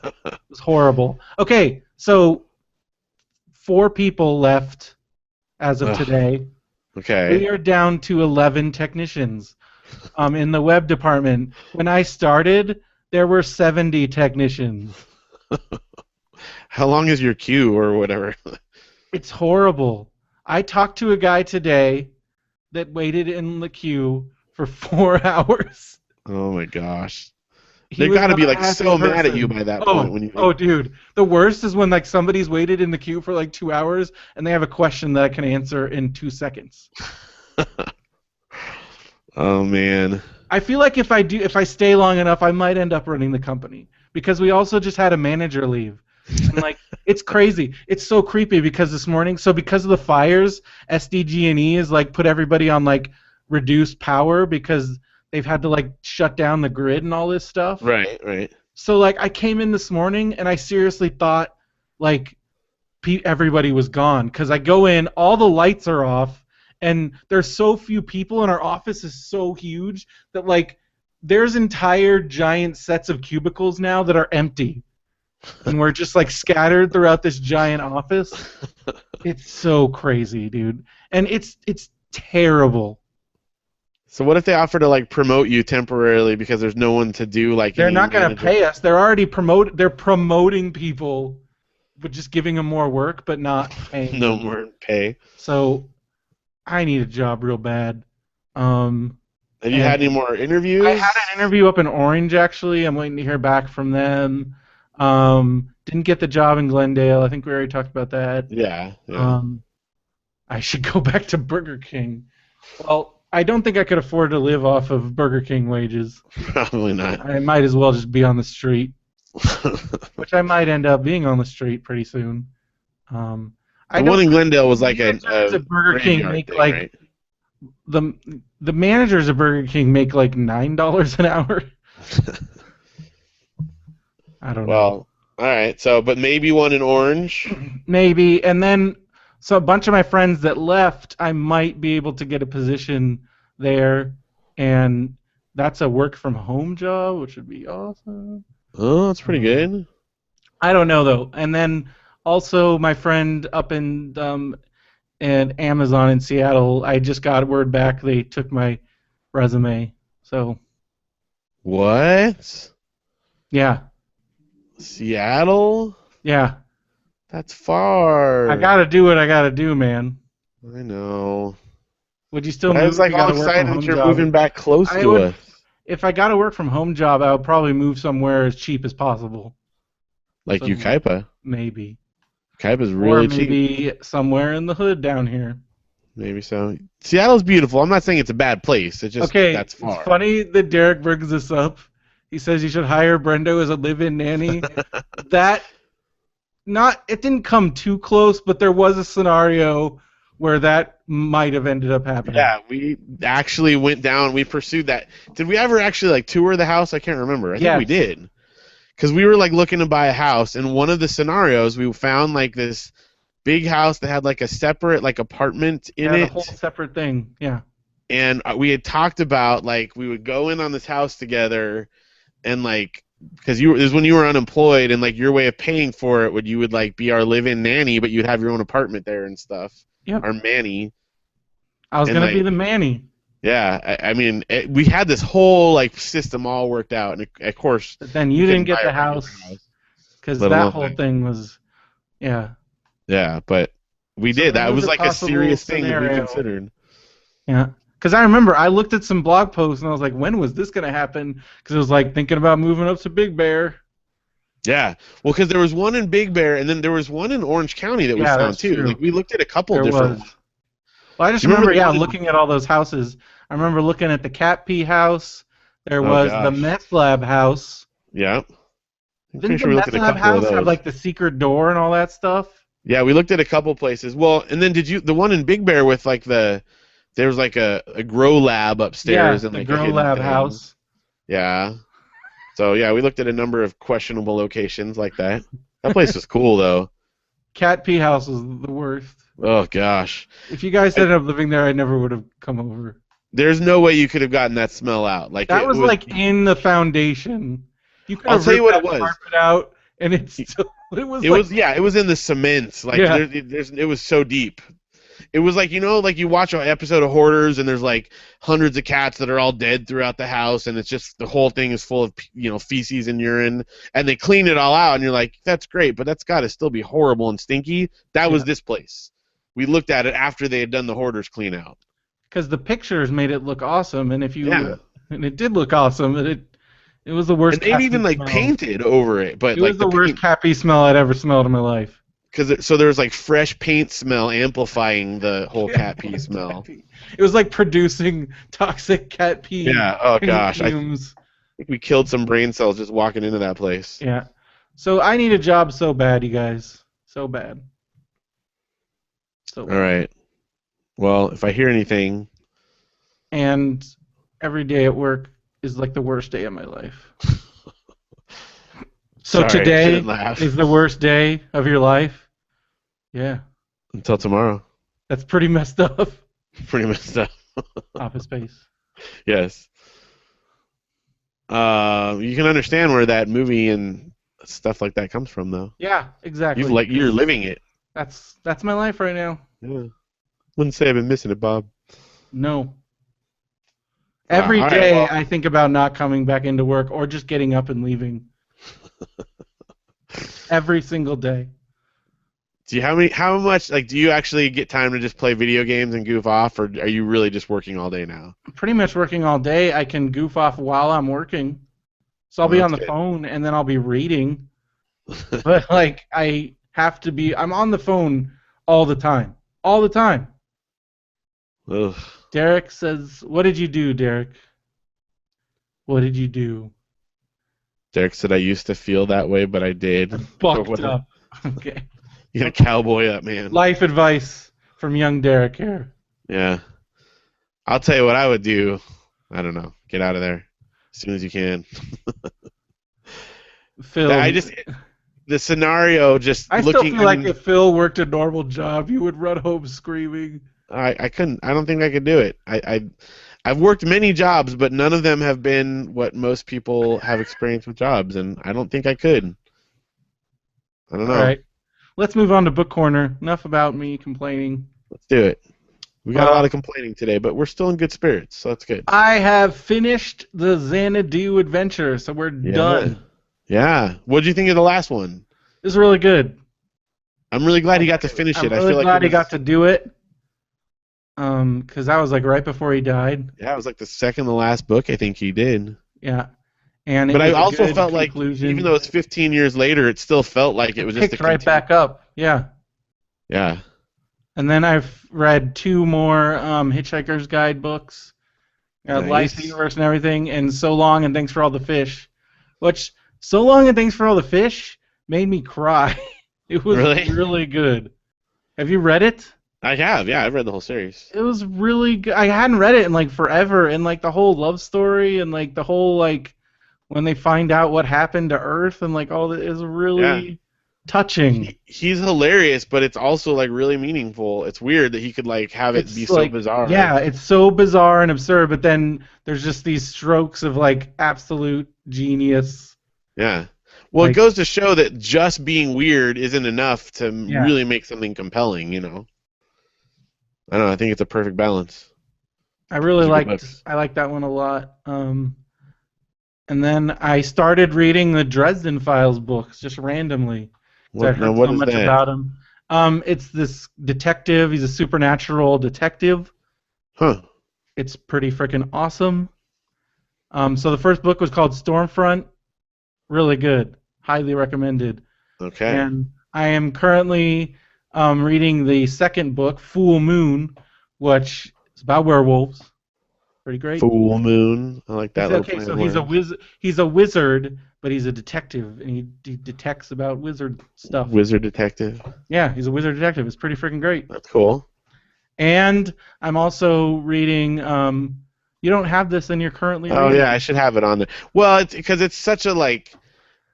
was horrible. Okay, so 4 people left as of today. Okay. We are down to 11 technicians in the web department. When I started, there were 70 technicians. How long is your queue or whatever? It's horrible. I talked to a guy today that waited in the queue for 4 hours. Oh my gosh. He They've was got to not be a like happy so mad at you person. by that point Oh, when you oh, like. dude. The worst is when like somebody's waited in the queue for like 2 hours and they have a question that I can answer in 2 seconds. Oh man. I feel like if I stay long enough, I might end up running the company because we also just had a manager leave. And like it's crazy. It's so creepy because this morning, so because of the fires, SDG&E is like put everybody on like reduced power because they've had to like shut down the grid and all this stuff. Right, right. So like I came in this morning and I seriously thought like everybody was gone because I go in, all the lights are off, and there's so few people, and our office is so huge that like there's entire giant sets of cubicles now that are empty, and we're just like scattered throughout this giant office. It's so crazy, dude, and it's terrible. So what if they offer to like promote you temporarily because there's no one to do like They're any not gonna manager? pay us. They're already they're promoting people, but just giving them more work, but not paying No them. more pay. So I need a job real bad. Um, Have you had and any more I interviews? had an interview up in Orange actually. I'm waiting to hear back from them. Didn't get the job in Glendale. I think we already talked about that. Yeah, yeah. Um, I should go back to Burger King. Well, I don't think I could afford to live off of Burger King wages. Probably not. I might as well just be on the street, which I might end up being on the street pretty soon. I The don't. one in Glendale was like Managers a at Burger King graveyard make thing, like right? the the managers at Burger King make like $9 an hour. I don't know. Well, all right. So, but maybe one in Orange. Maybe, and then so a bunch of my friends that left, I might be able to get a position there, and that's a work from home job, which would be awesome. Oh, that's pretty good. I don't know though. And then also my friend up in and Amazon in Seattle, I just got word back they took my resume. So What? yeah, Seattle? yeah. That's far. I gotta do what I gotta do, man. I know. Would you still But I was move if like you all got a work from excited that home you're job? moving back close I to would, us. if I got a work from home job, I would probably move somewhere as cheap as possible. Like So Ukaipa. maybe, Ukaipa's or really cheap. maybe somewhere in the hood down here. Maybe so. Seattle's beautiful. I'm not saying it's a bad place. It's just Okay, that's it's far. funny that Derek brings this up. He says you should hire Brendo as a live-in nanny. That not it didn't come too close, but there was a scenario where that might have ended up happening. Yeah, we actually went down. We pursued that. Did we ever actually like tour the house? I can't remember. I think we Yes. did. Because we were like looking to buy a house, and one of the scenarios we found like this big house that had like a separate like apartment in Yeah, it. the whole separate thing. Yeah. And we had talked about like we would go in on this house together, and like because this is when you were unemployed, and like your way of paying for it would you would like be our live-in nanny, but you'd have your own apartment there and stuff. Yep. Our manny. I was And, gonna like, be the Manny. Yeah, I mean we had this whole like system all worked out, and of course But then we you couldn't didn't get buy the a regular house because let that alone whole like- thing was, yeah, Yeah, but we So did. that That was was a like a possible serious thing that we scenario. considered. yeah. Because I remember I looked at some blog posts and I was like, when was this gonna happen? Because it was like thinking about moving up to Big Bear. Yeah, well, because there was one in Big Bear, and then there was one in Orange County that we Yeah, found that's too. true. Like we looked at a couple There different. was. Well, I just You remember remember, the yeah, one in- looking at all those houses. I remember looking at the Cat Pee house. There Oh, was the gosh. Meth Lab house. Yeah, I'm pretty Didn't sure the we looked Meth at a Lab couple of house have those. like the secret door and all that stuff? Yeah, we looked at a couple places. Well, and then the one in Big Bear with like there was like a grow lab upstairs Yeah, and the like a Grow hidden Lab thing. house. Yeah. So yeah, we looked at a number of questionable locations like that. That place was cool though. Cat Pee house was the worst. Oh gosh, If you guys ended up living there, I never would have come over. there's no way you could have gotten that smell out. Like That it was like in the foundation. You could I'll have tell you ripped what that it was. carpet out, and it's still. It was It like, was yeah, it was in the cement. Like Yeah. it was so deep. It was like, like you watch an episode of Hoarders and there's like hundreds of cats that are all dead throughout the house, and it's just the whole thing is full of feces and urine, and they clean it all out, and you're like, that's great, but that's got to still be horrible and stinky. That was this place. We looked at it after they had done the Hoarders clean out. Because the pictures made it look awesome, and and it did look awesome, and it was the worst. And they even like painted over it, but it like was the worst cat pee smell I'd ever smelled in my life. So there was like fresh paint smell amplifying the whole cat pee smell. It was like producing toxic cat pee. Yeah. Oh gosh. Fumes. I think we killed some brain cells just walking into that place. Yeah. So I need a job so bad, you guys. So bad. So bad. All right. Well, if I hear anything. And every day at work is like the worst day of my life. So sorry, today is the worst day of your life? Yeah. Until tomorrow. That's pretty messed up. Pretty messed up. Office Space. Yes. You can understand where that movie and stuff like that comes from, though. Yeah, exactly. You're living it. That's my life right now. Yeah. Wouldn't say I've been missing it, Bob. No. Every right, day I think about not coming back into work or just getting up and leaving. Every single day. How much do you actually get time to just play video games and goof off, or are you really just working all day now? I'm pretty much working all day. I can goof off while I'm working. So I'll be on the phone and then I'll be reading. But I have to be I'm on the phone all the time. All the time. Ugh. Derek says, "What did you do, Derek? What did you do?" Derek said, "I used to feel that way, but I did." Fucked up. Okay. You got a cowboy up, man. Life advice from young Derek here. Yeah. I'll tell you what I would do. I don't know. Get out of there as soon as you can. Phil. The scenario just I looking. still feel like if Phil worked a normal job, you would run home screaming. I couldn't. I don't think I could do it. I've worked many jobs, but none of them have been what most people have experienced with jobs, and I don't think I could. I don't know. All right. Let's move on to Book Corner. Enough about me complaining. Let's do it. We got a lot of complaining today, but we're still in good spirits, so that's good. I have finished the Xanadu adventure, so we're done. Yeah. What did you think of the last one? It was really good. I'm really glad he got to finish it. I'm really glad he got to do it. Because that was like right before he died. Yeah, it was like the second to last book I think he did. Yeah. But I also felt like, even though it's 15 years later, it still felt like it was just picked right back up. Yeah. Yeah. And then I've read 2 more Hitchhiker's Guide books, Nice. Life, Universe, and everything, and So Long and Thanks for All the Fish. Which, So Long and Thanks for All the Fish made me cry. It was really good. Have you read it? I have, yeah. I've read the whole series. It was really good. I hadn't read it in forever, and the whole love story and the whole when they find out what happened to Earth and all that is really touching. He's hilarious, but it's also really meaningful. It's weird that he could have it be so bizarre. Yeah, it's so bizarre and absurd, but then there's just these strokes of absolute genius. Yeah. Well, it goes to show that just being weird isn't enough to really make something compelling, I don't know. I think it's a perfect balance. I really liked that one a lot. And then I started reading the Dresden Files books just randomly. I heard so much about him. It's this detective. He's a supernatural detective. Huh. It's pretty freaking awesome. So the first book was called Stormfront. Really good. Highly recommended. Okay. And I am currently reading the second book, Full Moon, which is about werewolves. Pretty great. Full Moon. I like that. Okay, so he's a wizard, but he's a detective, and he detects about wizard stuff. Wizard detective. Yeah, he's a wizard detective. It's pretty freaking great. That's cool. And I'm also reading. You don't have this, and you're currently. Oh yeah, I should have it on there. Well, it's because it's such a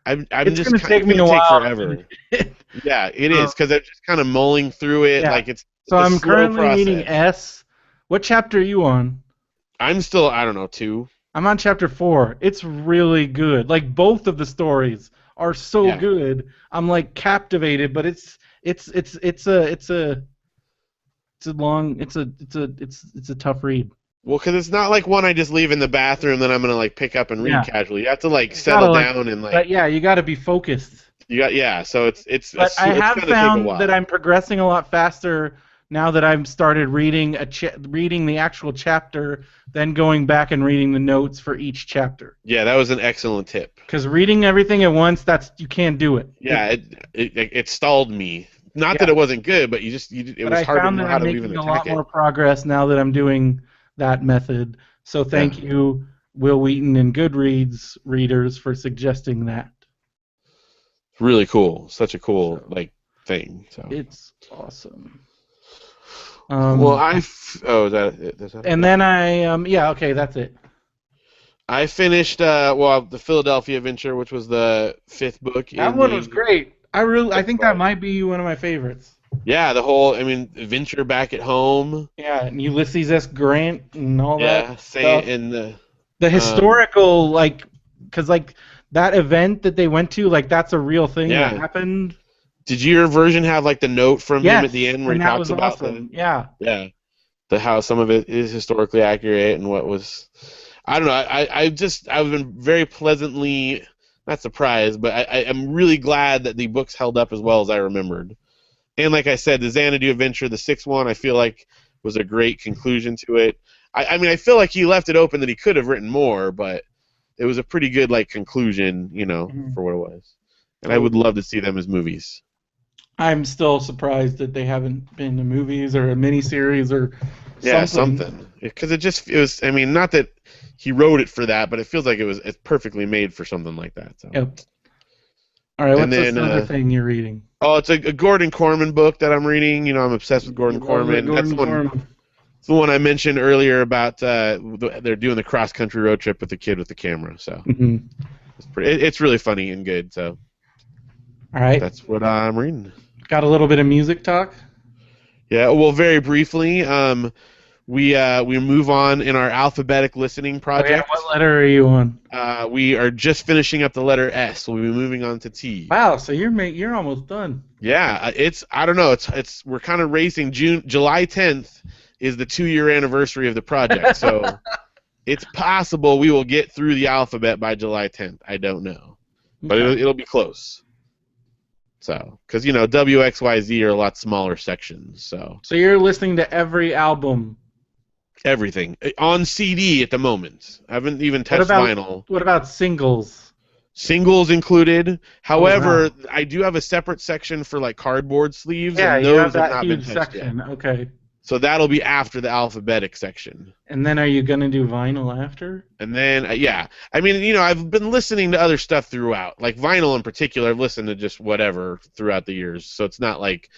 it's just gonna take me a while. Forever. Yeah, it is because I'm just kind of mulling through it. Yeah. It's so a I'm slow currently process. reading S. What chapter are you on? I'm still, I don't know, 2. I'm on chapter 4. It's really good. Both of the stories are so good. I'm captivated, but it's It's a long. It's a tough read. Well, because it's not like one I just leave in the bathroom that I'm gonna like pick up and read Yeah. casually. You have to like You settle gotta down and like but yeah, you got to be focused. So it's But I it's have gonna take a found that while. I'm progressing a lot faster now that I've started reading reading the actual chapter, then going back and reading the notes for each chapter. Yeah, that was an excellent tip. Because reading everything at once, you can't do it. Yeah, it stalled me. Not that Yeah. it wasn't good, but it But was I hard to found know that how I'm to even making a attack lot it. more progress now that I'm doing that method. So Yeah, thank you, Will Wheaton and Goodreads readers, for suggesting that. really cool. Such a cool So like thing. So it's awesome. well, Um, is that it? Is that it? and Yeah. then yeah, okay, that's it. I finished the Philadelphia Adventure, which was the 5th book That in one was the great. I book think that club. might be one of my favorites. Yeah, the whole adventure back at home. Yeah, and Ulysses S. Grant and all that Yeah, saying stuff. and The um historical, because that event that they went to, that's a real thing that yeah. happened. Did your version have like the note from him at the Yes, end where he and that talks was about the awesome. Yeah. yeah the how some of it is historically accurate and what was I don't know I've been very pleasantly not surprised but I am really glad that the books held up as well as I remembered. And like I said, the Xanadu Adventure, the 6th one, I feel like was a great conclusion to it. I mean, I feel like he left it open that he could have written more, but it was a pretty good like conclusion, Mhm. for what it was. And I would Totally. love to see them as movies. I'm still surprised that they haven't been to movies or a miniseries or Yeah, something. something. Because it was. I mean, not that he wrote it for that, but it feels like it's perfectly made for something like that. So. Yep. All right, And what's this then, other thing you're reading? oh, it's a Gordon Corman book that I'm reading. I'm obsessed with You Gordon love the Corman. That's the Gordon one. Corman. It's the one I mentioned earlier about they're doing the cross country road trip with the kid with the camera. So Hmm. it's really funny and good. So All right. that's what I'm reading. Got a little bit of music talk? Yeah. Well, very briefly, we move on in our alphabetic listening Oh yeah, project. what letter are you on? We are just finishing up the letter S. We'll be moving on to T. Wow, so you're almost done. Yeah, I don't know. It's we're kind of racing. July 10th is the 2-year anniversary of the project, so it's possible we will get through the alphabet by July 10th. I don't know, but Okay. it'll be close. So, because W, X, Y, Z are a lot smaller sections. So So you're listening to every album. everything on CD at the moment. I haven't even touched vinyl. What about singles? Singles included. Oh However, wow. I do have a separate section for like cardboard sleeves, Yeah, and you have those have that not been huge touched yet. section. Okay. So that'll be after the alphabetic section. And then are you gonna do vinyl after? And then, yeah. I mean, I've been listening to other stuff throughout. Like vinyl in particular, I've listened to just whatever throughout the years. So it's not like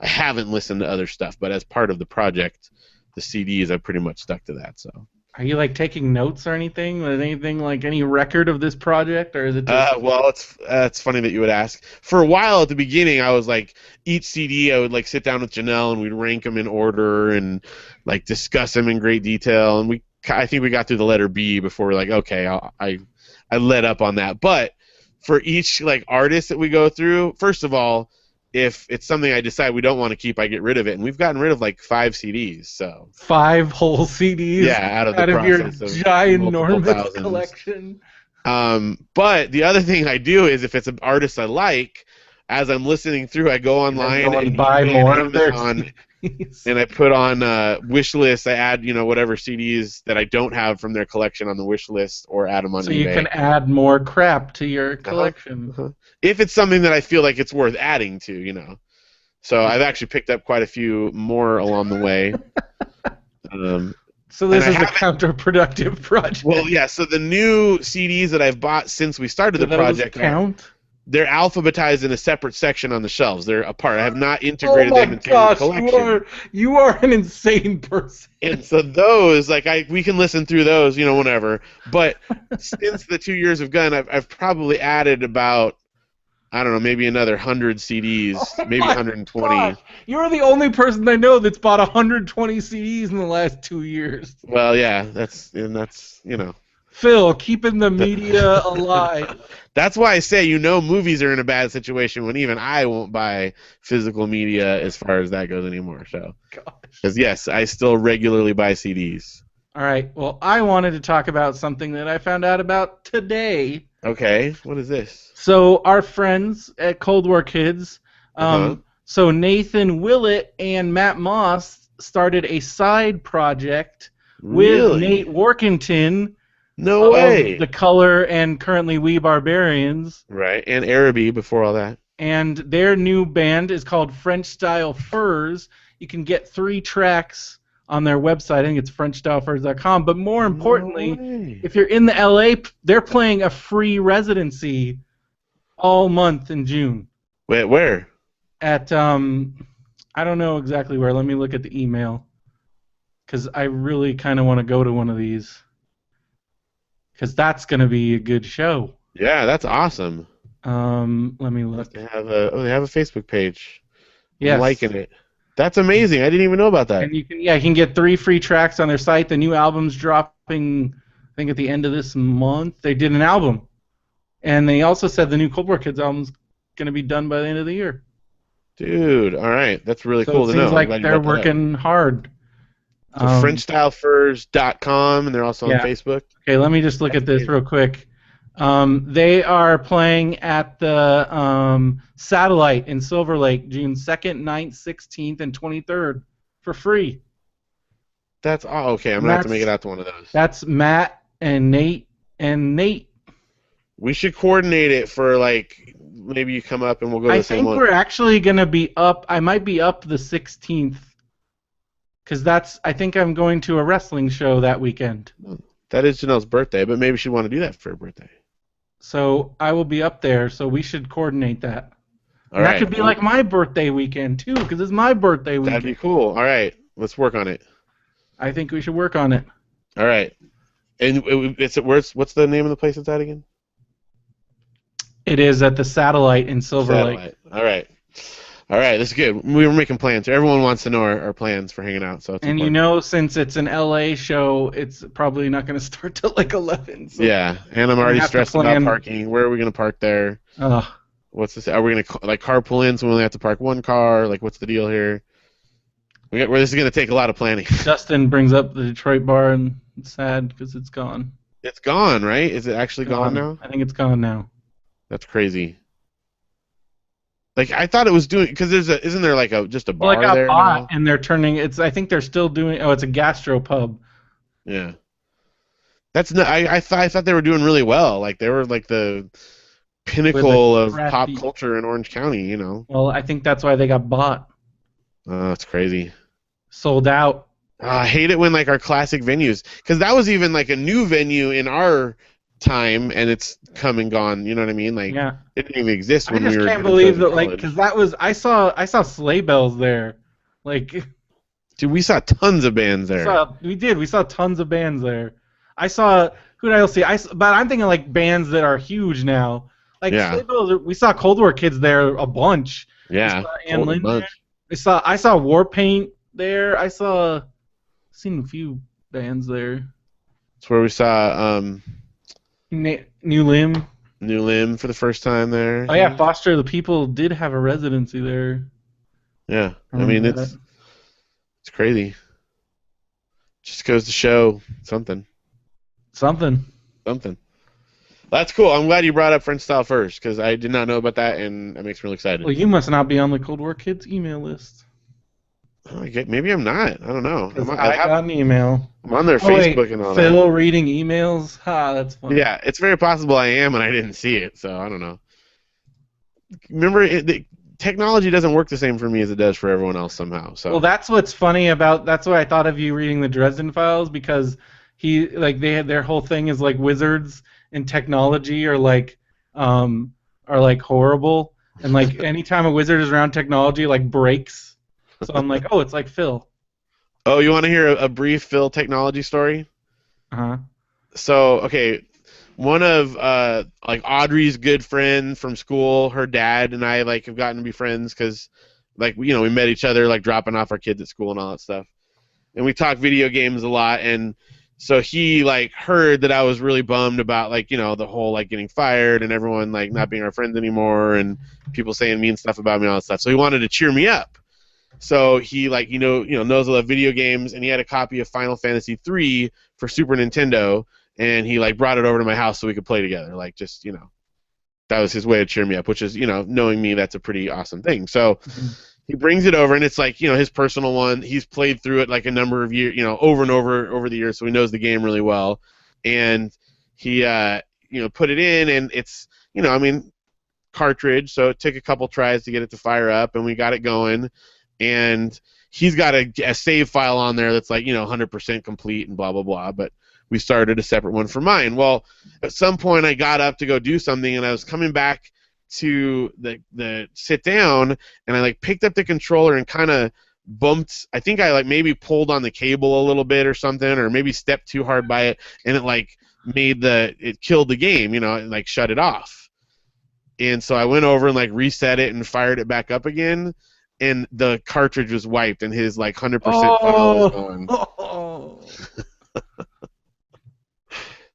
I haven't listened to other stuff. But as part of the project, the CDs, I've pretty much stuck to that. So. Are you taking notes or anything? Is anything any record of this project, or is it just? Well, it's funny that you would ask. For a while at the beginning, I was like, each CD, I would sit down with Janelle and we'd rank them in order and discuss them in great detail. And I think we got through the letter B before we're like, okay, I let up on that. But for each artist that we go through, first of all, if it's something I decide we don't want to keep, I get rid of it. And we've gotten rid of 5 CDs. So 5 whole CDs yeah, out of the your process of multiple ginormous thousands. collection. But the other thing I do is if it's an artist I like, as I'm listening through, I go online and buy eBay more and of their Amazon, CDs. and I put on wish list. I add whatever CDs that I don't have from their collection on the wish list, or add them on So eBay. you can add more crap to your collection. If it's something that I feel like it's worth adding to. So I've actually picked up quite a few more along the way. So this is a counterproductive project. Well, yeah. So the new CDs that I've bought since we started the project they're alphabetized in a separate section on the shelves. They're apart. I have not integrated them into the collection. You are an insane person. And so those, we can listen through those, whenever. But since the 2 years have gone, I've probably added about, I don't know, maybe another 100 CDs, maybe 120. Gosh. You're the only person I know that's bought 120 CDs in the last 2 years. Well, yeah, that's Phil, keeping the media alive. That's why I say, movies are in a bad situation when even I won't buy physical media as far as that goes anymore. So, Gosh. because yes, I still regularly buy CDs. All right. Well, I wanted to talk about something that I found out about today. Okay, what is this? So our friends at Cold War Kids, Uh-huh. so Nathan Willett and Matt Moss started a side project with Really? Nate Workington No of The way. Color and currently We Barbarians. Right, and Araby before all that. And their new band is called French Style Furs. You can get 3 tracks on their website. I think it's FrenchStyleFurs.com. But more No importantly, way. if you're in the LA, they're playing a free residency all month in June Wait, where? at I don't know exactly where. Let me look at the email because I really kind of want to go to one of these because that's going to be a good show. Yeah, that's awesome. Let me look. They have a Facebook page. I'm Yes. liking it. That's amazing. I didn't even know about that. And you can get 3 free tracks on their site. The new album's dropping, I think, at the end of this month. They did an album, and they also said the new Cold War Kids album's going to be done by the end of the year. Dude, all right. That's really So cool it to know. seems I'm like glad you they're brought that up. working hard. So FrenchStyleFurs.com, and they're also on Yeah. Facebook. Okay, let me just look at this real quick. They are playing at the Satellite in Silver Lake, June 2nd, 9th, 16th, and 23rd for free. That's okay. I'm And gonna have to make it out to one of those. That's Matt and Nate. We should coordinate it for maybe you come up and we'll go to I the same think one. we're actually going to be up. I might be up the 16th because I think I'm going to a wrestling show that weekend. That is Janelle's birthday, but maybe she'd want to do that for her birthday. So I will be up there, so we should coordinate that. All And right. that could be like my birthday weekend too, because it's my birthday weekend. That'd be cool. All right. Let's work on it. I think we should work on it. All right. And what's the name of the place it's at again? It is at the Satellite in Silver Lake. Satellite. All right. All right. This is good. We were making plans. Everyone wants to know our plans for hanging out. So it's And important. since it's an LA show, it's probably not going to start till like 11. So Yeah. And I'm already have to stressed about plan. parking. Where are we going to park there? Ugh. What's this? Are we going to carpool in so we only have to park one car? What's the deal here? This is going to take a lot of planning. Justin brings up the Detroit bar, and it's sad because it's gone. It's gone, right? Is it actually gone now? I think it's gone now. That's crazy. I thought it was doing because isn't there just a bar Well, it got there bought, now? and they're turning. I think they're still doing. Oh, it's a gastro pub. Yeah. That's not. I thought they were doing really well. They were the pinnacle of pop crappy- culture in Orange County. Well, I think that's why they got bought. Oh, that's crazy. Sold out. I hate it when our classic venues, because that was even a new venue in our time, and it's come and gone. You know what I mean? Yeah. It didn't even exist I when we just were. can't doing believe shows in that, college. because that was I saw sleigh bells there. Dude, we saw tons of bands there. We saw tons of bands there. I saw who did I see? But I'm thinking bands that are huge now. Yeah. Sleigh bells. We saw Cold War Kids there a bunch. Yeah. We saw Ann Told a Lynn bunch. there. I saw Warpaint there. Seen a few bands there. That's where we saw New Limb. New Limb for the first time there. Oh yeah, Foster the People did have a residency there. Yeah. I mean, remember it's crazy. Just goes to show something. Something. That's cool. I'm glad you brought up French Style first, because I did not know about that, and that makes me really excited. Well, you must not be on the Cold War Kids email list. Maybe I'm not. I don't know. I got an email. I'm on their Facebook and all Phil that. reading emails. That's funny. Yeah, it's very possible I am, and I didn't see it, so I don't know. Remember, technology doesn't work the same for me as it does for everyone else somehow. So. Well, that's what's funny about. That's why I thought of you reading the Dresden Files, because they had their whole thing is wizards and technology are horrible, and anytime a wizard is around, technology breaks. So I'm oh, it's like Phil. Oh, you want to hear a brief Phil technology story? Uh-huh. So, okay, one of Audrey's good friend from school, her dad and I have gotten to be friends because we met each other dropping off our kids at school and all that stuff. And we talk video games a lot, and So he like heard that I was really bummed about like the whole like getting fired and everyone like not being our friends anymore and people saying mean stuff about me and all that stuff. So he wanted to cheer me up. So he like knows I love video games and he had a copy of Final Fantasy 3 for Super Nintendo and he like brought it over to my house so we could play together. Like just that was his way to cheer me up, which is knowing me, that's a pretty awesome thing. So. He brings it over, and it's like his personal one. He's played through it like a number of years, over and over the years, so he knows the game really well. And he, put it in, and it's, cartridge. So it took a couple tries to get it to fire up, and we got it going. And he's got a save file on there that's like 100% complete and blah blah blah. But we started a separate one for mine. Well, at some point I got up to go do something, and I was coming back to the sit down, and I like picked up the controller and kind of bumped. I think I like maybe pulled on the cable a little bit or something, or maybe stepped too hard by it, and it like it killed the game, and like shut it off. And so I went over and like reset it and fired it back up again, and the cartridge was wiped, and his like 100% file was gone. Oh.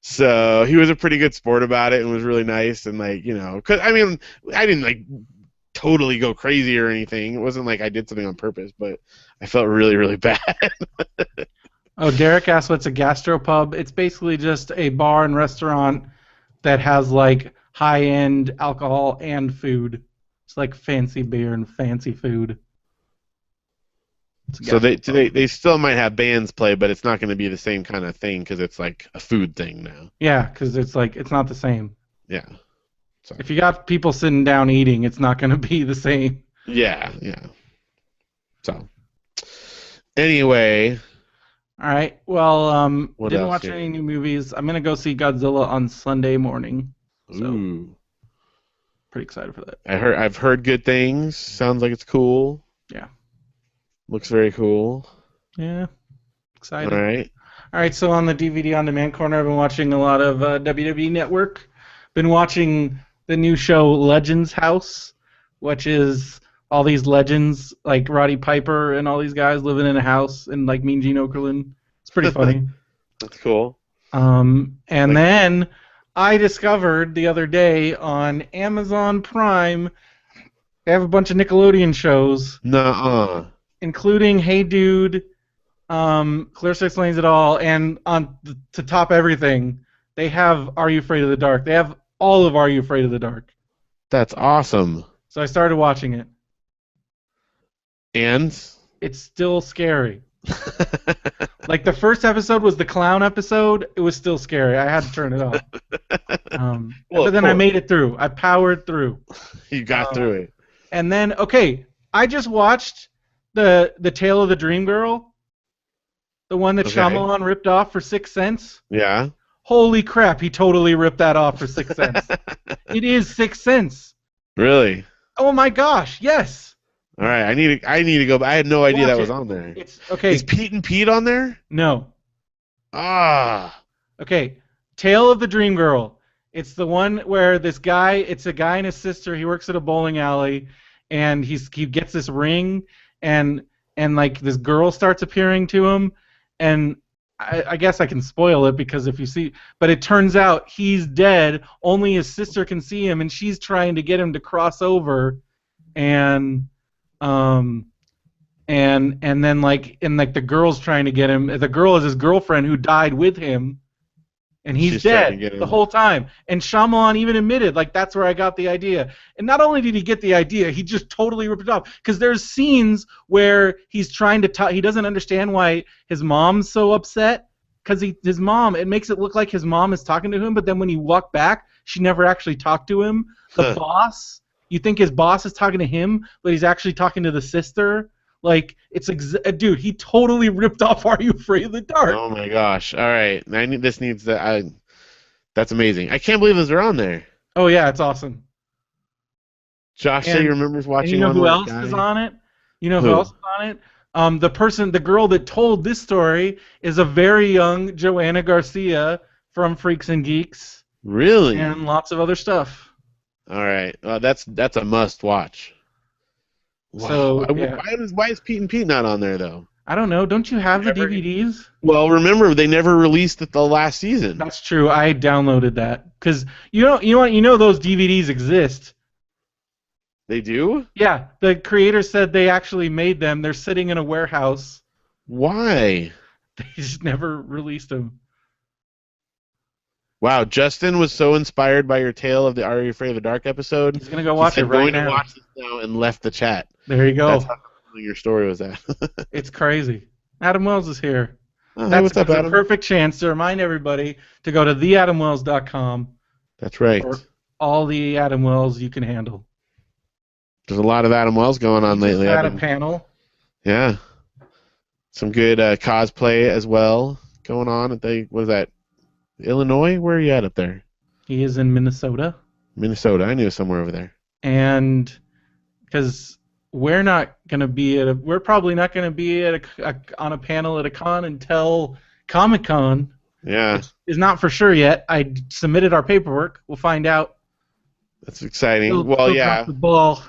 So he was a pretty good sport about it and was really nice and like cause I mean I didn't like totally go crazy or anything. It wasn't like I did something on purpose, but I felt really really bad. Oh, Derek asked what's a gastropub. It's basically just a bar and restaurant that has like high-end alcohol and food. It's like fancy beer and fancy food. So they still might have bands play, but it's not going to be the same kind of thing because it's like a food thing now. Yeah, because it's not the same. Yeah. So. If you got people sitting down eating, it's not going to be the same. Yeah. So. Anyway. All right. Well, didn't watch here? any new movies. I'm gonna go see Godzilla on Sunday morning. So, Ooh. Pretty excited for that. I've heard good things. Sounds like it's cool. Yeah. Looks very cool. Yeah. Excited. All right. All right. So on the DVD on demand corner, I've been watching a lot of WWE Network. Been watching the new show Legends House, which is all these legends like Roddy Piper and all these guys living in a house and like Mean Gene Okerlund. It's pretty funny. That's cool. Then I discovered the other day on Amazon Prime they have a bunch of Nickelodeon shows. Nuh-uh. Including Hey Dude, Clarissa Explains It All, and to top everything, they have Are You Afraid of the Dark? They have all of Are You Afraid of the Dark? That's awesome. So I started watching it. And? It's still scary. Like the first episode was the clown episode. It was still scary. I had to turn it off. But then I made it through. I powered through. You got through it. And then, okay, I just watched the Tale of the Dream Girl, the one that Shyamalan ripped off for 6 cents. Yeah. Holy crap, he totally ripped that off for 6 cents. It is 6 cents. Really? Oh my gosh, yes. All right, I need to go. I had no idea that was on there. It's okay. Is Pete and Pete on there? No. Ah. Okay, Tale of the Dream Girl. It's the one where this guy, it's a guy and his sister. He works at a bowling alley, and he gets this ring, and like this girl starts appearing to him, and I guess I can spoil it because if you see, but it turns out he's dead. Only his sister can see him, and she's trying to get him to cross over, and then like the girl's trying to get him. The girl is his girlfriend who died with him, and he's dead the whole time. And Shyamalan even admitted, like, that's where I got the idea. And not only did he get the idea, he just totally ripped it off. Because there's scenes where he's trying to talk. He doesn't understand why his mom's so upset. Because his mom, it makes it look like his mom is talking to him, but then when you walk back, she never actually talked to him. The boss, you think his boss is talking to him, but he's actually talking to the sister. Like, it's dude, he totally ripped off Are You Afraid of the Dark? Oh my gosh! All right, this needs to. That's amazing. I can't believe those are on there. Oh yeah, it's awesome. Josh said he remembers watching. And you know who else is on it? You know who else is on it? The girl that told this story is a very young Joanna Garcia from Freaks and Geeks. Really? And lots of other stuff. All right, that's a must watch. Wow. So why is Pete and Pete not on there though? I don't know. Don't you have the DVDs? Well, remember they never released it the last season. That's true. I downloaded that because you know those DVDs exist. They do? Yeah, the creator said they actually made them. They're sitting in a warehouse. Why? They just never released them. Wow, Justin was so inspired by your tale of the Are You Afraid of the Dark episode. He's gonna go watch it right now. Going to watch this now and left the chat. There you go. That's how your story was at. It's crazy. Adam Wells is here. Oh, That's what's up, Adam? a perfect chance to remind everybody to go to theadamwells.com. That's right. For all the Adam Wells you can handle. There's a lot of Adam Wells going on lately. Just had a panel. Yeah. Some good cosplay as well going on at what is that? Illinois? Where are you at up there? He is in Minnesota. Minnesota. I knew it was somewhere over there. And because we're probably not gonna be on a panel at a con until Comic-Con. Yeah. Which is not for sure yet. I submitted our paperwork. We'll find out. That's exciting. Still yeah. the ball.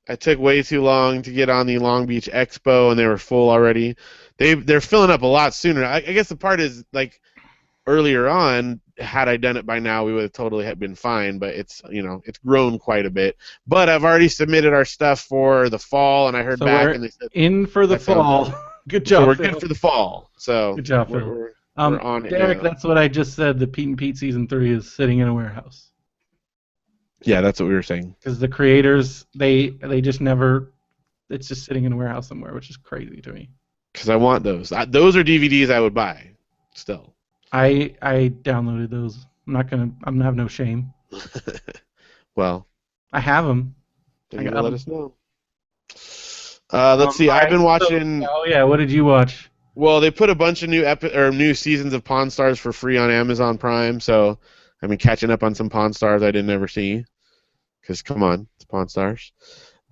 I took way too long to get on the Long Beach Expo, and they were full already. They're filling up a lot sooner. I guess the part is like earlier on, had I done it by now, we would have totally been fine. But it's grown quite a bit. But I've already submitted our stuff for the fall, and I heard back, and they said in for the fall. Good job. So we're good for the fall. So good job, Phil. We're on it. Derek, now. that's what I just said. The Pete and Pete season 3 is sitting in a warehouse. Yeah, that's what we were saying. Because the creators, they just never. It's just sitting in a warehouse somewhere, which is crazy to me. Because I want those. Those are DVDs I would buy. Still. I downloaded those. I'm gonna have no shame. Well. I have them. Then you let us know. Let's see. I've been watching. Oh yeah, what did you watch? Well, they put a bunch of new seasons of Pawn Stars for free on Amazon Prime, so I've been catching up on some Pawn Stars I didn't ever see. Because come on, it's Pawn Stars.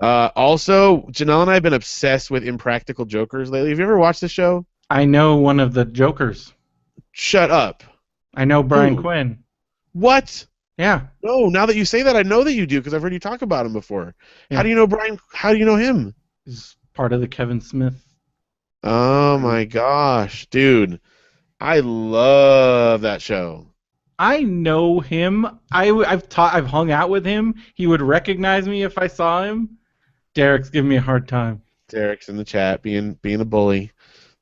Also, Janelle and I have been obsessed with Impractical Jokers lately. Have you ever watched this show? I know one of the Jokers. Shut up. I know Brian Quinn. What? Yeah. No, now that you say that, I know that you do because I've heard you talk about him before. Yeah. How do you know Brian? How do you know him? He's part of the Kevin Smith. Oh my gosh, dude. I love that show. I know him. I've hung out with him. He would recognize me if I saw him. Derek's giving me a hard time. Derek's in the chat being a bully.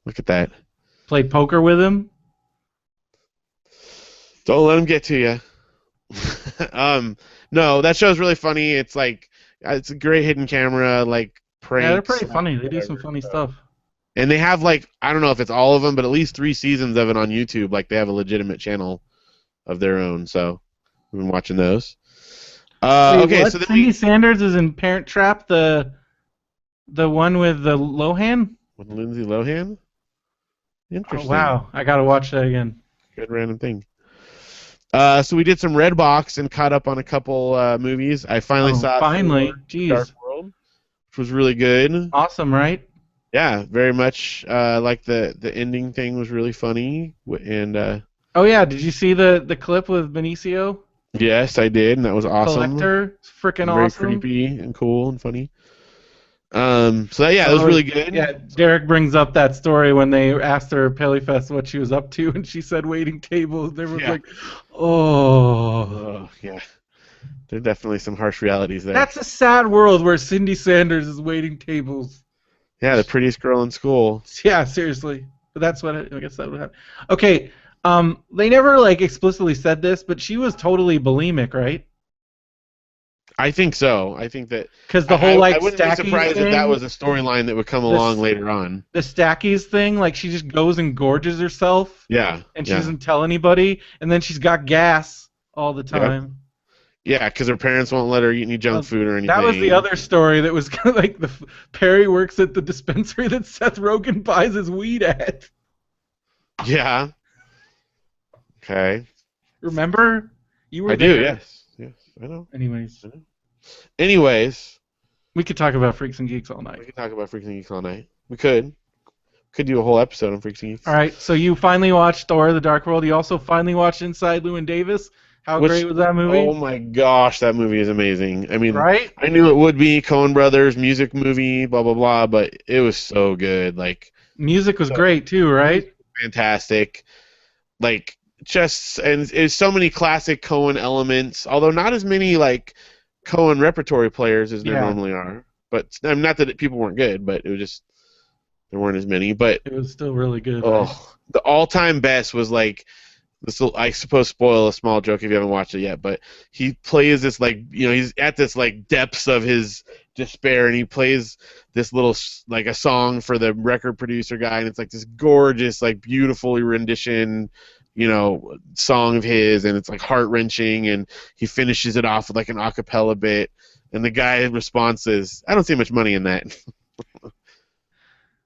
Look at that. Played poker with him. Don't let him get to you. No, that show's really funny. It's a great hidden camera, pranks. Yeah, they're pretty funny. They do some funny stuff. And they have I don't know if it's all of them, but at least 3 seasons of it on YouTube. They have a legitimate channel of their own. So we've been watching those. Wait, okay, what? so Cindy Sanders is in Parent Trap, the one with the Lohan. With Lindsay Lohan. Interesting. Oh, wow, I gotta watch that again. Good random thing. So we did some Redbox and caught up on a couple movies. I finally saw Jeez. Dark World, which was really good. Awesome, right? Yeah, very much. The ending thing was really funny. And oh yeah, did you see the clip with Benicio? Yes, I did, and that was awesome. Collector, freaking awesome. Very creepy and cool and funny. That was really good. Yeah, Derek brings up that story when they asked her at Pellyfest what she was up to, and she said waiting tables. They were like, oh, yeah. There are definitely some harsh realities there. That's a sad world where Cindy Sanders is waiting tables. Yeah, the prettiest girl in school. Yeah, seriously. But that's what I guess that would happen. Okay, they never explicitly said this, but she was totally bulimic, right? I think so. I think that because the whole I wouldn't be surprised thing, if that was a storyline that would come along later on. The Stackies thing, she just goes and gorges herself. Yeah. And she doesn't tell anybody, and then she's got gas all the time. Yeah, because her parents won't let her eat any junk food or anything. That was the other story that was kind of Perry works at the dispensary that Seth Rogen buys his weed at. Yeah. Okay. Remember? You were there. I do, yes. Yes, I know. Anyways. We could talk about Freaks and Geeks all night. We could talk about Freaks and Geeks all night. We could. Could do a whole episode on Freaks and Geeks. All right, so you finally watched Thor: The Dark World. You also finally watched Inside Llewyn Davis. How great was that movie? Oh my gosh, that movie is amazing. I mean, right? I knew it would be Coen Brothers music movie, blah blah blah, but it was so good. Music was So great too, right? fantastic. Like just and there's so many classic Cohen elements, although not as many like Cohen repertory players as there Yeah, normally are. But I mean, not that people weren't good, but it was just there weren't as many. But it was still really good, right? oh, the all-time best was like this will, I suppose, spoil a small joke if you haven't watched it yet, but he plays this like he's at this like depths of his despair, and he plays this little like a song for the record producer guy, and it's like this gorgeous, like beautiful rendition, song of his, and it's like heart wrenching, and he finishes it off with like an a cappella bit, and the guy responds is, "I don't see much money in that,"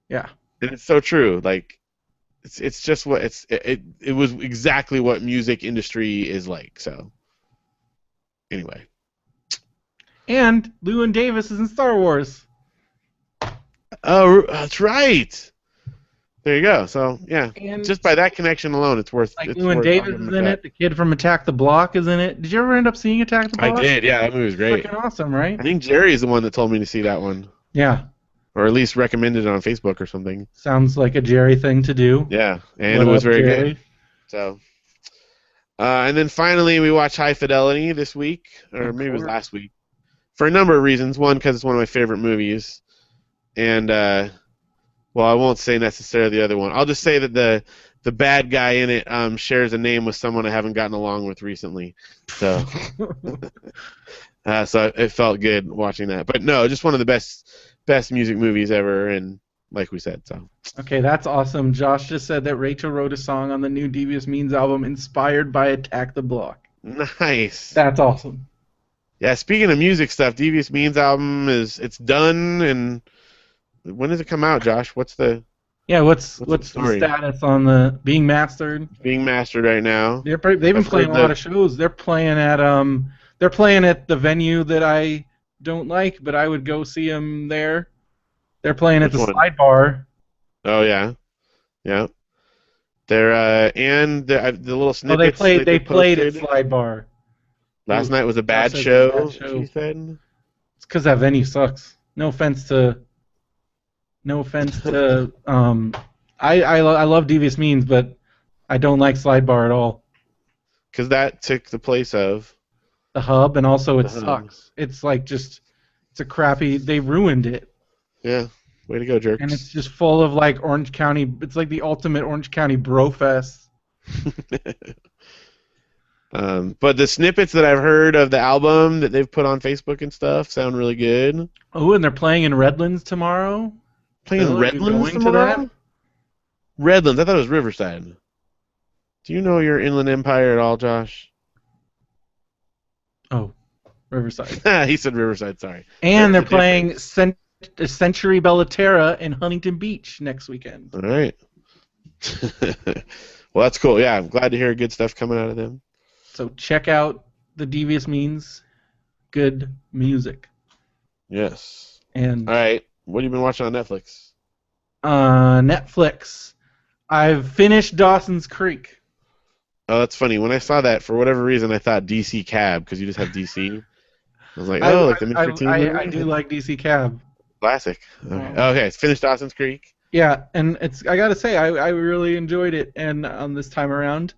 Yeah. and it's so true, like. It's just what it was exactly what music industry is like. So anyway, And Llewyn Davis is in Star Wars. oh, that's right. There you go. So yeah, And just by that connection alone, it's worth like it's Llewyn worth. I'll Davis give him is a in cut. it. The kid from Attack the Block is in it. Did you ever end up seeing Attack the I Block? did. Yeah, that movie was great. Freaking awesome, right? I think Jerry is the one that told me to see that one, Yeah. or at least recommended it on Facebook or something. Sounds like a Jerry thing to do. Yeah, and What it was up, very Jerry? good. So. And then finally, we watched High Fidelity this week, or Of maybe it was course. last week, for a number of reasons. One, because it's one of my favorite movies, and well, I won't say necessarily the other one. I'll just say that the bad guy in it shares a name with someone I haven't gotten along with recently, so so it felt good watching that. But no, just one of the best music movies ever, and like we said, so. Okay, that's awesome. Josh just said that Rachel wrote a song on the new Devious Means album inspired by Attack the Block. Nice. That's awesome. Yeah, speaking of music stuff, Devious Means album it's done, and when does it come out, Josh? What's the What's the the story? status on the being mastered? Being mastered right now. They've been I've playing heard a lot of shows. They're playing at the venue that I don't like, but I would go see them there. They're playing at Which the one? Slide Bar. Oh yeah, yeah. They're and the little Oh, snippets they played at posted. Slide Bar. Last night was a Josh bad says it's a show. bad show. She said. It's because that venue sucks. No offense to. I love Devious Means, but I don't like Slide Bar at all. Because that took the place of The Hub, and also it The Hub. sucks. It's like it's a crappy. They ruined it, yeah. Way to go, jerks. and it's just full of like Orange County. It's like the ultimate Orange County bro fest. But the snippets that I've heard of the album that they've put on Facebook and stuff sound really good. Oh, and they're playing in Redlands tomorrow. Playing Bill, are you Redlands going to tomorrow? that? Redlands. I thought it was Riverside. Do you know your Inland Empire at all, Josh? Oh, Riverside. He said Riverside. Sorry. And they're There's a playing difference. Century Bellaterra in Huntington Beach next weekend. All right. Well, that's cool. Yeah, I'm glad to hear good stuff coming out of them. So check out the Devious Means. Good music. Yes. And All right. What have you been watching on Netflix? Netflix. I've finished Dawson's Creek. Oh, that's funny. When I saw that, for whatever reason, I thought DC Cab because you just have DC. I was like, oh, like the Mr. T movie? I do like DC Cab. Classic. Okay, it's finished Dawson's Creek. Yeah, and I gotta say, I really enjoyed it, and this time around,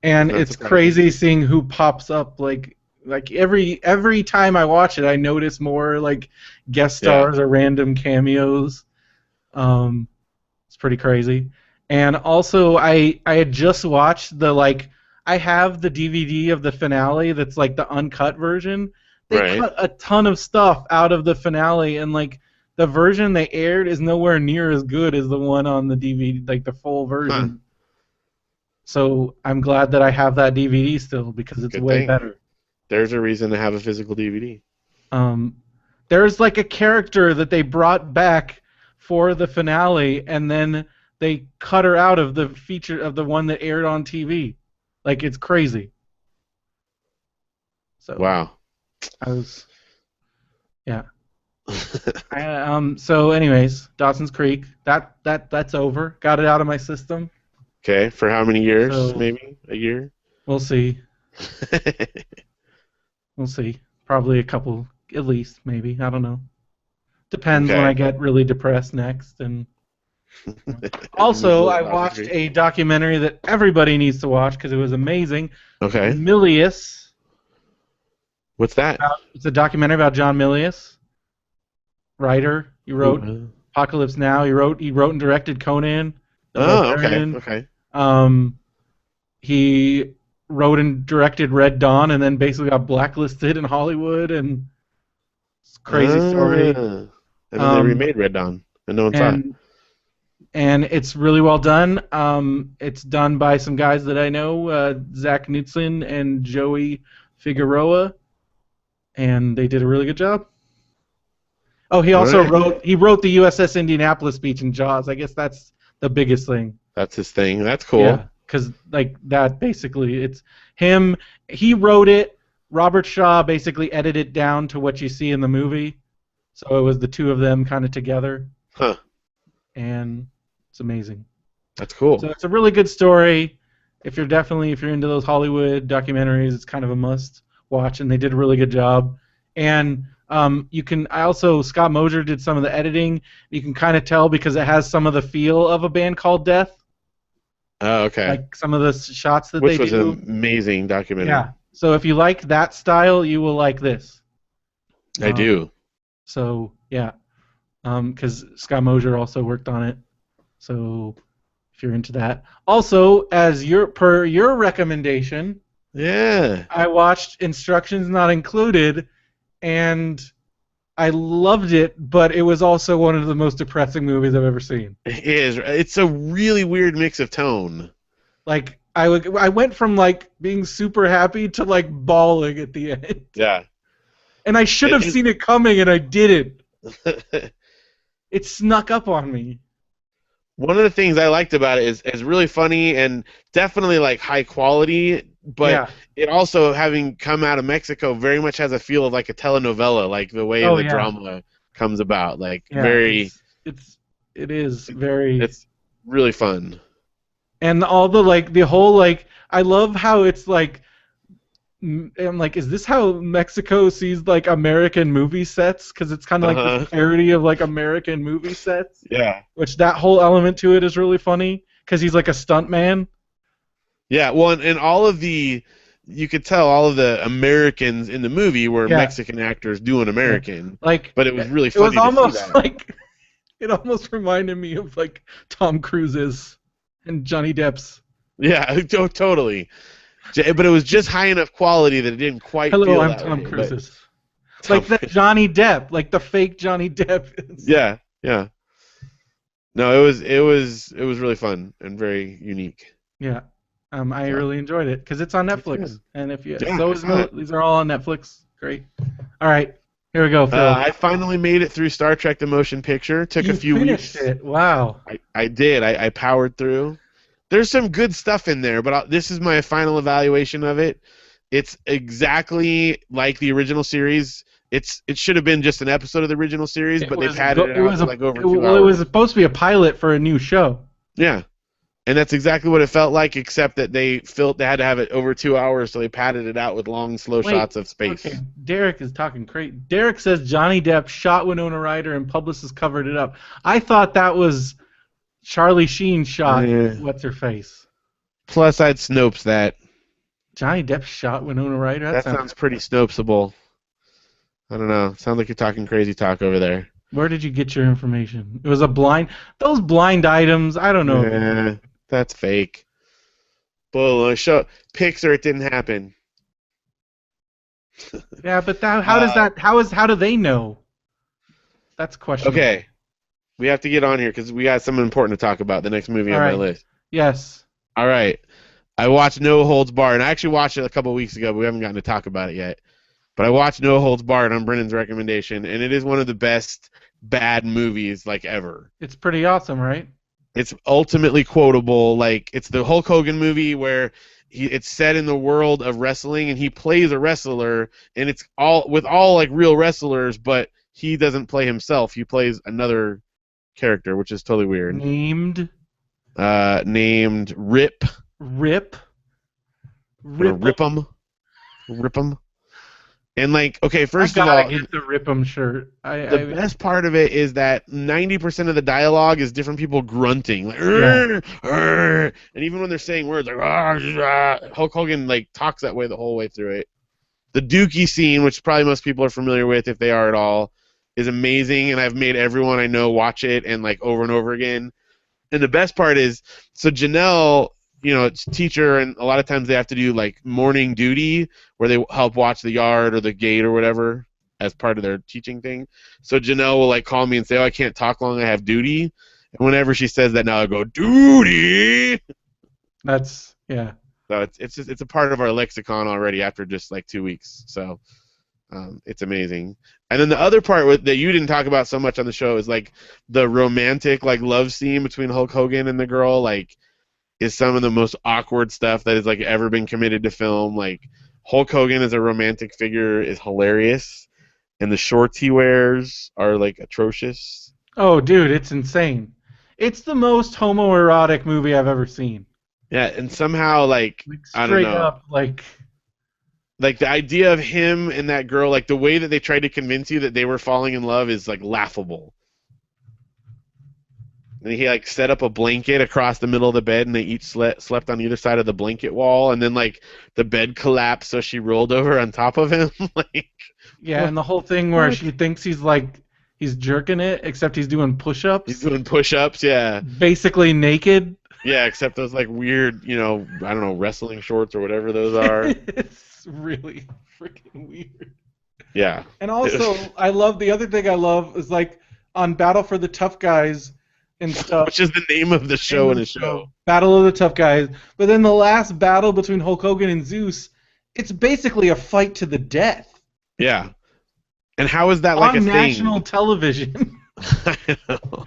and That's it's crazy seeing who pops up. Like every time I watch it, I notice more like guest stars or random cameos. It's pretty crazy. And also, I had just watched I have the DVD of the finale that's like the uncut version. They cut a ton of stuff out of the finale, and like the version they aired is nowhere near as good as the one on the DVD, like the full version. Huh. So I'm glad that I have that DVD still because it's way better. There's a reason to have a physical DVD. There's like a character that they brought back for the finale, and then they cut her out of the feature of the one that aired on TV. Like, it's crazy. So Wow. Yeah. So anyways, Dawson's Creek, that's over. Got it out of my system. Okay, for how many years? So, maybe a year? We'll see. We'll see. Probably a couple, at least, maybe. I don't know. Depends when I get really depressed next. And Also, I Off the watched screen. a documentary that everybody needs to watch because it was amazing. Okay. Milius. What's that? It's a documentary about John Milius, writer. He wrote Apocalypse Now. He wrote and directed Conan the Oh, okay. Barbarian. Okay. Um, he wrote and directed Red Dawn, and then basically got blacklisted in Hollywood, and it's a crazy story. And then they Um, remade Red Dawn, and no one saw it. and and it's really well done. It's done by some guys that I know, Zach Knudsen and Joey Figueroa, and they did a really good job. Oh, he All also right. wrote the USS Indianapolis speech in Jaws. I guess that's the biggest thing. That's his thing. That's cool. Yeah, because like that basically it's him. He wrote it. Robert Shaw basically edited it down to what you see in the movie. So it was the two of them kind of together. Huh. And it's amazing. That's cool. So it's a really good story. If you're into those Hollywood documentaries, it's kind of a must watch, and they did a really good job. And Scott Mosier did some of the editing. You can kind of tell because it has some of the feel of a band called Death. Oh, okay. Like some of the shots that Which they was do. an amazing documentary. Yeah. So if you like that style, you will like this. I do. So yeah, because Scott Mosier also worked on it. So if you're into that, also per your recommendation, Yeah. I watched Instructions Not Included, and I loved it. But it was also one of the most depressing movies I've ever seen. It is. It's a really weird mix of tone. Like I went from like being super happy to like bawling at the end. Yeah. And I should have seen it coming, and I didn't. It snuck up on me. One of the things I liked about it is really funny and definitely like high quality, but it also, having come out of Mexico, very much has a feel of like a telenovela, like the way the drama comes about, like very. It is very. It's really fun. And all the whole I love how it's like. I'm like, is this how Mexico sees like American movie sets? Because it's kind of like this parody of like American movie sets. Yeah. Which that whole element to it is really funny because he's like a stunt man. Yeah. Well, and you could tell all of the Americans in the movie were Mexican actors doing American. Like, but it was really funny. It was almost to see that. like it almost reminded me of like Tom Cruise's and Johnny Depp's. Yeah, totally. But it was just high enough quality that it didn't quite feel Hello, that I'm Tom way, Cruise's. Like that Johnny Depp, like the fake Johnny Depp is. Yeah, yeah. No, it was really fun and very unique. Yeah. I really enjoyed it because it's on Netflix. And if you these are all on Netflix. Great. All right. Here we go, Phil. I finally made it through Star Trek: The Motion Picture. Took a few weeks. It. Wow. I did. I powered through. There's some good stuff in there, but this is my final evaluation of it. It's exactly like the original series. It should have been just an episode of the original series, but they padded it out to like over 2 hours. Well, it was supposed to be a pilot for a new show. Yeah, and that's exactly what it felt like, except that they had to have it over 2 hours, so they padded it out with long, slow shots of space. Okay, Derek is talking crazy. Derek says Johnny Depp shot Winona Ryder and publicists covered it up. I thought that was Charlie Sheen shot what's-her-face. Plus, I'd Snopes that. Johnny Depp shot Winona Ryder? That sounds pretty Snopesable. I don't know. Sounds like you're talking crazy talk over there. Where did you get your information? It was a blind... Those blind items, I don't know. Yeah, that's fake. Bull, pics or it didn't happen. Yeah, but how do they know? That's questionable. Okay. We have to get on here because we got something important to talk about. The next movie on my list. Yes. All right. I watched No Holds Barred, and I actually watched it a couple of weeks ago, but we haven't gotten to talk about it yet. But I watched No Holds Barred on Brennan's recommendation, and it is one of the best bad movies like ever. It's pretty awesome, right? It's ultimately quotable. Like, it's the Hulk Hogan movie where it's set in the world of wrestling, and he plays a wrestler, and it's all like real wrestlers, but he doesn't play himself. He plays another character, which is totally weird. Named Rip. Rip. Rip'em. And like, okay, I first of gotta all, get the Rip 'em shirt. the best part of it is that 90% of the dialogue is different people grunting, like, Yeah. "Arr, arr," and even when they're saying words like "Arr, arr," Hulk Hogan like talks that way the whole way through it. The Dookie scene, which probably most people are familiar with if they are at all, is amazing, and I've made everyone I know watch it and like over and over again. And the best part is, so Janelle, it's teacher, and a lot of times they have to do like morning duty where they help watch the yard or the gate or whatever as part of their teaching thing. So Janelle will like call me and say, "Oh, I can't talk long. I have duty." And whenever she says that, now I go duty. That's yeah. So it's a part of our lexicon already after just like 2 weeks. So it's amazing. And then the other part that you didn't talk about so much on the show is like the romantic like love scene between Hulk Hogan and the girl. Like, is some of the most awkward stuff that has like ever been committed to film. Like, Hulk Hogan as a romantic figure is hilarious, and the shorts he wears are like atrocious. Oh, dude, it's insane. It's the most homoerotic movie I've ever seen. Yeah, and somehow like Like I don't straight know. up, like Like the idea of him and that girl, like the way that they tried to convince you that they were falling in love is like laughable. And he like set up a blanket across the middle of the bed, and they each slept on either side of the blanket wall, and then like the bed collapsed, so she rolled over on top of him. Like, yeah, what? and the whole thing where What? she thinks he's jerking it, except he's doing He's push-ups, doing push-ups, yeah, basically naked. yeah. Except those like weird, I don't know, wrestling shorts or whatever those are. It's really freaking weird. Yeah, And also, I love the other thing I love is like on Battle for the Tough Guys and stuff. which is the name of the Name show of in the a show. show, Battle of the Tough Guys. But then the last battle between Hulk Hogan and Zeus, it's basically a fight to the death Yeah, and how is that like a on thing? national television. I know.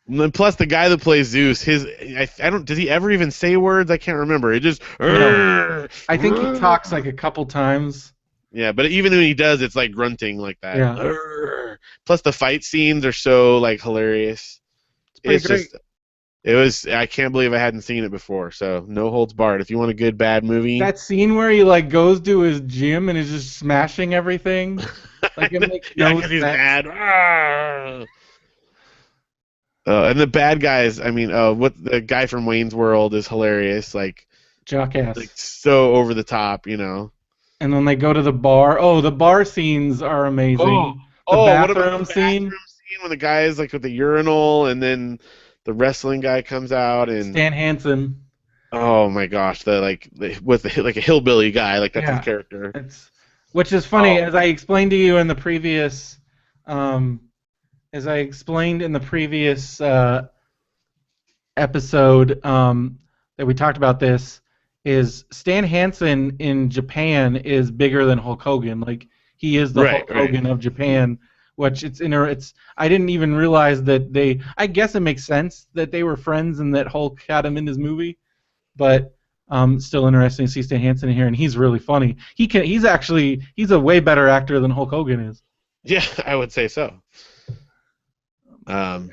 And then plus the guy that plays Zeus, I don't does he ever even say words? I can't remember. It just No. I think he talks like a couple times. yeah, but even when he does, it's like grunting like that. Yeah, Plus the fight scenes are so like hilarious. it's pretty It's great. just it was I can't believe I hadn't seen it before. So no holds barred. If you want a good bad movie, That scene where he like goes to his gym and is just smashing everything, like it makes yeah, no because he's sense. mad. And the bad guys, I mean, what the guy from Wayne's World is hilarious, like Jackass. so over the top. And when they go to the bar, oh, the bar scenes are Oh, amazing. The what about bathroom the scene, bathroom scene when the guy is like with the urinal and then the wrestling guy comes out and Stan Hansen. oh my gosh, with like a hillbilly guy, like that's his Yeah, character. it's which is funny, Oh, as I explained to you in the previous, um, as I explained in the previous episode that we talked about this, is Stan Hansen in Japan is bigger than Hulk Hogan. Like he is the right, Hulk right. Hogan of Japan, which it's I didn't even realize that they. I guess it makes sense that they were friends and that Hulk had him in his movie, but still interesting to see Stan Hansen in here, and he's really funny. He's a way better actor than Hulk Hogan is. Yeah, I would say so. So I'm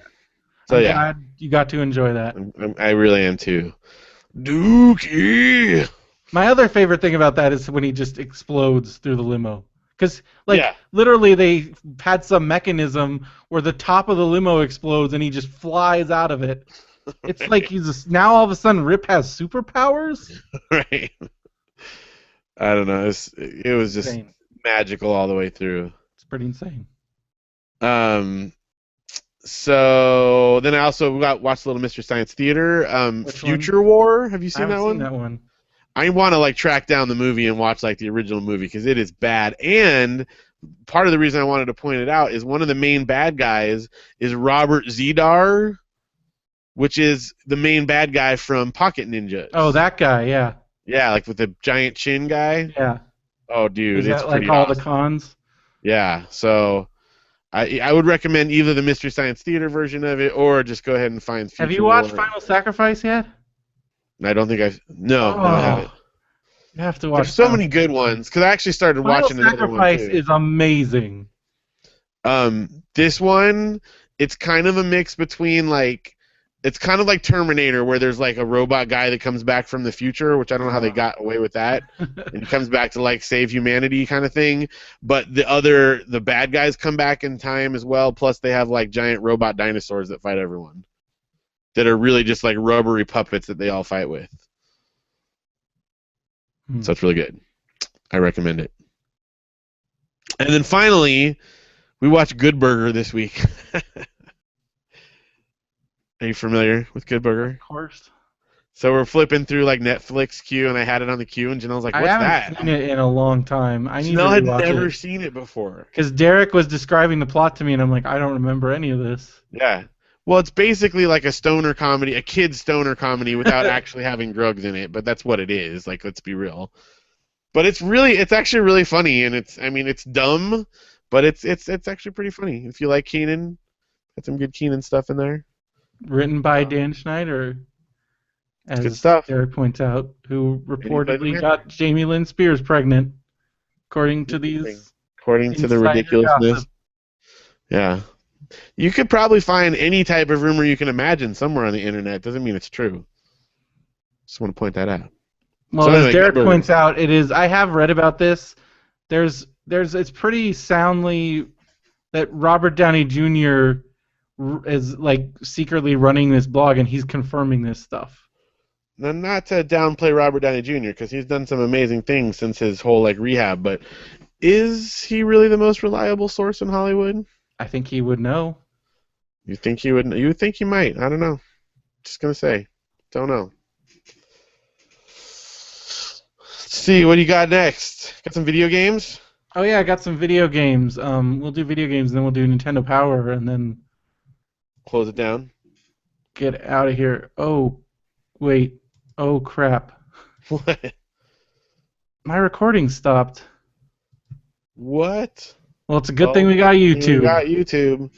yeah, glad you got to enjoy that. I really am too. Dookie. My other favorite thing about that is when he just explodes through the limo. Because, like, Yeah. literally they had some mechanism where the top of the limo explodes and he just flies out of it. It's like now all of a sudden Rip has superpowers? Right. I don't know. It was just Insane. magical all the way through. It's pretty insane. So then I also watched Little Mystery Science Theater. Which Future War. Have you I seen haven't that seen one? that one. I want to like track down the movie and watch like the original movie because it is bad. And part of the reason I wanted to point it out is one of the main bad guys is Robert Zedar, which is the main bad guy from Pocket Ninjas. Oh, that guy, yeah. Yeah, like with the giant chin guy. Yeah. Oh, dude, Is it's that like pretty all awesome. the cons? Yeah, so I would recommend either the Mystery Science Theater version of it or just go ahead and find Future Have you watched War. Final Sacrifice yet? I don't think No, I haven't. You have to watch. There's so many good ones because I actually started watching Final another one Sacrifice too. is amazing. This one, it's kind of a mix between like It's kind of like Terminator, where there's like a robot guy that comes back from the future, which I don't know how they got away with that, and he comes back to like save humanity kind of thing. But the bad guys come back in time as well. Plus, they have like giant robot dinosaurs that fight everyone, that are really just like rubbery puppets that they all fight with. So it's really good. I recommend it. And then finally, we watched Good Burger this week. Are you familiar with Good Burger? Of course. So we're flipping through like Netflix queue, and I had it on the queue, and Janelle's like, "What's I that?" haven't seen it in a long time. I need to Janelle had rewatch never it. seen it before. Because Derek was describing the plot to me, and I'm like, I don't remember any of this. Yeah. Well, it's basically like a stoner comedy, a kid's stoner comedy without actually having drugs in it, but that's what it is. Like, let's be real. But it's actually really funny, and it's dumb, but it's actually pretty funny. If you like Keenan, got some good Keenan stuff in there. Written by Dan Schneider, Good as stuff. Derek points out, who played the reportedly man. got Jamie Lynn Spears pregnant, according to these. According to the insider ridiculousness. gossip. Yeah. You could probably find any type of rumor you can imagine somewhere on the internet. Doesn't mean it's true. Just want to point that out. Well, So as anyway, Derek Good Burger. points out, it is. I have read about this. It's pretty soundly that Robert Downey Jr. is like secretly running this blog, and he's confirming this stuff. Now, not to downplay Robert Downey Jr. because he's done some amazing things since his whole like rehab, but is he really the most reliable source in Hollywood? I think he would know. You think he would? You would think he might. I don't know. Just gonna say, don't know. Let's see, what do you got next? Got some video games? Oh yeah, I got some video games. We'll do video games, then we'll do Nintendo Power, and then Close it down. get out of here. Oh, wait. Oh crap. What? My recording stopped. What? Well, it's a good thing we got YouTube. We got YouTube.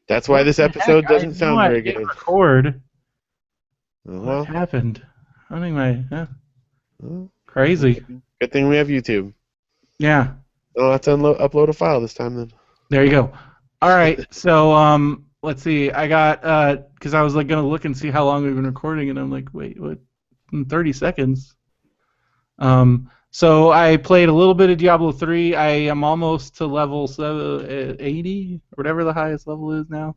That's why this episode doesn't sound very good. Record. Well, What happened? Anyway, well, crazy. good thing we have YouTube. Yeah. I'll have to upload a file this time then. There you go. All right. So let's see. I got because I was like gonna look and see how long we've been recording, and I'm like, wait, what? In 30 seconds. So I played a little bit of Diablo 3. I am almost to level 80 or whatever the highest level is now.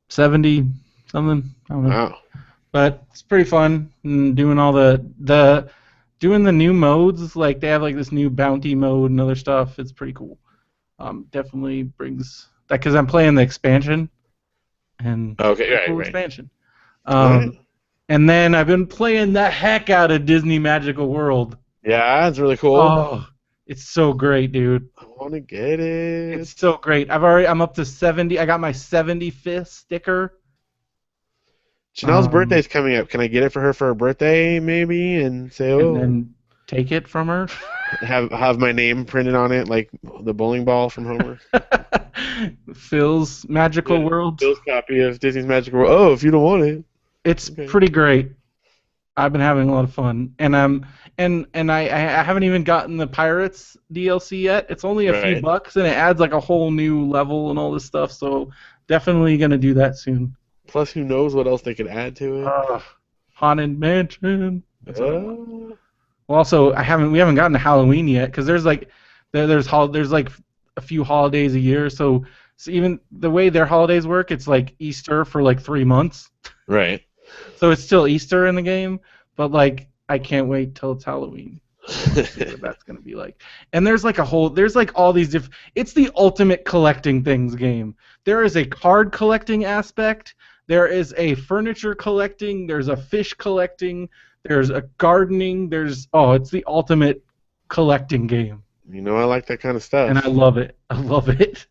70 something. I don't know. Wow. But it's pretty fun and doing all the doing the new modes. Like they have like this new bounty mode and other stuff. It's pretty cool. Definitely brings that because I'm playing the expansion. And Okay, cool right. expansion. Right. And then I've been playing the heck out of Disney Magical World. Yeah, it's really cool. Oh, it's so great, dude. I want to get it. It's so great. I'm up to 70. I got my 75th sticker. Janelle's birthday's coming up. Can I get it for her birthday, maybe, and say, And then take it from her. have my name printed on it, like the bowling ball from Homer. Phil's Magical World. Bill's copy of Disney's Magical World. Oh, if you don't want it. It's Okay. pretty great. I've been having a lot of fun, and I haven't even gotten the Pirates DLC yet. It's only a few bucks, and it adds like a whole new level and all this stuff. So definitely gonna do that soon. Plus, who knows what else they could add to it? Haunted Mansion. That's what I want. Oh. Well, also we haven't gotten to Halloween yet because there's like a few holidays a year. So even the way their holidays work, it's like Easter for like 3 months. Right. So it's still Easter in the game, but like I can't wait till it's Halloween. See what that's gonna be like. And there's like all these different. It's the ultimate collecting things game. There is a card collecting aspect. There is a furniture collecting. There's a fish collecting. There's a gardening. It's the ultimate collecting game. You know I like that kind of stuff. And I love it. I love it.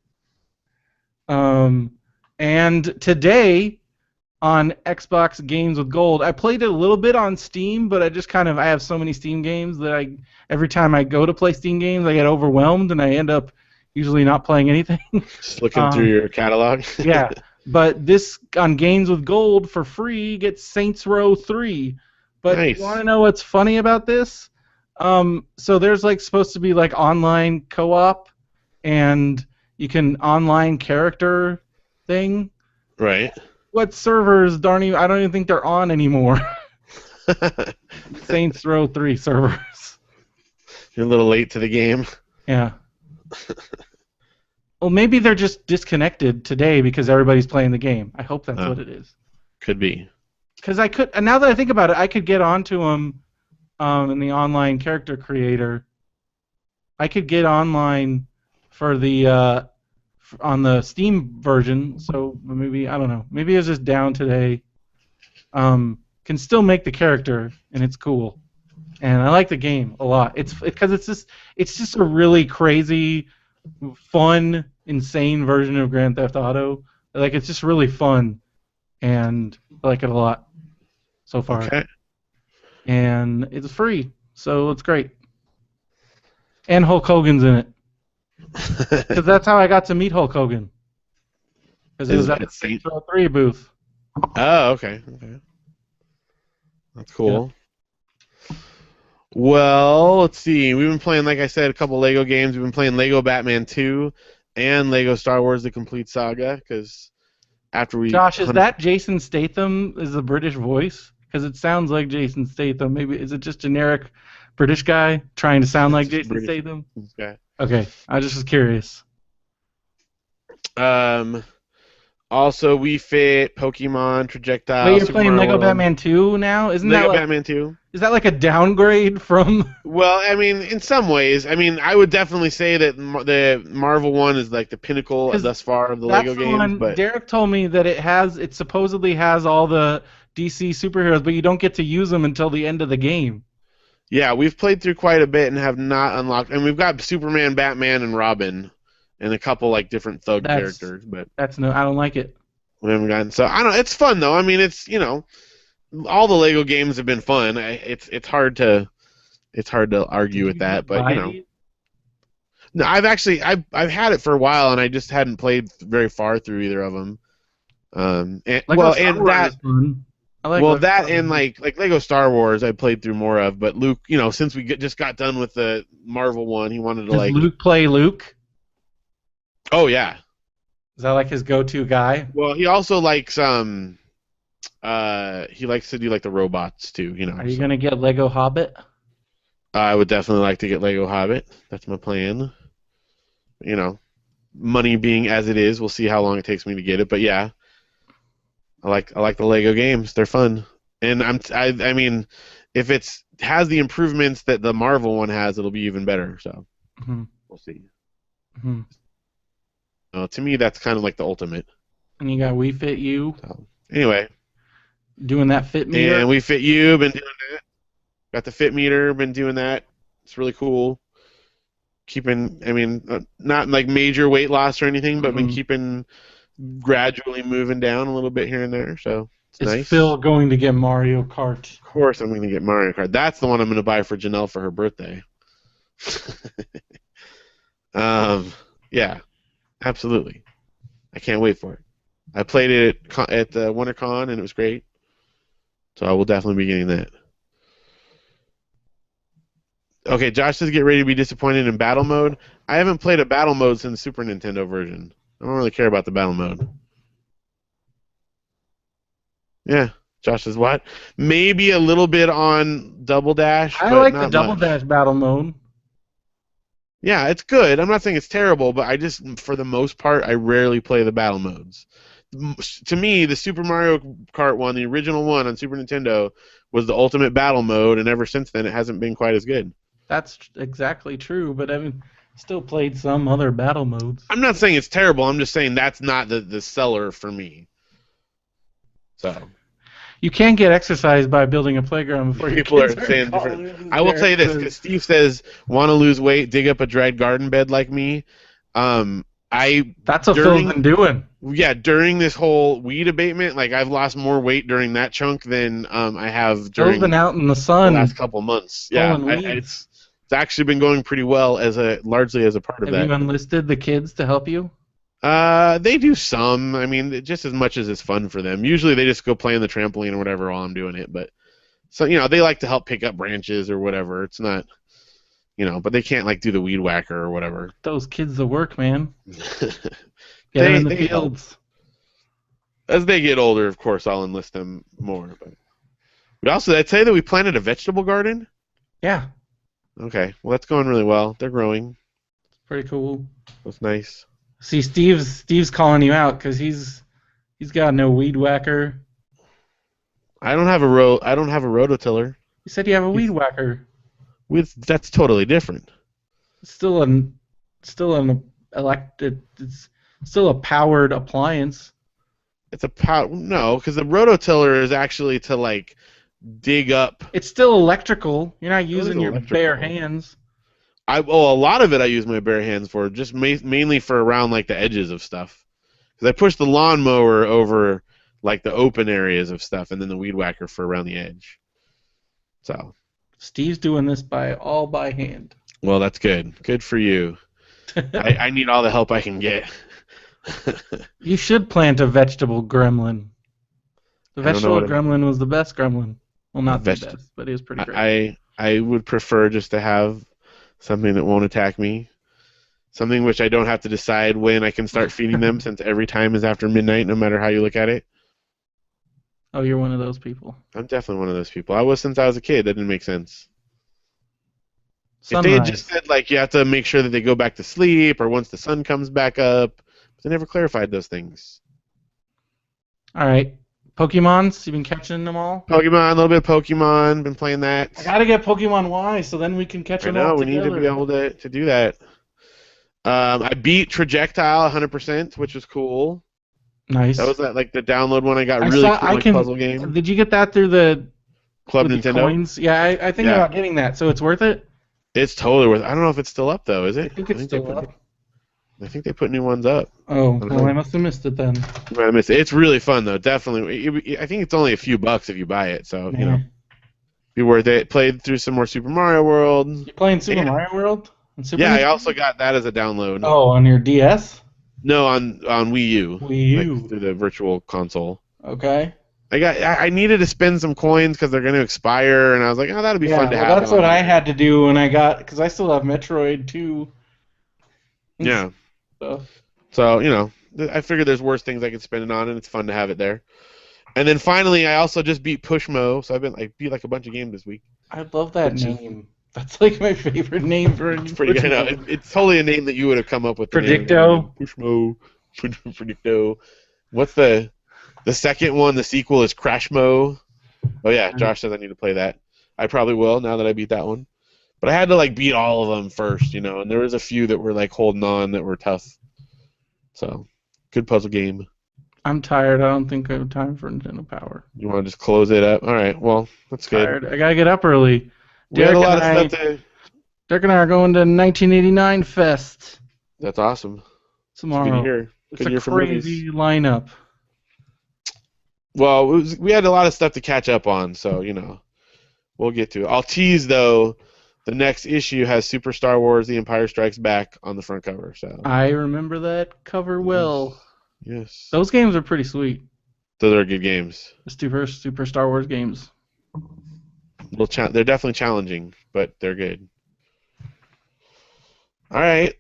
And today on Xbox Games with Gold, I played it a little bit on Steam, but I have so many Steam games that every time I go to play Steam games, I get overwhelmed and I end up usually not playing anything. Just looking through your catalog. Yeah, but this on Games with Gold for free gets Saints Row 3. But Nice. You want to know what's funny about this? So there's like supposed to be like online co-op, and you can online character thing. Right. what servers? I don't even think they're on anymore. Saints Row 3 servers. You're a little late to the game. Yeah. Well, maybe they're just disconnected today because everybody's playing the game. I hope that's what it is. Could be. Because I could, and now that I think about it, I could get onto them in the online character creator. I could get online for the on the Steam version. So maybe I don't know. Maybe it's just down today. Can still make the character, and it's cool. And I like the game a lot. It's because it's just a really crazy, fun, insane version of Grand Theft Auto. Like it's just really fun, and I like it a lot so far. Okay. And it's free, so it's great. And Hulk Hogan's in it, because that's how I got to meet Hulk Hogan. Because it was at the Saints Row 3 booth. Oh, okay. That's cool. Yeah. Well, let's see. We've been playing, like I said, a couple Lego games. We've been playing Lego Batman 2 and Lego Star Wars: The Complete Saga. Because after we Josh, is that Jason Statham? Is the British voice? Because it sounds like Jason Statham. Maybe is it just generic British guy trying to sound like Jason Statham? Okay. Okay, I just was curious. Also, we fit Pokemon Projectile. Wait, you're playing Lego Batman 2 now? Isn't Lego that like, Batman 2? Is that like a downgrade from? Well, I mean, in some ways. I mean, I would definitely say that the Marvel one is like the pinnacle thus far of the Lego games. But Derek told me that it supposedly has all the DC superheroes, but you don't get to use them until the end of the game. Yeah, we've played through quite a bit and have not unlocked. And we've got Superman, Batman, and Robin, and a couple like different thug characters. But I don't like it. We haven't gotten. So I don't. It's fun though. I mean, it's all the Lego games have been fun. It's hard to argue with that. But no, I've had it for a while and I just hadn't played very far through either of them. Like Lego Star Wars, I played through more of. But Luke, since we just got done with the Marvel one, he wanted to Does Luke play Luke? Oh yeah. Is that like his go-to guy? Well, he also likes he likes to do like the robots too. Are you gonna get Lego Hobbit? I would definitely like to get Lego Hobbit. That's my plan. Money being as it is, we'll see how long it takes me to get it. But yeah, I like the Lego games. They're fun, and I mean, if it has the improvements that the Marvel one has, it'll be even better. So we'll see. Mm-hmm. To me, that's kind of like the ultimate. And you got We Fit You. So, anyway. Doing that fit meter. And We Fit You, been doing that. Got the fit meter, been doing that. It's really cool. Not like major weight loss or anything, but been keeping gradually moving down a little bit here and there. So it's nice. Is Phil going to get Mario Kart? Of course I'm going to get Mario Kart. That's the one I'm going to buy for Janelle for her birthday. Yeah. Absolutely. I can't wait for it. I played it at the WinterCon, and it was great. So I will definitely be getting that. Okay, Josh says get ready to be disappointed in battle mode. I haven't played a battle mode since the Super Nintendo version. I don't really care about the battle mode. Yeah, Josh says what? Maybe a little bit on Double Dash. I like the Double Dash battle mode. Yeah, it's good. I'm not saying it's terrible, but for the most part, I rarely play the battle modes. To me, the Super Mario Kart one, the original one on Super Nintendo, was the ultimate battle mode, and ever since then, it hasn't been quite as good. That's exactly true, but I mean, still played some other battle modes. I'm not saying it's terrible. I'm just saying that's not the seller for me. So. You can't get exercise by building a playground before people are saying different. I will say this because Steve says, "Want to lose weight? Dig up a dried garden bed like me." That's what Phil's been doing. Yeah, during this whole weed abatement, like I've lost more weight during that chunk than I have during. Phil's been out in the sun the last couple months. Yeah, it's actually been going pretty well largely as a part of that. Have you enlisted the kids to help you? They do some. I mean, just as much as it's fun for them. Usually they just go play on the trampoline or whatever while I'm doing it. But so they like to help pick up branches or whatever. It's not, but they can't like do the weed whacker or whatever. Those kids the work, man. Get them in the fields. As they get older, of course, I'll enlist them more. But we also, I'd say that we planted a vegetable garden. Yeah, Okay, well that's going really well. They're growing. pretty cool. That's nice. See, Steve's calling you out because he's got no weed whacker. I don't have a rototiller. You said you have a weed He's, whacker. that's totally different. It's still an elected. It's still a powered appliance. It's a power. No, because the rototiller is actually to like dig up. It's still electrical. You're not It is using your bare electrical. hands. A lot of it I use my bare hands for, just mainly for around like the edges of stuff. Because I push the lawnmower over like the open areas of stuff, and then the weed whacker for around the edge. So, Steve's doing this all by hand. well, that's good. Good for you. I need all the help I can get. You should plant a vegetable gremlin. The I don't know vegetable what gremlin was the best gremlin. Well, not the Veg- best, but it was pretty great. I would prefer just to have something that won't attack me. Something which I don't have to decide when I can start feeding them, since every time is after midnight, no matter how you look at it. Oh, you're one of those people. I'm definitely one of those people. I was since I was a kid. That didn't make sense. If they had Sunrise. just said, like, you have to make sure that they go back to sleep or once the sun comes back up, but they never clarified those things. All right. Pokemons, you've been catching them all? Pokemon, a little bit of Pokemon, been playing that. I gotta get Pokemon Y so then we can catch I them know, all we together. need to be able to do that. I beat Trajectile 100%, which was cool. Nice. That was like the download one. I got I really saw- cool I like, can- puzzle game. Did you get that through the Club with the Nintendo. coins? Yeah, I think Yeah. about getting that, so it's worth it? It's totally worth it. I don't know if it's still up, though, is I it? think it's they still put, up. I think they put new ones up. Oh, don't well, know. I must have missed it then. You might have missed it. It's really fun, though. Definitely. I think it's only a few bucks if you buy it, so, you know, be worth it. Played through some more Super Mario World. You playing Super Yeah. Mario World? On Super Yeah, I Nintendo? also got that as a download. Oh, on your DS? No, on Wii U. Wii U. Like, through the virtual console. Okay. I needed to spend some coins because they're going to expire, and I was like, oh, that'd be fun to have. That's what I had to do when I got, because I still have Metroid 2. and Yeah. stuff. So, you know, I figured there's worse things I could spend it on, and it's fun to have it there. And then finally, I also just beat Pushmo, so I beat like a bunch of games this week. I love that Which is- name. That's like my favorite name for a It's pretty good. I know, it's totally a name that you would have come up with. Predicto? Pushmo. Predicto. What's the second one? The sequel is Crashmo. Oh yeah, Josh says I need to play that. I probably will now that I beat that one. But I had to like beat all of them first, you know, and there was a few that were like holding on that were tough. So, good puzzle game. I'm tired. I don't think I have time for Nintendo Power. You want to just close it up? All right. Well, that's good. Tired. I gotta get up early. We had a lot of Derek stuff to. Derek and I are going to 1989 Fest That's awesome. tomorrow. It's good to hear. It's Good a year for movies. crazy lineup. Well, we had a lot of stuff to catch up on, so you know, we'll get to it. I'll tease though, the next issue has Super Star Wars: The Empire Strikes Back on the front cover. So I remember that cover well. yes, Those games are pretty sweet. those are good games. The Super Star Wars games. They're definitely challenging, but they're good. All right.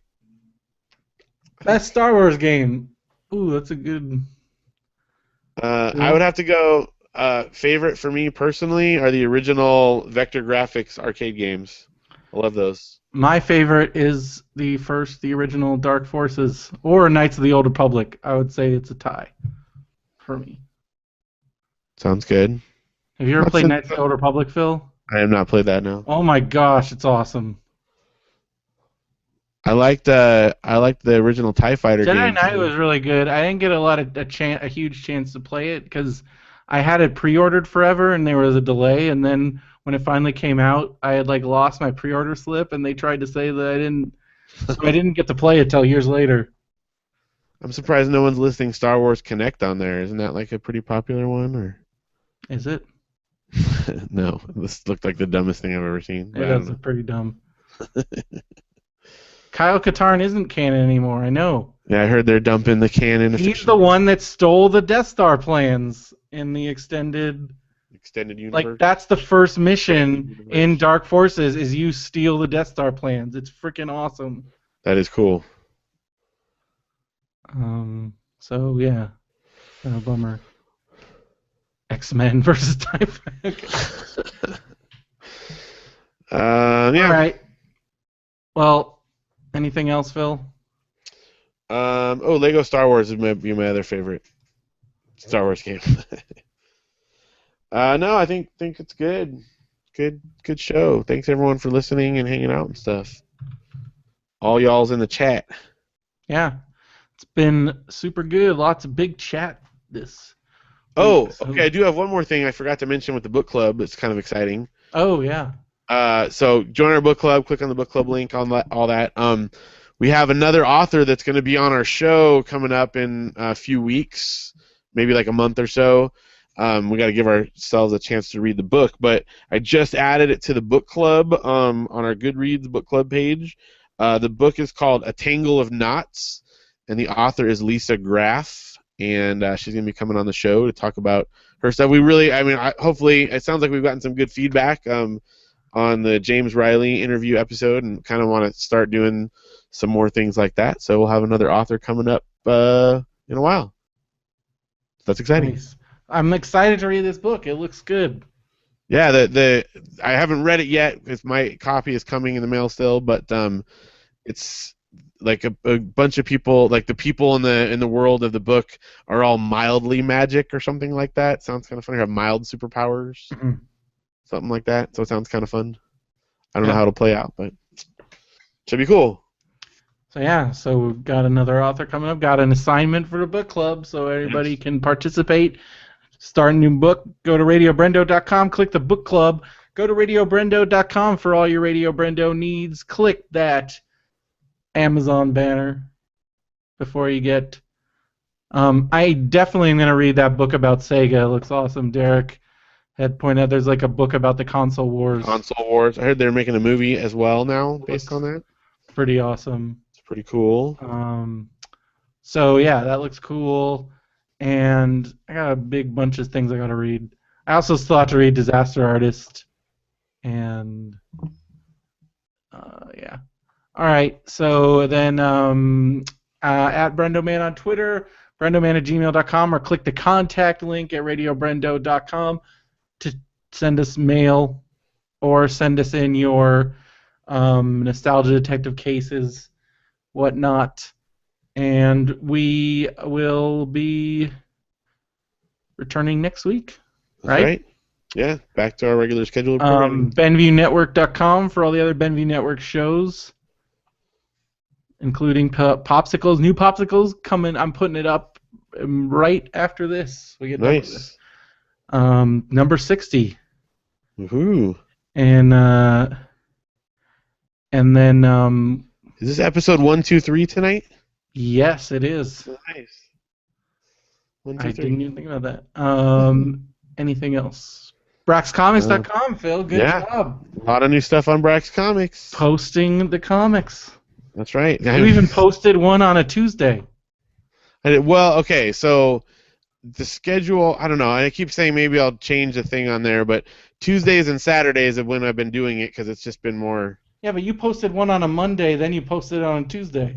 Best Star Wars game. Ooh, that's a good. I would have to go. Favorite for me personally are the original Vector Graphics arcade games. I love those. My favorite is the original Dark Forces or Knights of the Old Republic. I would say it's a tie for me. Sounds good. Have you ever played Knights of the Old Republic, Phil? I have not played that now. Oh my gosh, it's awesome. I liked the original TIE Fighter game. Jedi Knight too. was really good. I didn't get a huge chance to play it because I had it pre-ordered forever and there was a delay. And then when it finally came out, I had like lost my pre-order slip, and they tried to say that I didn't. So I didn't get to play it till years later. I'm surprised no one's listing Star Wars Connect on there. Isn't that like a pretty popular one? Or Is it? no, this looked like the dumbest thing I've ever seen. But I It don't is know. pretty dumb. Kyle Katarn isn't canon anymore. I know. Yeah, I heard they're dumping the canon. He's fiction. the one that stole the Death Star plans in the extended. Extended universe. Like that's the first mission Universe. in Dark Forces is you steal the Death Star plans. It's freaking awesome. That is cool. So yeah. Oh, bummer. X-Men versus Time. Okay. All Yeah. right. Well, anything else, Phil? Lego Star Wars would be my other favorite Star Wars game. No, I think it's good. Good show. Thanks everyone for listening and hanging out and stuff. All y'all's in the chat. Yeah, it's been super good. Lots of big chat this Oh, week. okay. I do have one more thing I forgot to mention with the book club. It's kind of exciting. Oh yeah. So join our book club. Click on the book club link. All that. We have another author that's going to be on our show coming up in a few weeks, maybe like a month or so. We got to give ourselves a chance to read the book, but I just added it to the book club on our Goodreads book club page. The book is called A Tangle of Knots, and the author is Lisa Graff, and she's going to be coming on the show to talk about her stuff. Hopefully, it sounds like we've gotten some good feedback on the James Riley interview episode, and kind of want to start doing some more things like that. So we'll have another author coming up in a while. That's exciting. Nice. I'm excited to read this book. It looks good. Yeah, I haven't read it yet because my copy is coming in the mail still, but it's like a bunch of people, like the people in the world of the book are all mildly magic or something like that. Sounds kind of funny. Have mild superpowers, something like that. So it sounds kind of fun. I don't know how it'll play out, but should be cool. So we've got another author coming up. Got an assignment for the book club, so everybody can participate. Start a new book. Go to RadioBrendo.com. Click the book club. Go to RadioBrendo.com for all your Radio Brendo needs. Click that Amazon banner before you get. I definitely am going to read that book about Sega. It looks awesome. Derek had pointed out there's like a book about the console wars. Console wars. I heard they're making a movie as well now based on that. Pretty awesome. It's pretty cool. So yeah, that looks cool. And I got a big bunch of things I got to read. I also still have to read Disaster Artist. And yeah. All right. So then at BrendoMan on Twitter, BrendoMan@gmail.com, or click the contact link at RadioBrendo.com to send us mail or send us in your Nostalgia Detective cases, whatnot. And we will be returning next week, right? Yeah, back to our regular schedule. BenviewNetwork.com for all the other Benview Network shows, including Popsicles. New Popsicles coming. I'm putting it up right after this. We get done with this. Number 60. Woohoo! And then is this episode 123 tonight? Yes, it is. Nice. 1, 2, 3. I didn't even think about that. Anything else? BraxComics.com, Phil. Good job. A lot of new stuff on Brax Comics. Posting the comics. That's right. You even posted one on a Tuesday. Well, okay, so the schedule, I don't know. I keep saying maybe I'll change the thing on there, but Tuesdays and Saturdays are when I've been doing it because it's just been more. Yeah, but you posted one on a Monday, then you posted it on a Tuesday.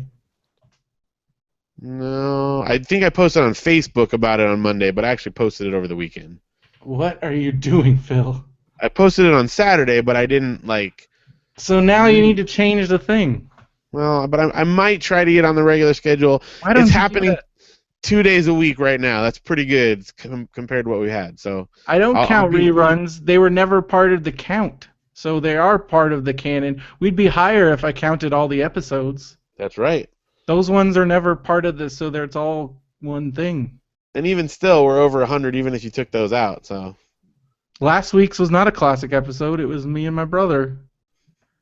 No, I think I posted on Facebook about it on Monday, but I actually posted it over the weekend. What are you doing, Phil? I posted it on Saturday, but I didn't So now you need to change the thing. Well, but I might try to get on the regular schedule. Why don't it's you happening 2 days a week right now. That's pretty good compared to what we had. So I don't count reruns. They were never part of the count. So they are part of the canon. We'd be higher if I counted all the episodes. That's right. Those ones are never part of this, so it's all one thing. And even still, we're over 100 even if you took those out. So last week's was not a classic episode. It was me and my brother.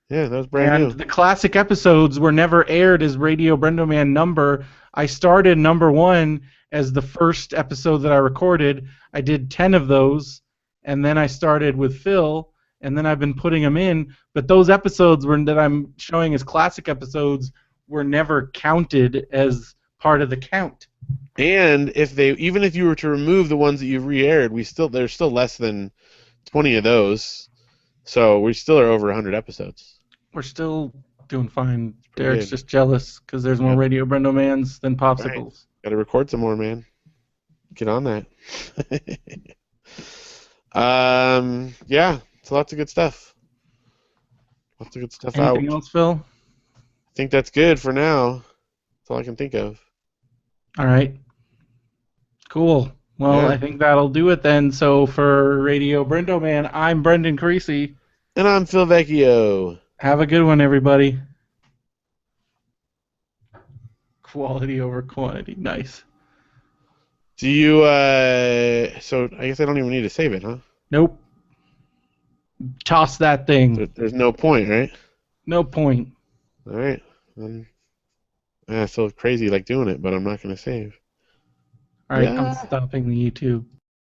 Yeah, that was brand new. And the classic episodes were never aired as Radio BrendoMan number. I started number 1 as the first episode that I recorded. I did 10 of those, and then I started with Phil, and then I've been putting them in. But those episodes that I'm showing as classic episodes were never counted as part of the count. And even if you were to remove the ones that you've re-aired, there's still less than 20 of those. So we still are over 100 episodes. We're still doing fine. Derek's just jealous because there's more Radio BrendoMans than Popsicles. Right. Got to record some more, man. Get on that. Yeah, it's lots of good stuff. Lots of good stuff Anything out. else, Phil? I think that's good for now. That's all I can think of. All right. Cool. Well, I Yeah. think that'll do it then. So for Radio BrendoMan, I'm Brendan Creasy. And I'm Phil Vecchio. Have a good one, everybody. Quality over quantity. Nice. Do you, so I guess I don't even need to save it, huh? Nope. Toss that thing. There's no point, right? No point. All right. I feel crazy like doing it, but I'm not going to save. All right, I'm Yeah. stopping the YouTube.